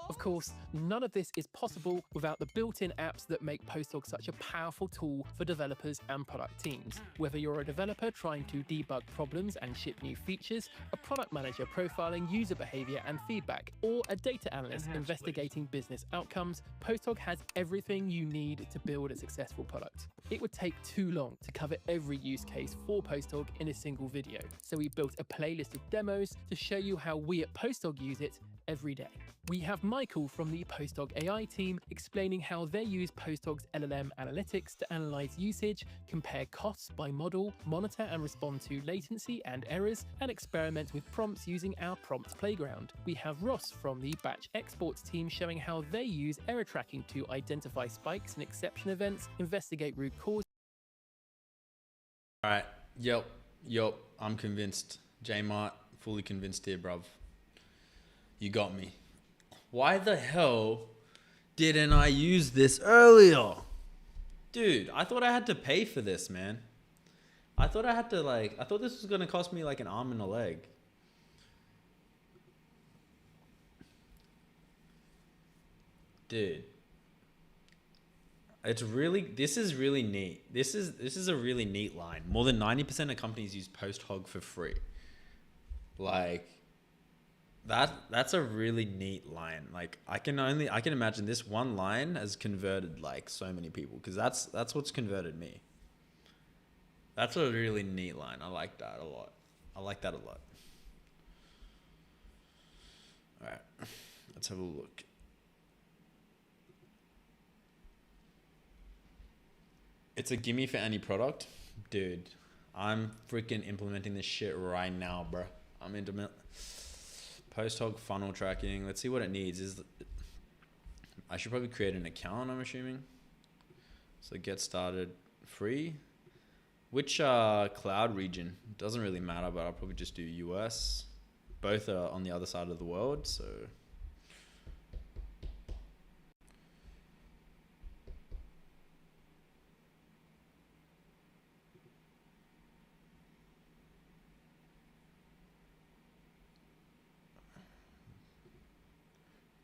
Of course, none of this is possible without the built-in apps that make Postdog such a powerful tool for developers and product teams. Whether you're a developer trying to debug problems and ship new features, a product manager profiling user behavior and feedback, or a data analyst investigating business outcomes, Postdog has everything you need to build a successful product. It would take too long to cover every use case for Postdog in a single video, so we built a playlist of demos to show you how we at Postdog use it every day. We have Michael from the Postdog AI team explaining how they use Postdog's LLM analytics to analyze usage, compare costs by model, monitor and respond to latency and errors, and experiment with prompts using our prompt playground. We have Ross from the Batch Exports team showing how they use error tracking to identify spikes and exception events, investigate root cause. All right. Yep. I'm convinced. J-Mart, fully convinced here, bruv. You got me. Why the hell didn't I use this earlier? Dude, I thought I had to pay for this, man. I thought I had to I thought this was going to cost me like an arm and a leg. Dude. It's really, this is really neat. This is a really neat line. More than 90% of companies use post hog for free. Like that's a really neat line. Like I can imagine this one line has converted like so many people, because that's what's converted me. That's a really neat line. I like that a lot. I like that a lot. All right, let's have a look. It's a gimme for any product. Dude, I'm freaking implementing this shit right now, bro. I'm into post hog funnel tracking. Let's see what it needs. I should probably create an account, I'm assuming. So get started free. Which cloud region? Doesn't really matter, but I'll probably just do US. Both are on the other side of the world, so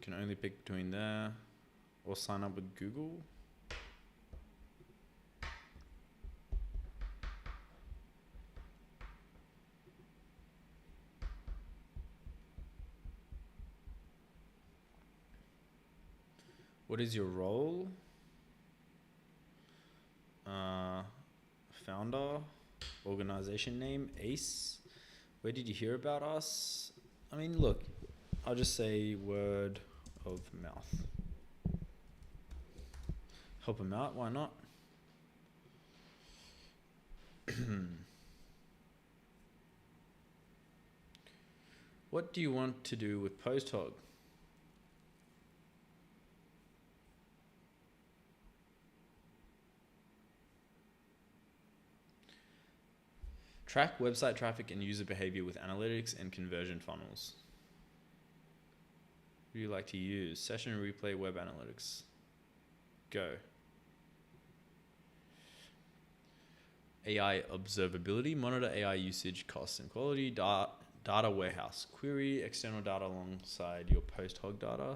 can only pick between there or sign up with Google. What is your role? Founder, organization name, ACE. Where did you hear about us? I mean, look, I'll just say word of mouth. Help him out, why not? What do you want to do with post hog? Track website traffic and user behavior with analytics and conversion funnels. What do you like to use? Session replay, web analytics. Go. AI observability, monitor AI usage, costs and quality, data warehouse, query external data alongside your post hog data.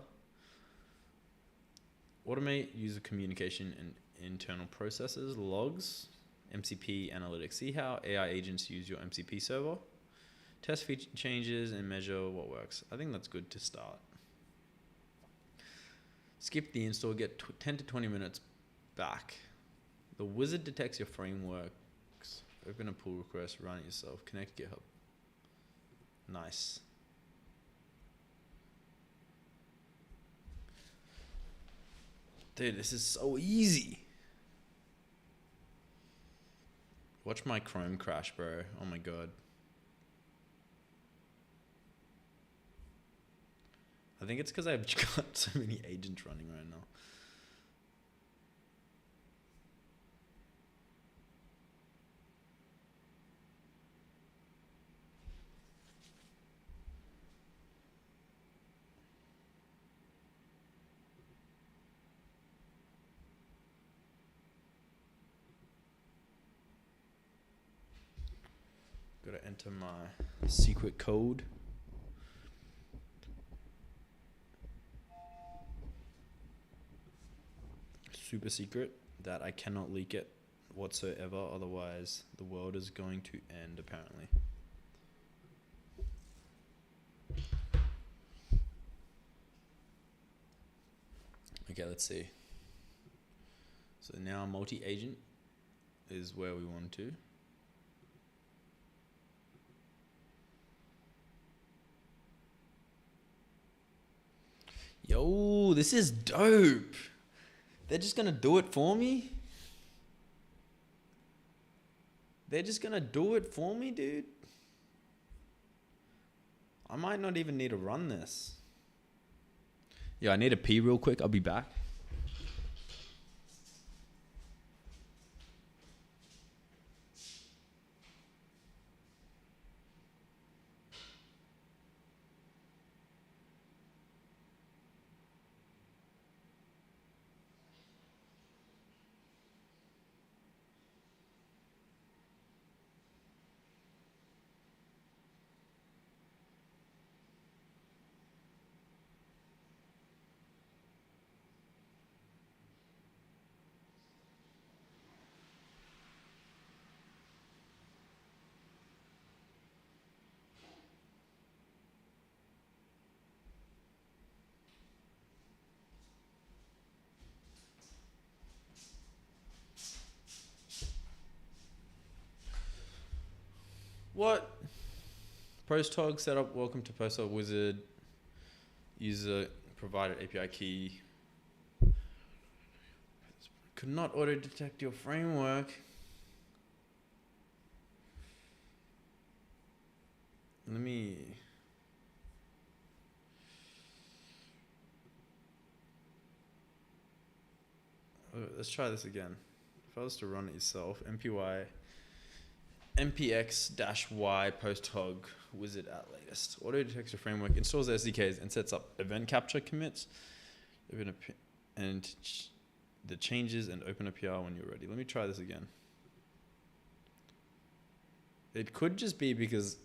Automate user communication and internal processes, logs, MCP analytics. See how AI agents use your MCP server. Test feature changes and measure what works. I think that's good to start. Skip the install, get 10 to 20 minutes back. The wizard detects your frameworks. Open a pull request, run it yourself. Connect GitHub. Nice. Dude, this is so easy. Watch my Chrome crash, bro. Oh my god. I think it's because I've got so many agents running right now. Gotta enter my secret code. Super secret that I cannot leak it whatsoever, otherwise the world is going to end apparently. Okay, let's see. So now multi-agent is where we want to. Yo, this is dope. They're just gonna do it for me? They're just gonna do it for me, dude? I might not even need to run this. Yeah, I need to pee real quick. I'll be back. What? Posthog setup. Welcome to Posthog Wizard. User provided API key. Could not auto detect your framework. Let me. Let's try this again. If I was to run it yourself, npx-y posthog wizard at latest. Auto detects your framework, installs the SDKs, and sets up event capture commits. The changes and open a PR when you're ready. Let me try this again. It could just be because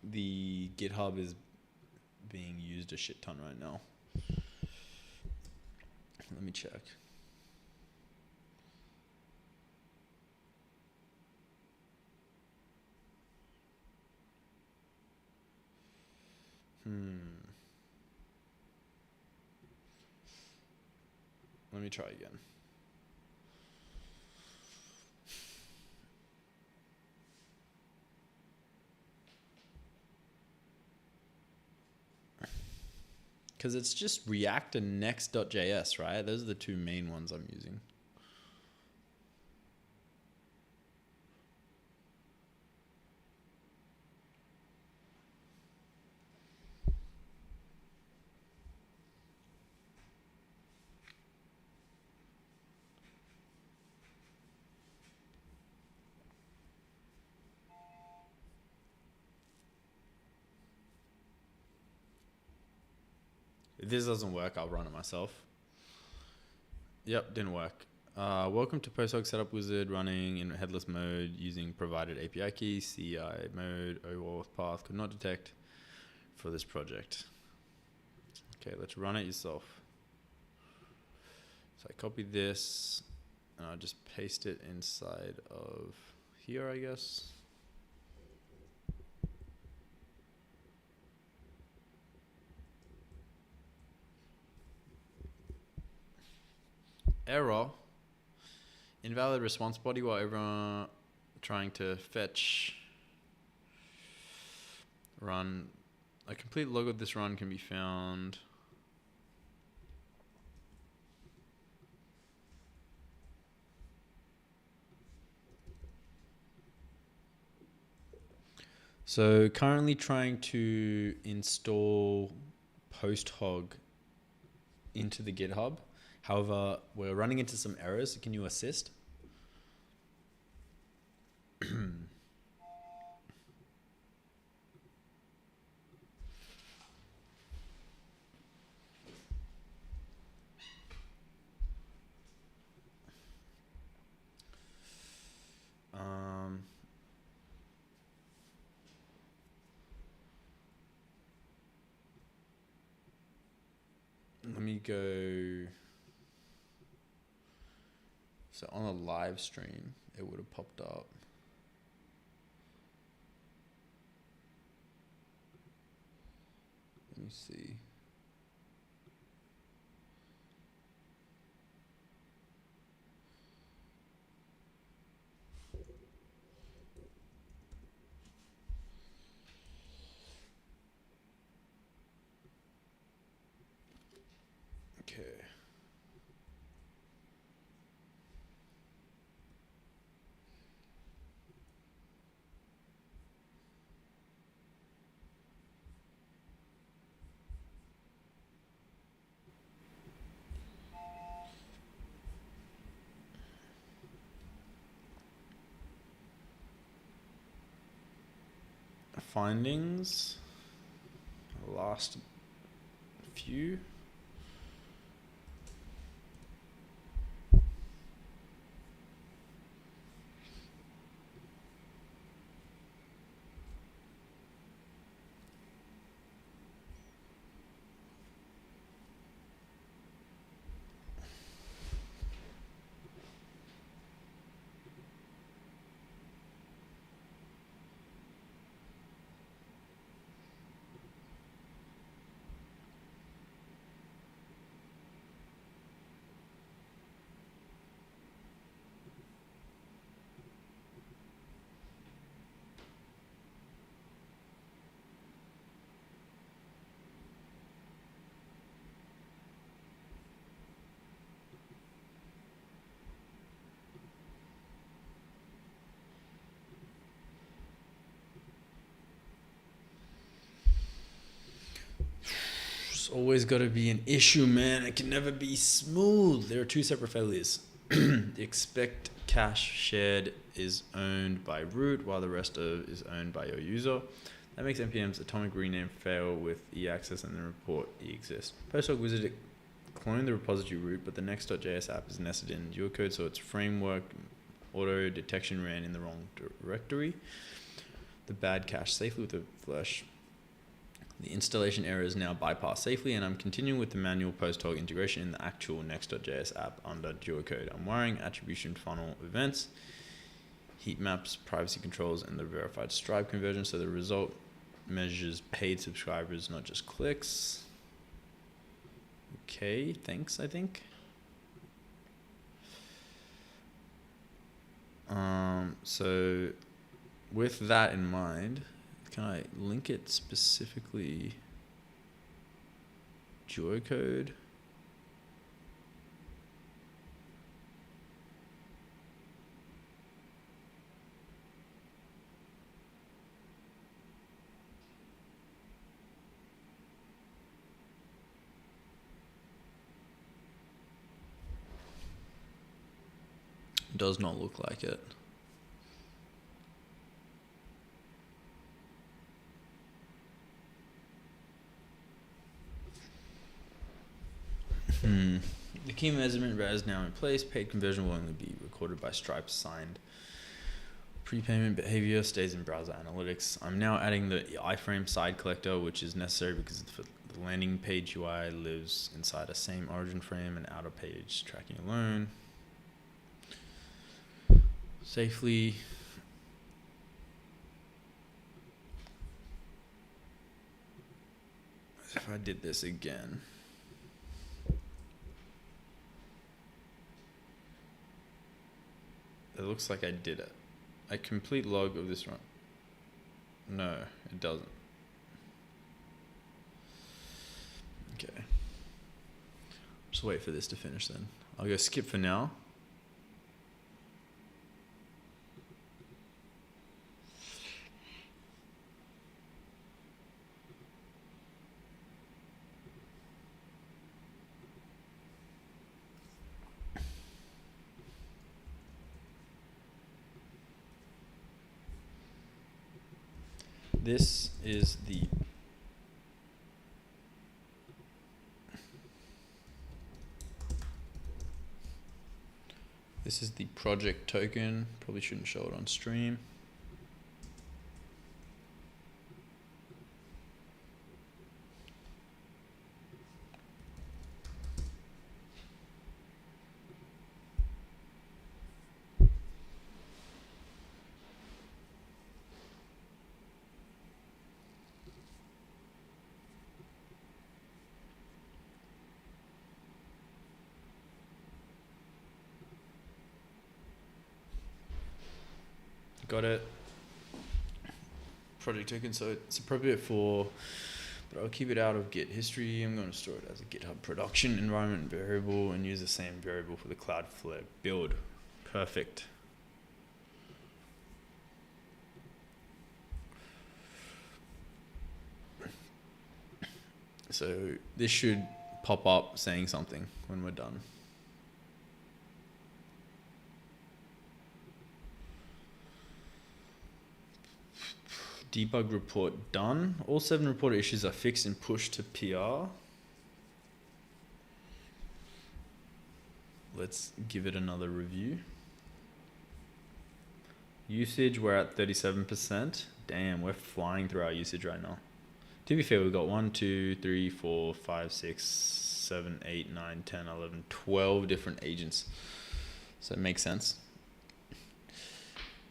the GitHub is being used a shit ton right now. Let me check. Let me try again. Because it's just React and Next.js, right? Those are the two main ones I'm using. If this doesn't work, I'll run it myself. Yep, didn't work. Welcome to Posthog Setup Wizard running in headless mode using provided API key, CI mode, OAuth path could not detect for this project. Okay, let's run it yourself. So I copy this and I'll just paste it inside of here, I guess. Error. Invalid response body while everyone trying to fetch run. A complete log of this run can be found. So currently trying to install Posthog into the GitHub. However, we're running into some errors. Can you assist? Let me go. So on a live stream, it would have popped up. Let me see. Okay. Findings. Last few. always got to be an issue, man. It can never be smooth. There are two separate failures. The expect cache shared is owned by root, while the rest of is owned by your user. That makes npm's atomic rename fail with e-access and the report e-exist. Posthog wizard cloned the repository root, but the next.js app is nested in your code, so its framework auto detection ran in the wrong directory. The bad cache safely with the flush. The installation error is now bypassed safely, and I'm continuing with the manual posthog integration in the actual next.js app under code. I'm wiring attribution funnel events, heat maps, privacy controls, and the verified Stripe conversion, so the result measures paid subscribers, not just clicks. Okay, thanks, I think. So with that in mind, can I link it specifically code? Does not look like it. The key measurement is now in place. Paid conversion will only be recorded by Stripe signed. Prepayment behavior stays in browser analytics. I'm now adding the iframe side collector, which is necessary because the landing page UI lives inside a same origin frame and outer page tracking alone. Safely. If I did this again. It looks like I did it. A complete log of this run. No, it doesn't. Okay. Just wait for this to finish then. I'll go skip for now. This is the project token. Probably shouldn't show it on stream. Got it. Project token, so it's appropriate for, but I'll keep it out of Git history. I'm going to store it as a GitHub production environment variable and use the same variable for the Cloudflare build. Perfect. So this should pop up saying something when we're done. Debug report done. All 7 reported issues are fixed and pushed to PR. Let's give it another review. Usage, we're at 37%. Damn, we're flying through our usage right now. To be fair, we've got 1, 2, 3, 4, 5, 6, 7, 8, 9, 10, 11, 12 different agents. So it makes sense.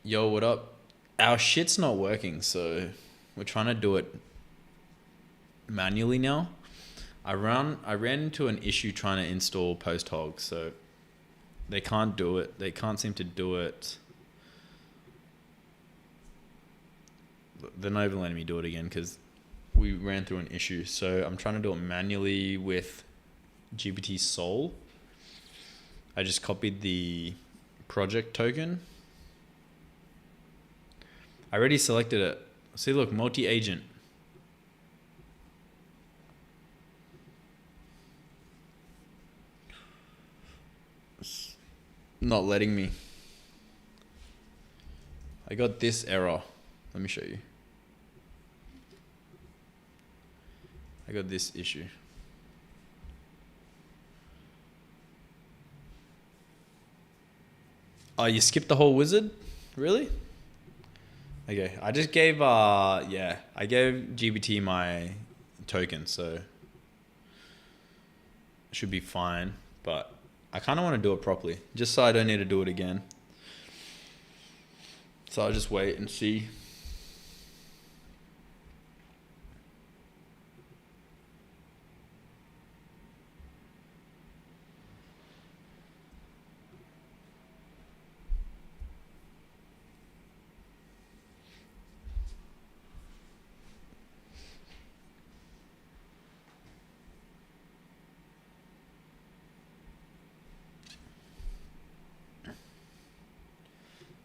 Yo, what up? Our shit's not working, so we're trying to do it manually now. I ran into an issue trying to install posthog, so they can't do it. They can't seem to do it. They're not even letting me do it again because we ran through an issue. So I'm trying to do it manually with GPT Soul. I just copied the project token. I already selected it. See, look, multi-agent. not letting me. I got this error. Let me show you. I got this issue. Oh, you skipped the whole wizard? Really? Okay, I just gave, yeah, I gave GPT my token, so it should be fine, but I kind of want to do it properly, just so I don't need to do it again. So I'll just wait and see.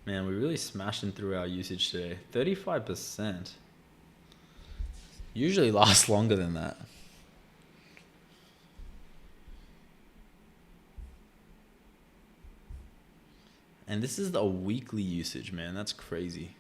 Man, we're really smashing through our usage today. 35%. Usually lasts longer than that. And this is the weekly usage, man. That's crazy.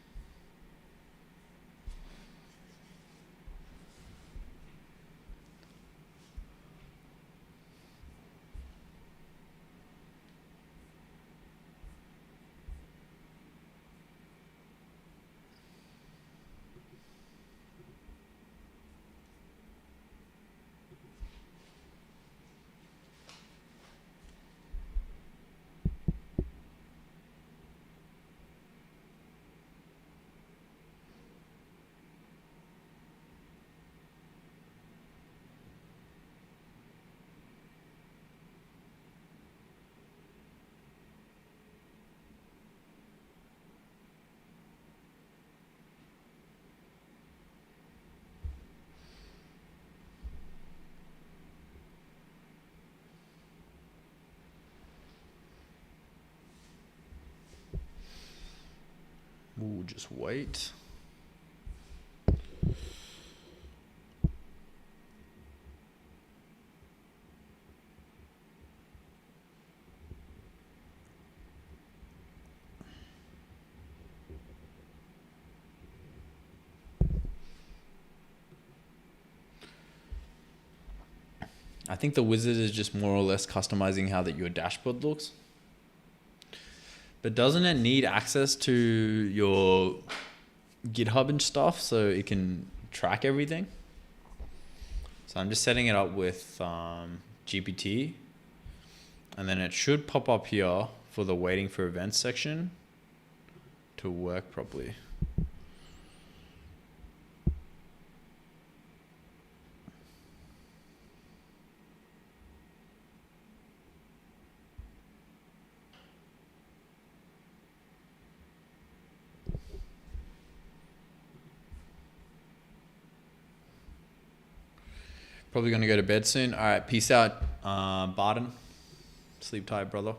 Ooh, just wait. I think the wizard is just more or less customizing how that your dashboard looks. But doesn't it need access to your GitHub and stuff so it can track everything? So I'm just setting it up with GPT, and then it should pop up here for the waiting for events section to work properly. Probably gonna go to bed soon. All right, peace out, Barton. Sleep tight, brother.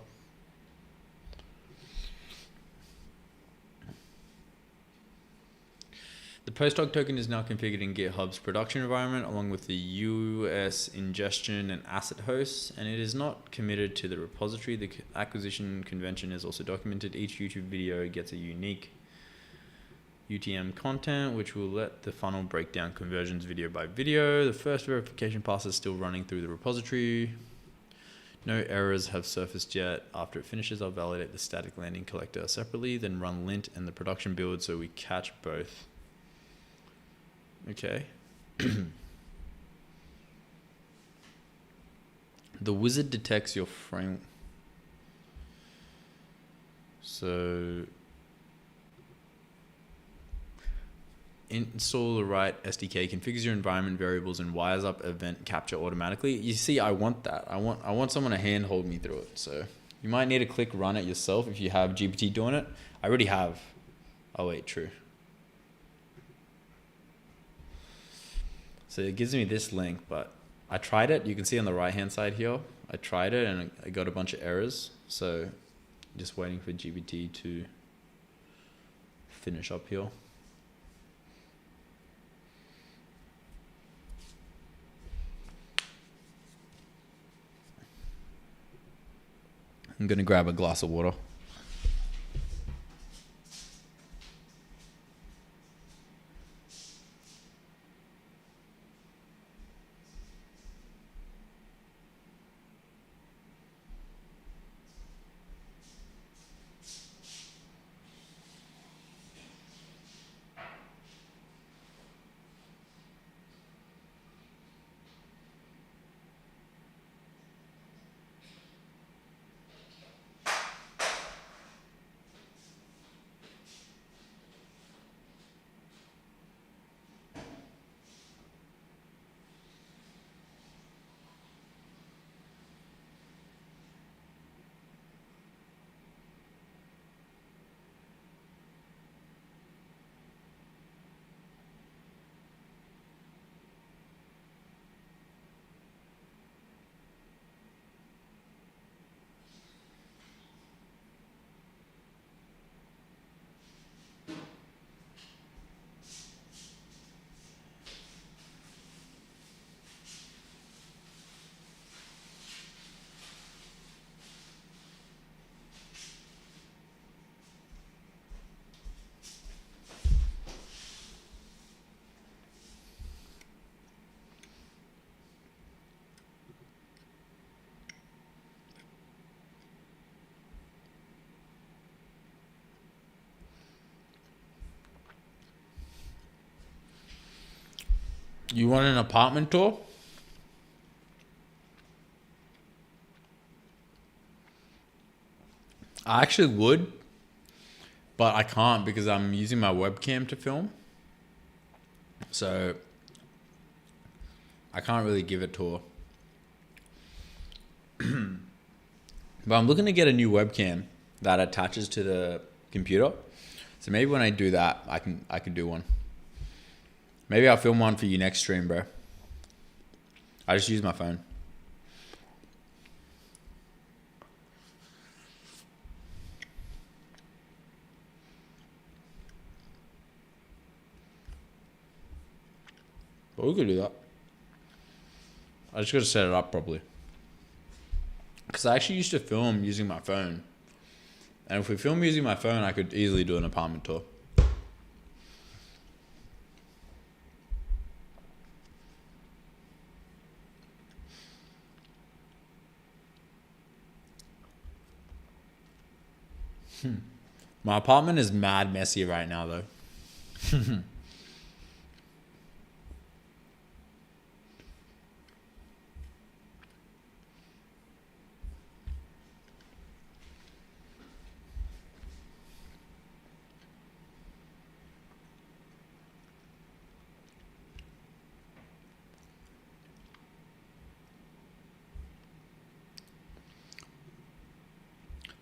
The postdoc token is now configured in GitHub's production environment along with the US ingestion and asset hosts, and it is not committed to the repository. The acquisition convention is also documented. Each YouTube video gets a unique UTM content, which will let the funnel break down conversions video by video. The first verification pass is still running through the repository. No errors have surfaced yet. After it finishes, I'll validate the static landing collector separately, then run lint and the production build so we catch both. Okay. The wizard detects your frame. So install the right SDK, configures your environment variables, and wires up event capture automatically. You see, I want that. I want someone to hand hold me through it. So you might need to click run it yourself if you have GPT doing it. I already have. Oh wait, true. So it gives me this link, but I tried it. You can see on the right hand side here, I tried it and I got a bunch of errors. So just waiting for GPT to finish up here. I'm gonna grab a glass of water. You want an apartment tour? I actually would, but I can't because I'm using my webcam to film. So I can't really give a tour. But I'm looking to get a new webcam that attaches to the computer. So maybe when I do that, I can do one. Maybe I'll film one for you next stream, bro. I just use my phone. But we could do that. I just got to set it up properly. Because I actually used to film using my phone. And if we film using my phone, I could easily do an apartment tour. My apartment is mad messy right now, though.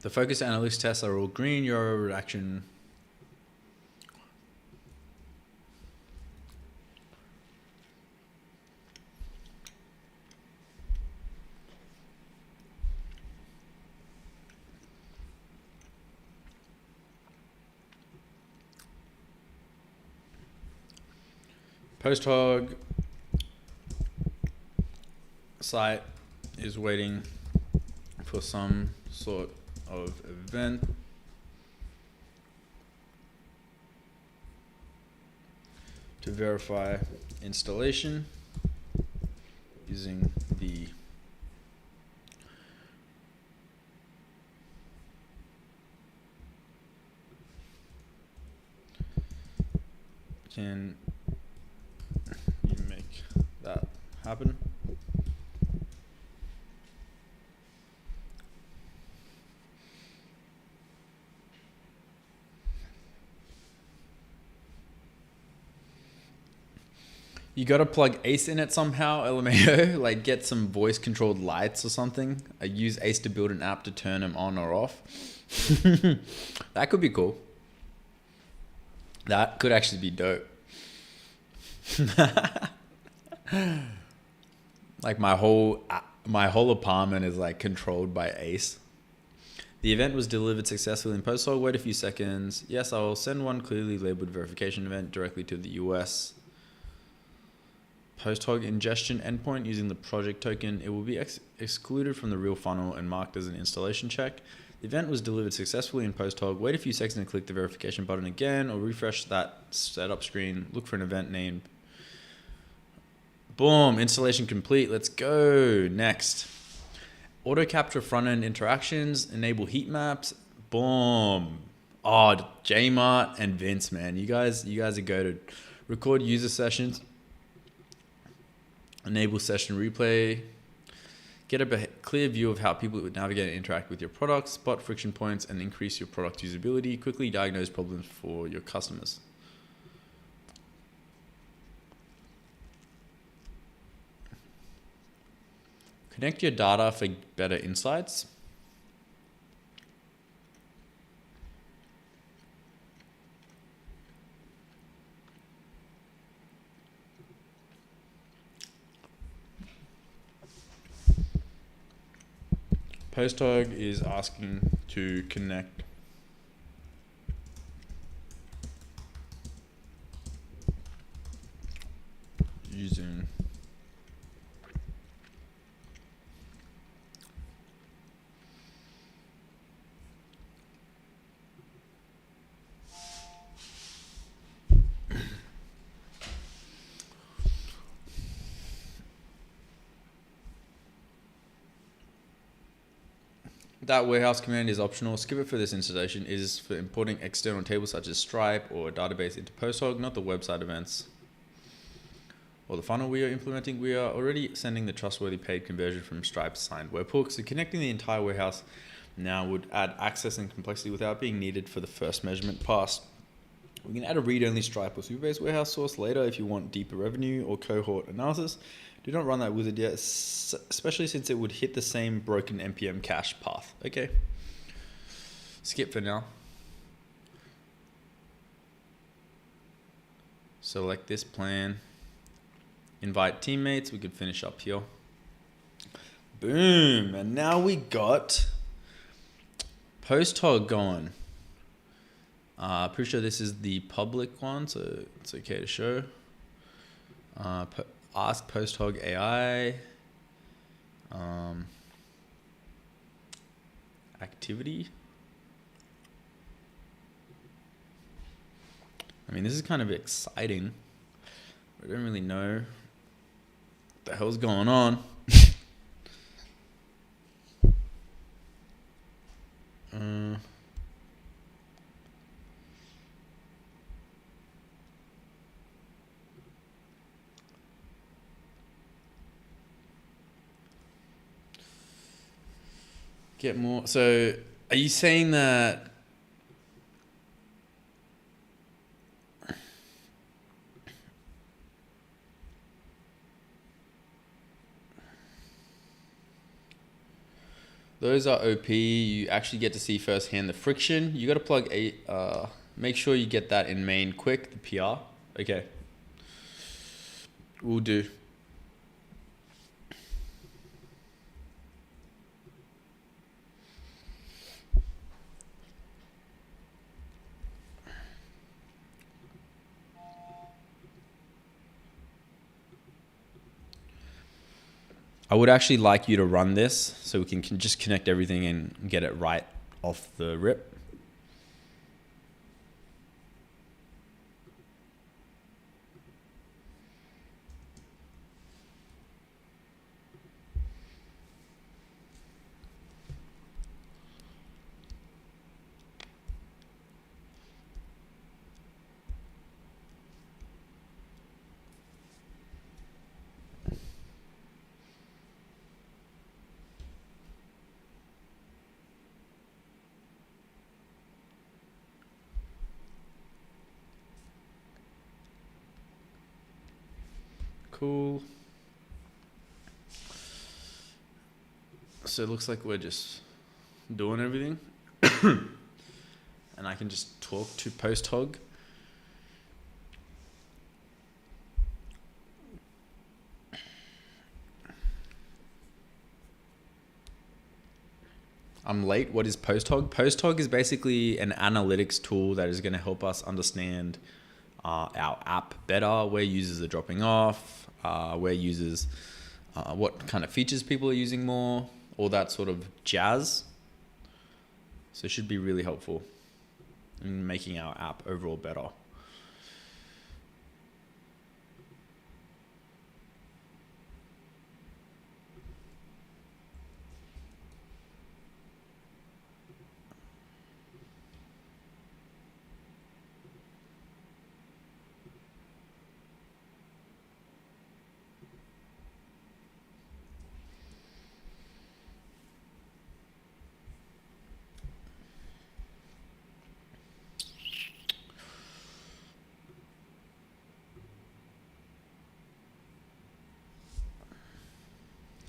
The focus analytics tests are all green. Your reaction. Post hog site is waiting for some sort of event to verify installation using the can you make that happen? You gotta plug Ace in it somehow, LMAO, like get some voice controlled lights or something. I use Ace to build an app to turn them on or off. That could be cool. That could actually be dope. Like my whole apartment is like controlled by Ace. The event was delivered successfully in post-hog. Wait a few seconds. Yes, I will send one clearly labeled verification event directly to the US. post-hog ingestion endpoint using the project token. It will be excluded from the real funnel and marked as an installation check. The event was delivered successfully in post-hog. Wait a few seconds and click the verification button again, or refresh that setup screen. Look for an event name. Boom, installation complete. Let's go. Next. Auto capture front-end interactions, enable heat maps. Boom. Oh, Jmart and Vince, man. You guys are goated. Record user sessions. Enable session replay. Get a clear view of how people would navigate and interact with your products, spot friction points, and increase your product usability. Quickly diagnose problems for your customers. Connect your data for better insights. Post-hog is asking to connect using that warehouse command is optional. Skip it for this installation. It is for importing external tables such as Stripe or a database into post-hog, not the website events or the funnel we are implementing. We are already sending the trustworthy paid conversion from Stripe signed webhook. So connecting the entire warehouse now would add access and complexity without being needed for the first measurement pass. We can add a read-only Stripe or Superbase warehouse source later if you want deeper revenue or cohort analysis. Do not run that wizard yet, especially since it would hit the same broken NPM cache path. Okay. Skip for now. Select this plan. Invite teammates. We could finish up here. Boom. And now we got post-hog going. Pretty sure this is the public one, so it's okay to show. Ask post-hog AI. Activity. I mean, this is kind of exciting. I don't really know what the hell's going on. Get more. So, are you saying that those are OP? You actually get to see firsthand the friction. You got to plug make sure you get that in main quick, the PR. Okay. We'll do. I would actually like you to run this so we can just connect everything and get it right off the rip. Cool. So it looks like we're just doing everything. And I can just talk to post-hog. I'm late. What is post-hog? Post-hog is basically an analytics tool that is going to help us understand our app better, where users are dropping off, where users, what kind of features people are using more, all that sort of jazz. So it should be really helpful in making our app overall better.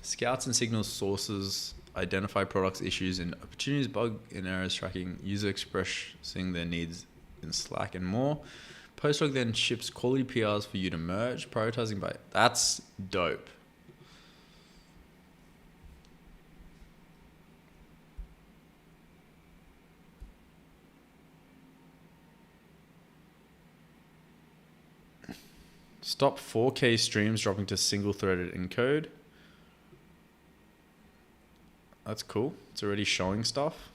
Scouts and signals sources, identify products, issues, and opportunities, bug and errors tracking, user expressing their needs in Slack, and more. Postlog then ships quality PRs for you to merge, prioritizing by. That's dope. Stop 4K streams dropping to single-threaded encode. That's cool. It's already showing stuff.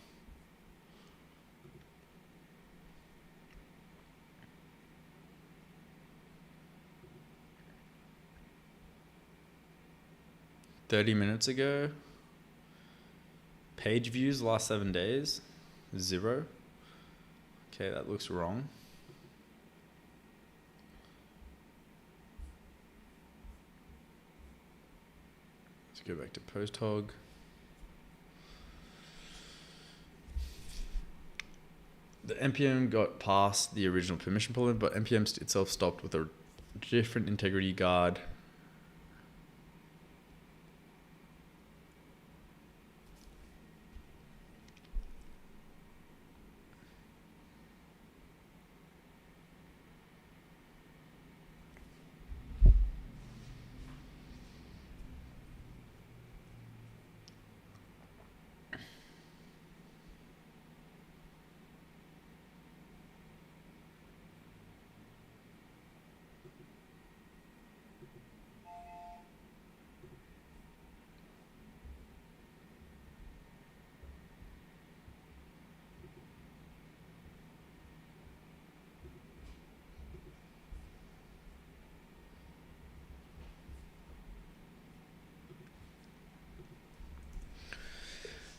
$30 ago. Page views last 7 days. 0. Okay, that looks wrong. Let's go back to post hog. The NPM got past the original permission policy, but NPM itself stopped with a different integrity guard.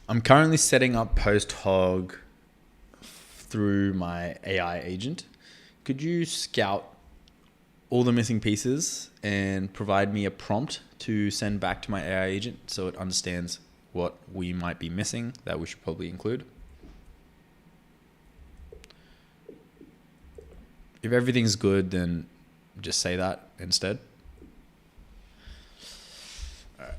I'm currently setting up post hog through my AI agent. Could you scout all the missing pieces and provide me a prompt to send back to my AI agent so it understands what we might be missing that we should probably include? If everything's good, then just say that instead. All right.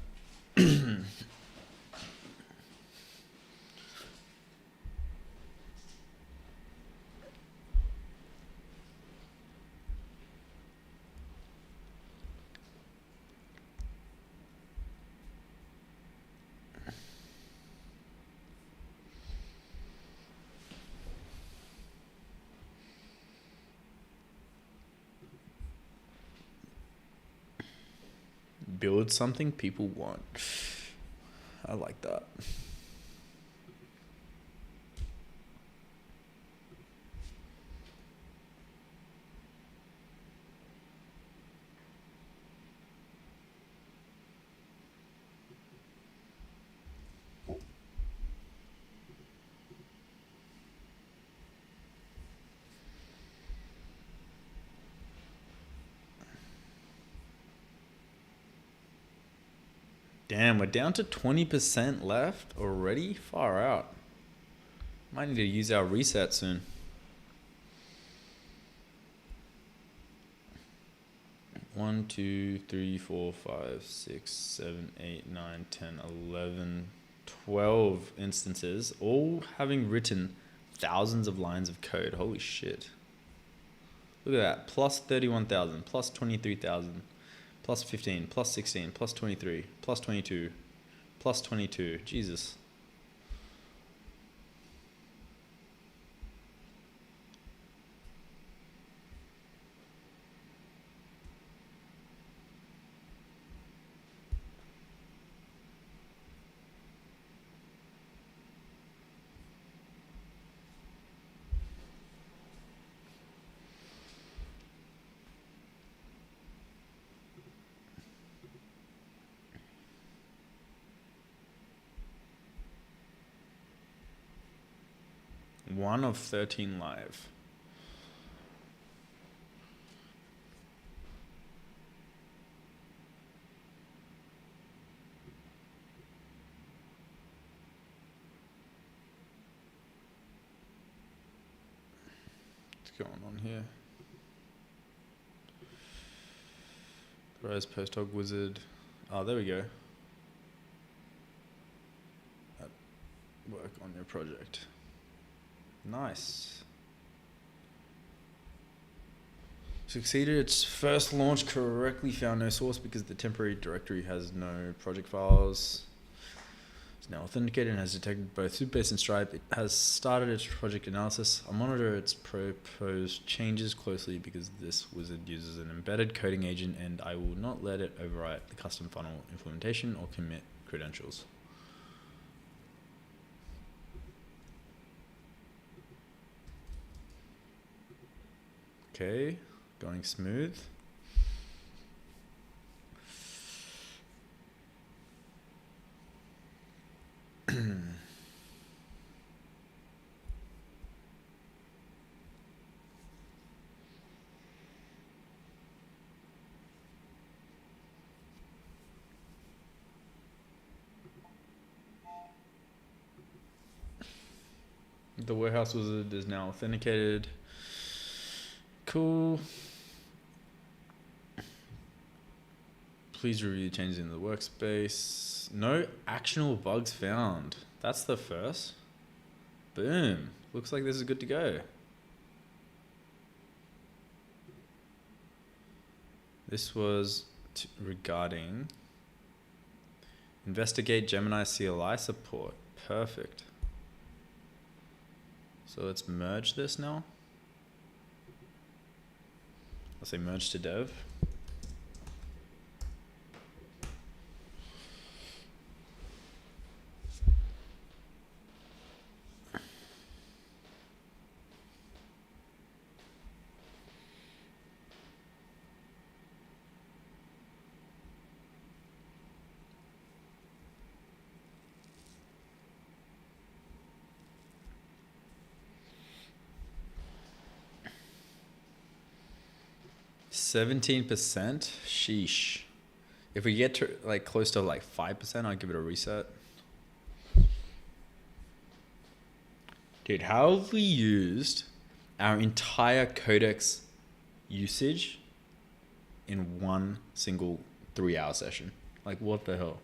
Build something people want. I like that. Damn, we're down to 20% left already? Far out. Might need to use our reset soon. One, 2, 3, 4, 5, 6, 7, 8, 9, 10, 11, 12 instances, all having written thousands of lines of code. Holy shit. Look at that. Plus 31,000, plus 23,000. Plus 15, plus 16, plus 23, plus 22, plus 22. Jesus. 1 of 13 live. What's going on here? Rise Postdog Wizard. Oh, there we go. Work on your project. Nice. Succeeded its first launch correctly, found no source because the temporary directory has no project files. It's now authenticated and has detected both Supabase and Stripe. It has started its project analysis. I'll monitor its proposed changes closely because this wizard uses an embedded coding agent and I will not let it overwrite the custom funnel implementation or commit credentials. Okay, going smooth. The warehouse wizard is now authenticated. Cool. Please review changes in the workspace. No actionable bugs found. That's the first. Boom. Looks like this is good to go. This was regarding investigate Gemini CLI support. Perfect. So let's merge this now. I'll say merge to dev. %17? Sheesh. If we get to like close to like 5%, I'll give it a reset. Dude, how have we used our entire Codex usage in one single 3-hour session? Like, what the hell?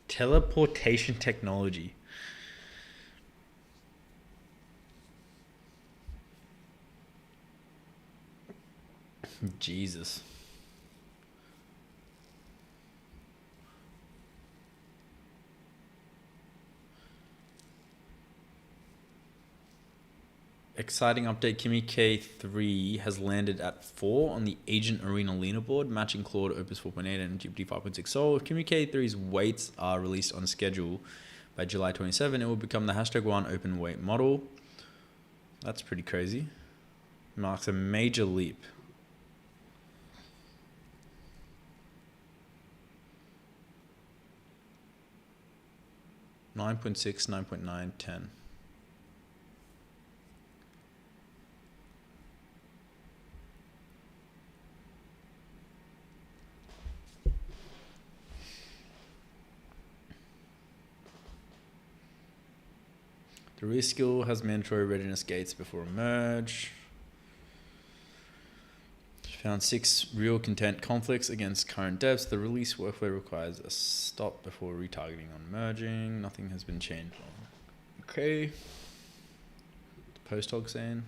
Teleportation technology. Jesus. Exciting update, Kimi K3 has landed at 4 on the Agent Arena leaderboard, matching Claude Opus 4.8 and GPT 5.6. So if Kimi K3's weights are released on schedule by July 27, it will become the #1 open weight model. That's pretty crazy. Marks a major leap. (9.6, 9.9, 10). The reskill has mandatory readiness gates before a merge. Found 6 real content conflicts against current devs. The release workflow requires a stop before retargeting on merging. Nothing has been changed on. Okay. Post hog saying.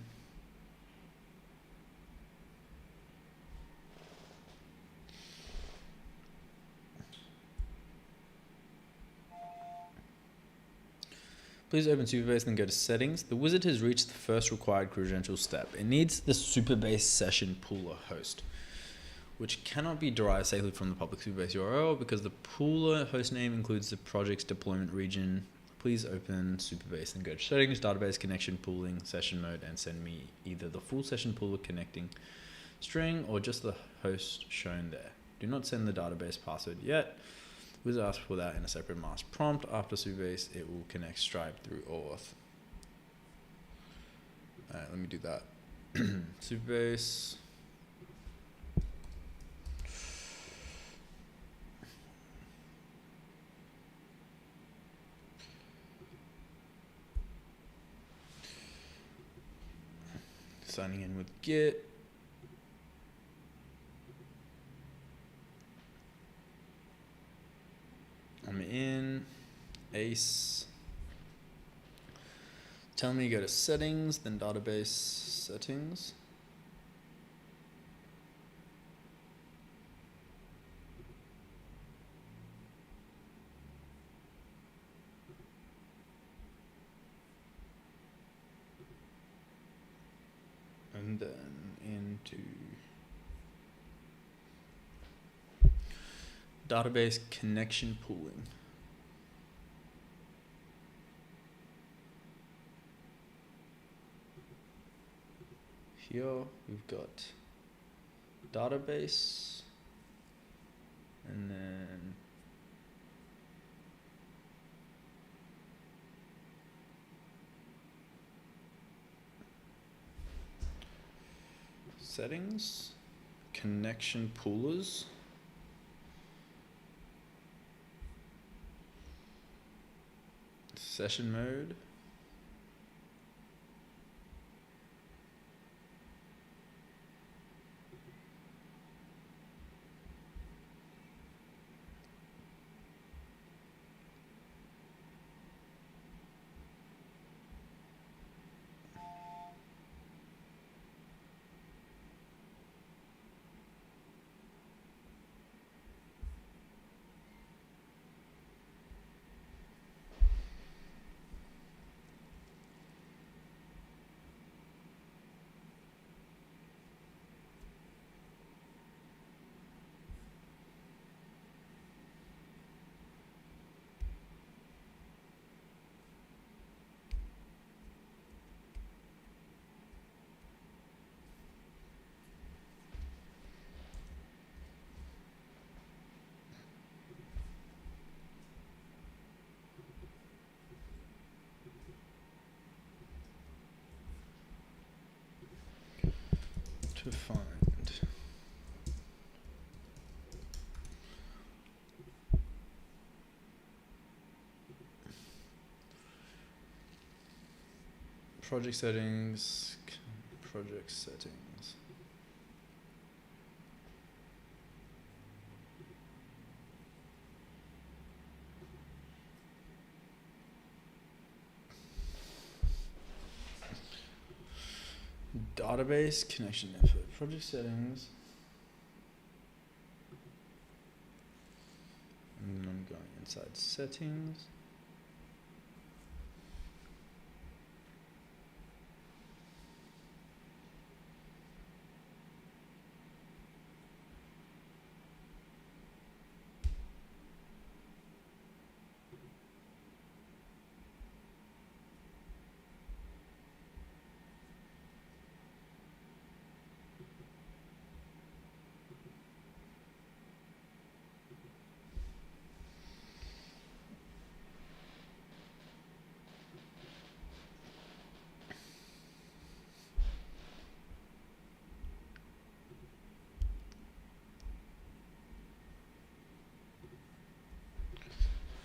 Please open Superbase, then go to settings. The wizard has reached the first required credential step. It needs the Superbase session pooler host, which cannot be derived safely from the public Superbase URL because the pooler hostname includes the project's deployment region. Please open Superbase and go to settings, database, connection, pooling, session mode, and send me either the full session pooler connecting string or just the host shown there. Do not send the database password yet. Wizard asks for that in a separate mask prompt. After Superbase, it will connect Stripe through OAuth. Alright, let me do that. Superbase. Signing in with Git. I'm in Ace. Tell me to go to settings, then database settings. And then into database connection pooling. Here we've got database and then settings, connection poolers. Session mode. To find project settings, project settings. Database connection info, project settings, and then I'm going inside settings.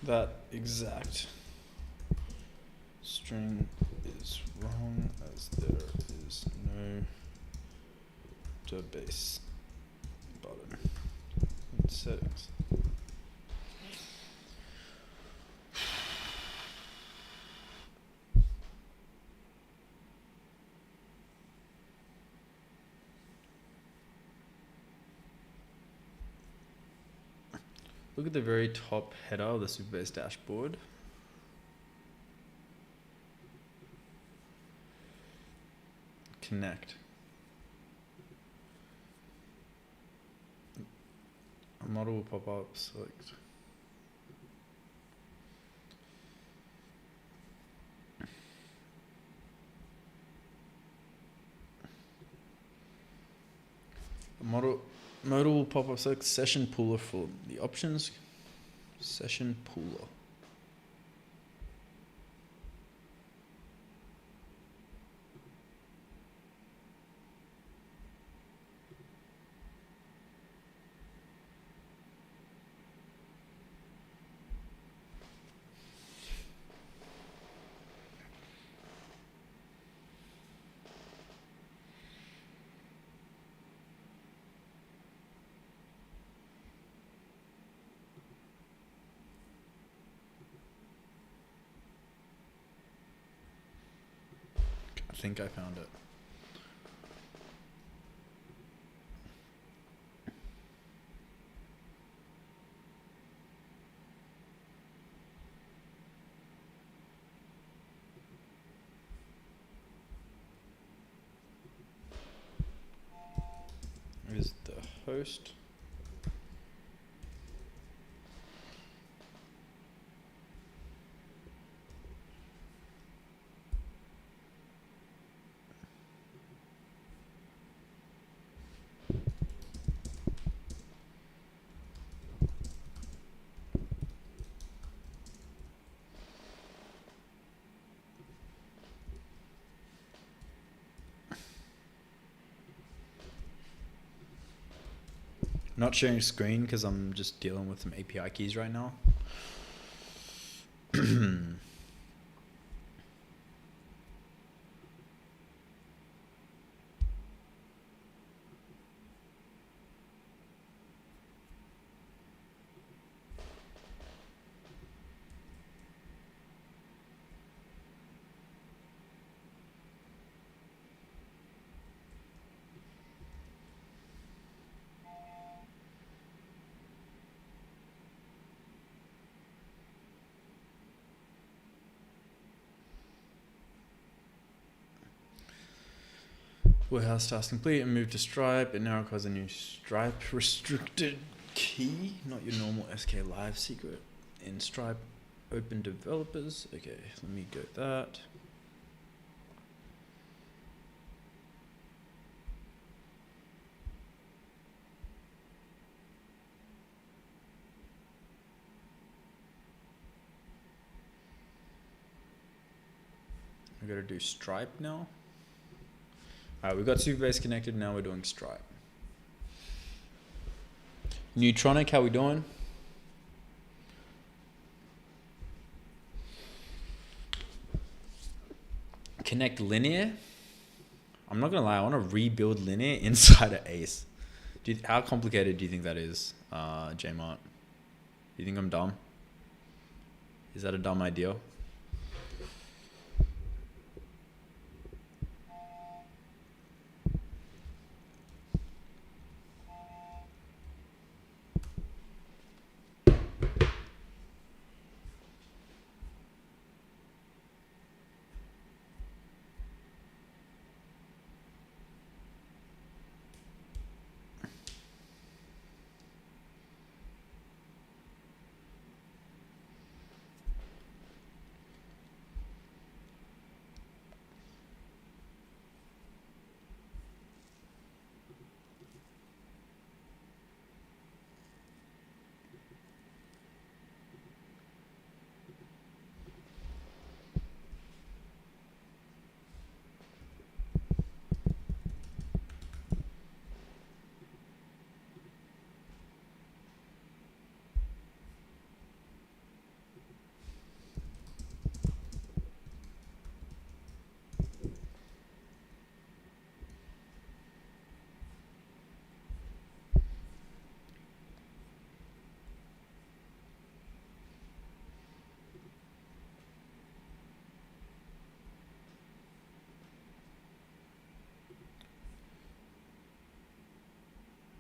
That exact string is wrong as there is no database button in settings. Look at the very top header of the Superbase dashboard. Connect. A model will pop up. Select. Model will pop up. Select session pooler for the options. Session pooler. I think I found it. Is the host. Not sharing screen because I'm just dealing with some API keys right now. Warehouse task complete and move to Stripe. It now requires a new Stripe restricted key, not your normal SK Live secret. In Stripe, open developers. Okay, let me go with that. I gotta do Stripe now. Alright, we've got Superbase connected, now we're doing Stripe. Neutronic, how we doing? Connect linear. I'm not gonna lie, I want to rebuild linear inside of Ace. How complicated do you think that is, Jmart? Do you think I'm dumb? Is that a dumb idea?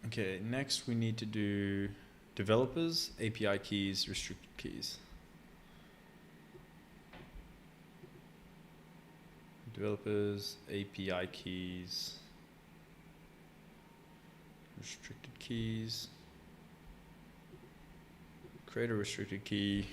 Okay, next we need to do developers, API keys, restricted keys. Developers, API keys, restricted keys, create a restricted key.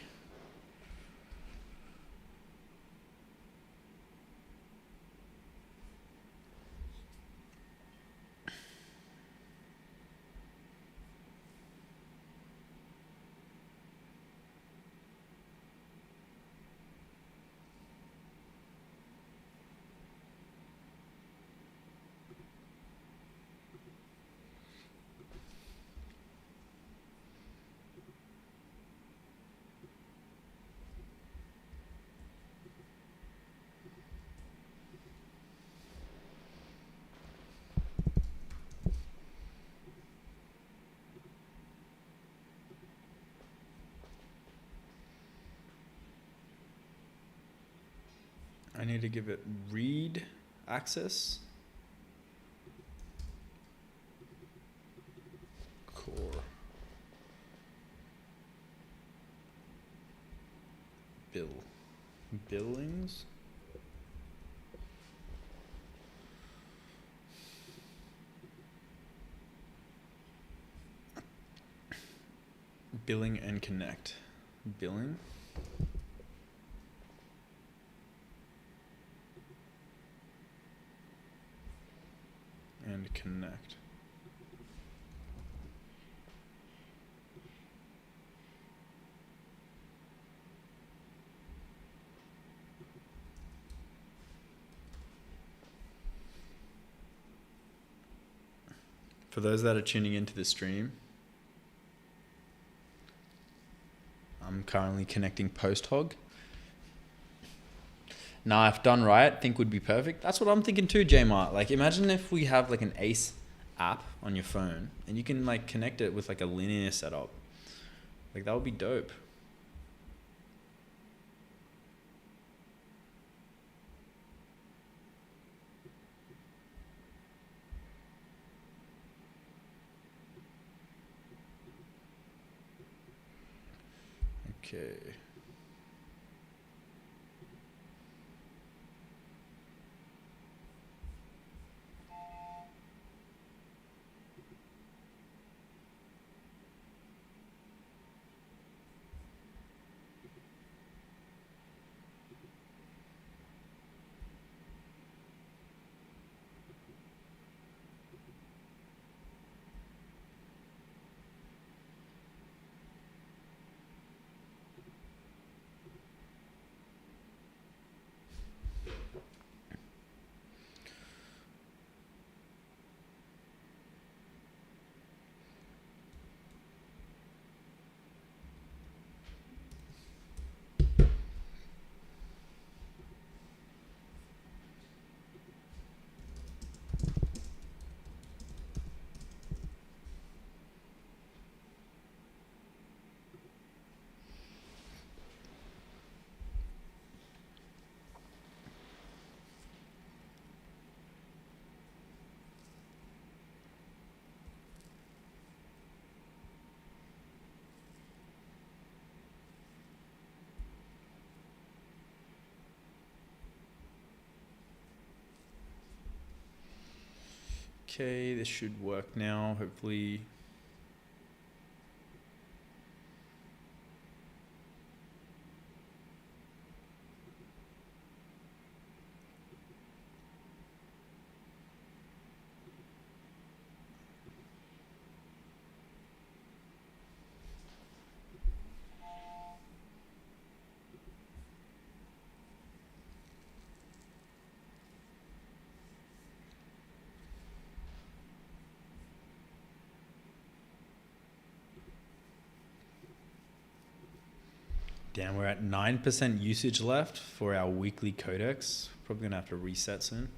I need to give it read access. Core. Billings. Billing and connect. Billing. And connect. For those that are tuning into the stream, I'm currently connecting PostHog. Now, if done right, I think would be perfect. That's what I'm thinking too, Jmart. Like, imagine if we have like an Ace app on your phone and you can like connect it with like a linear setup. Like, that would be dope. Okay. Okay, this should work now, hopefully. Damn, we're at 9% usage left for our weekly Codex. Probably gonna have to reset soon.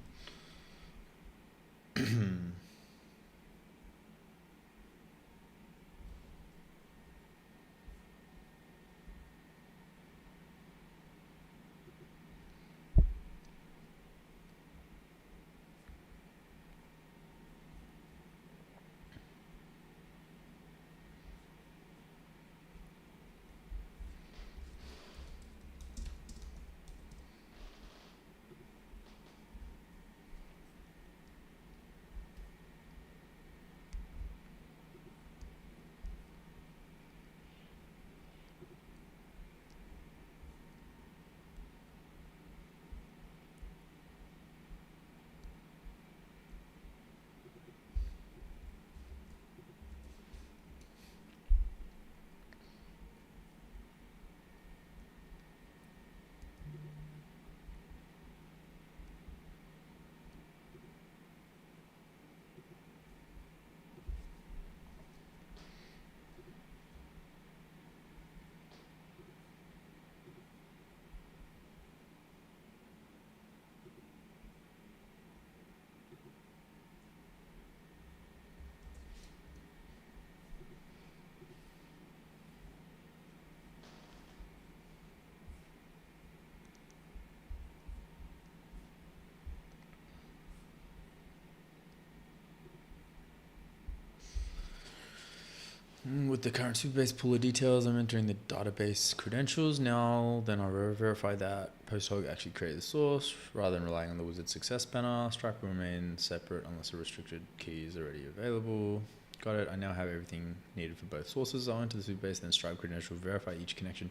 with the current Superbase pool of details, I'm entering the database credentials now. Then I'll verify that PostHog actually created the source rather than relying on the wizard success banner. Stripe will remain separate unless a restricted key is already available. Got it. I now have everything needed for both sources. I'll enter the Superbase, then Stripe credential, verify each connection.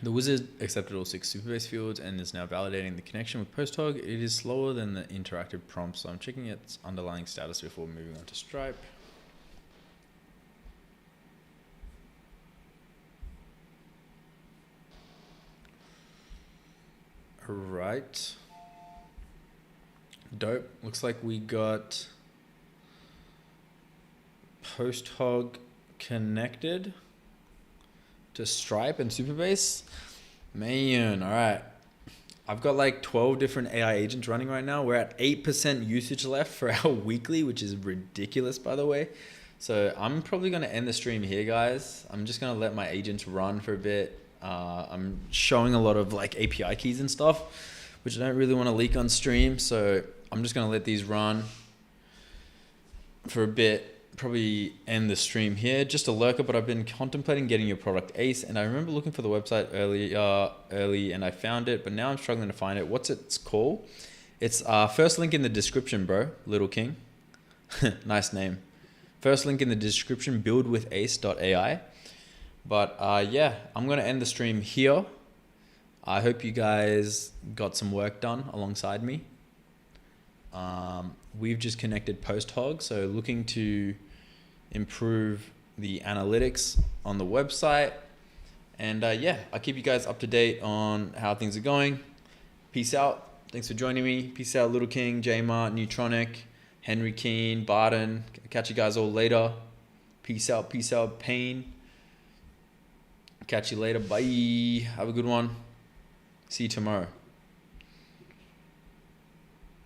The wizard accepted all 6 Superbase fields and is now validating the connection with PostHog. It is slower than the interactive prompt, so I'm checking its underlying status before moving on to Stripe. Alright. Dope. Looks like we got PostHog connected to Stripe and Superbase. Man, alright. I've got like 12 different AI agents running right now. We're at 8% usage left for our weekly, which is ridiculous, by the way. So I'm probably going to end the stream here, guys. I'm just going to let my agents run for a bit. I'm showing a lot of like API keys and stuff, which I don't really want to leak on stream. So I'm just going to let these run for a bit. Probably end the stream here. Just a lurker, but I've been contemplating getting your product ace, and I remember looking for the website early and I found it, but now I'm struggling to find it. What's its called? It's first link in the description, bro. Little King. Nice name. First link in the description, buildwithace.ai. But yeah, I'm going to end the stream here. I hope you guys got some work done alongside me. We've just connected PostHog, so looking to improve the analytics on the website. And yeah, I'll keep you guys up to date on how things are going. Peace out. Thanks for joining me. Peace out, Little King, J-Mart, Neutronic, Henry Keen, Barton. Catch you guys all later. Peace out, Payne. Catch you later. Bye. Have a good one. See you tomorrow.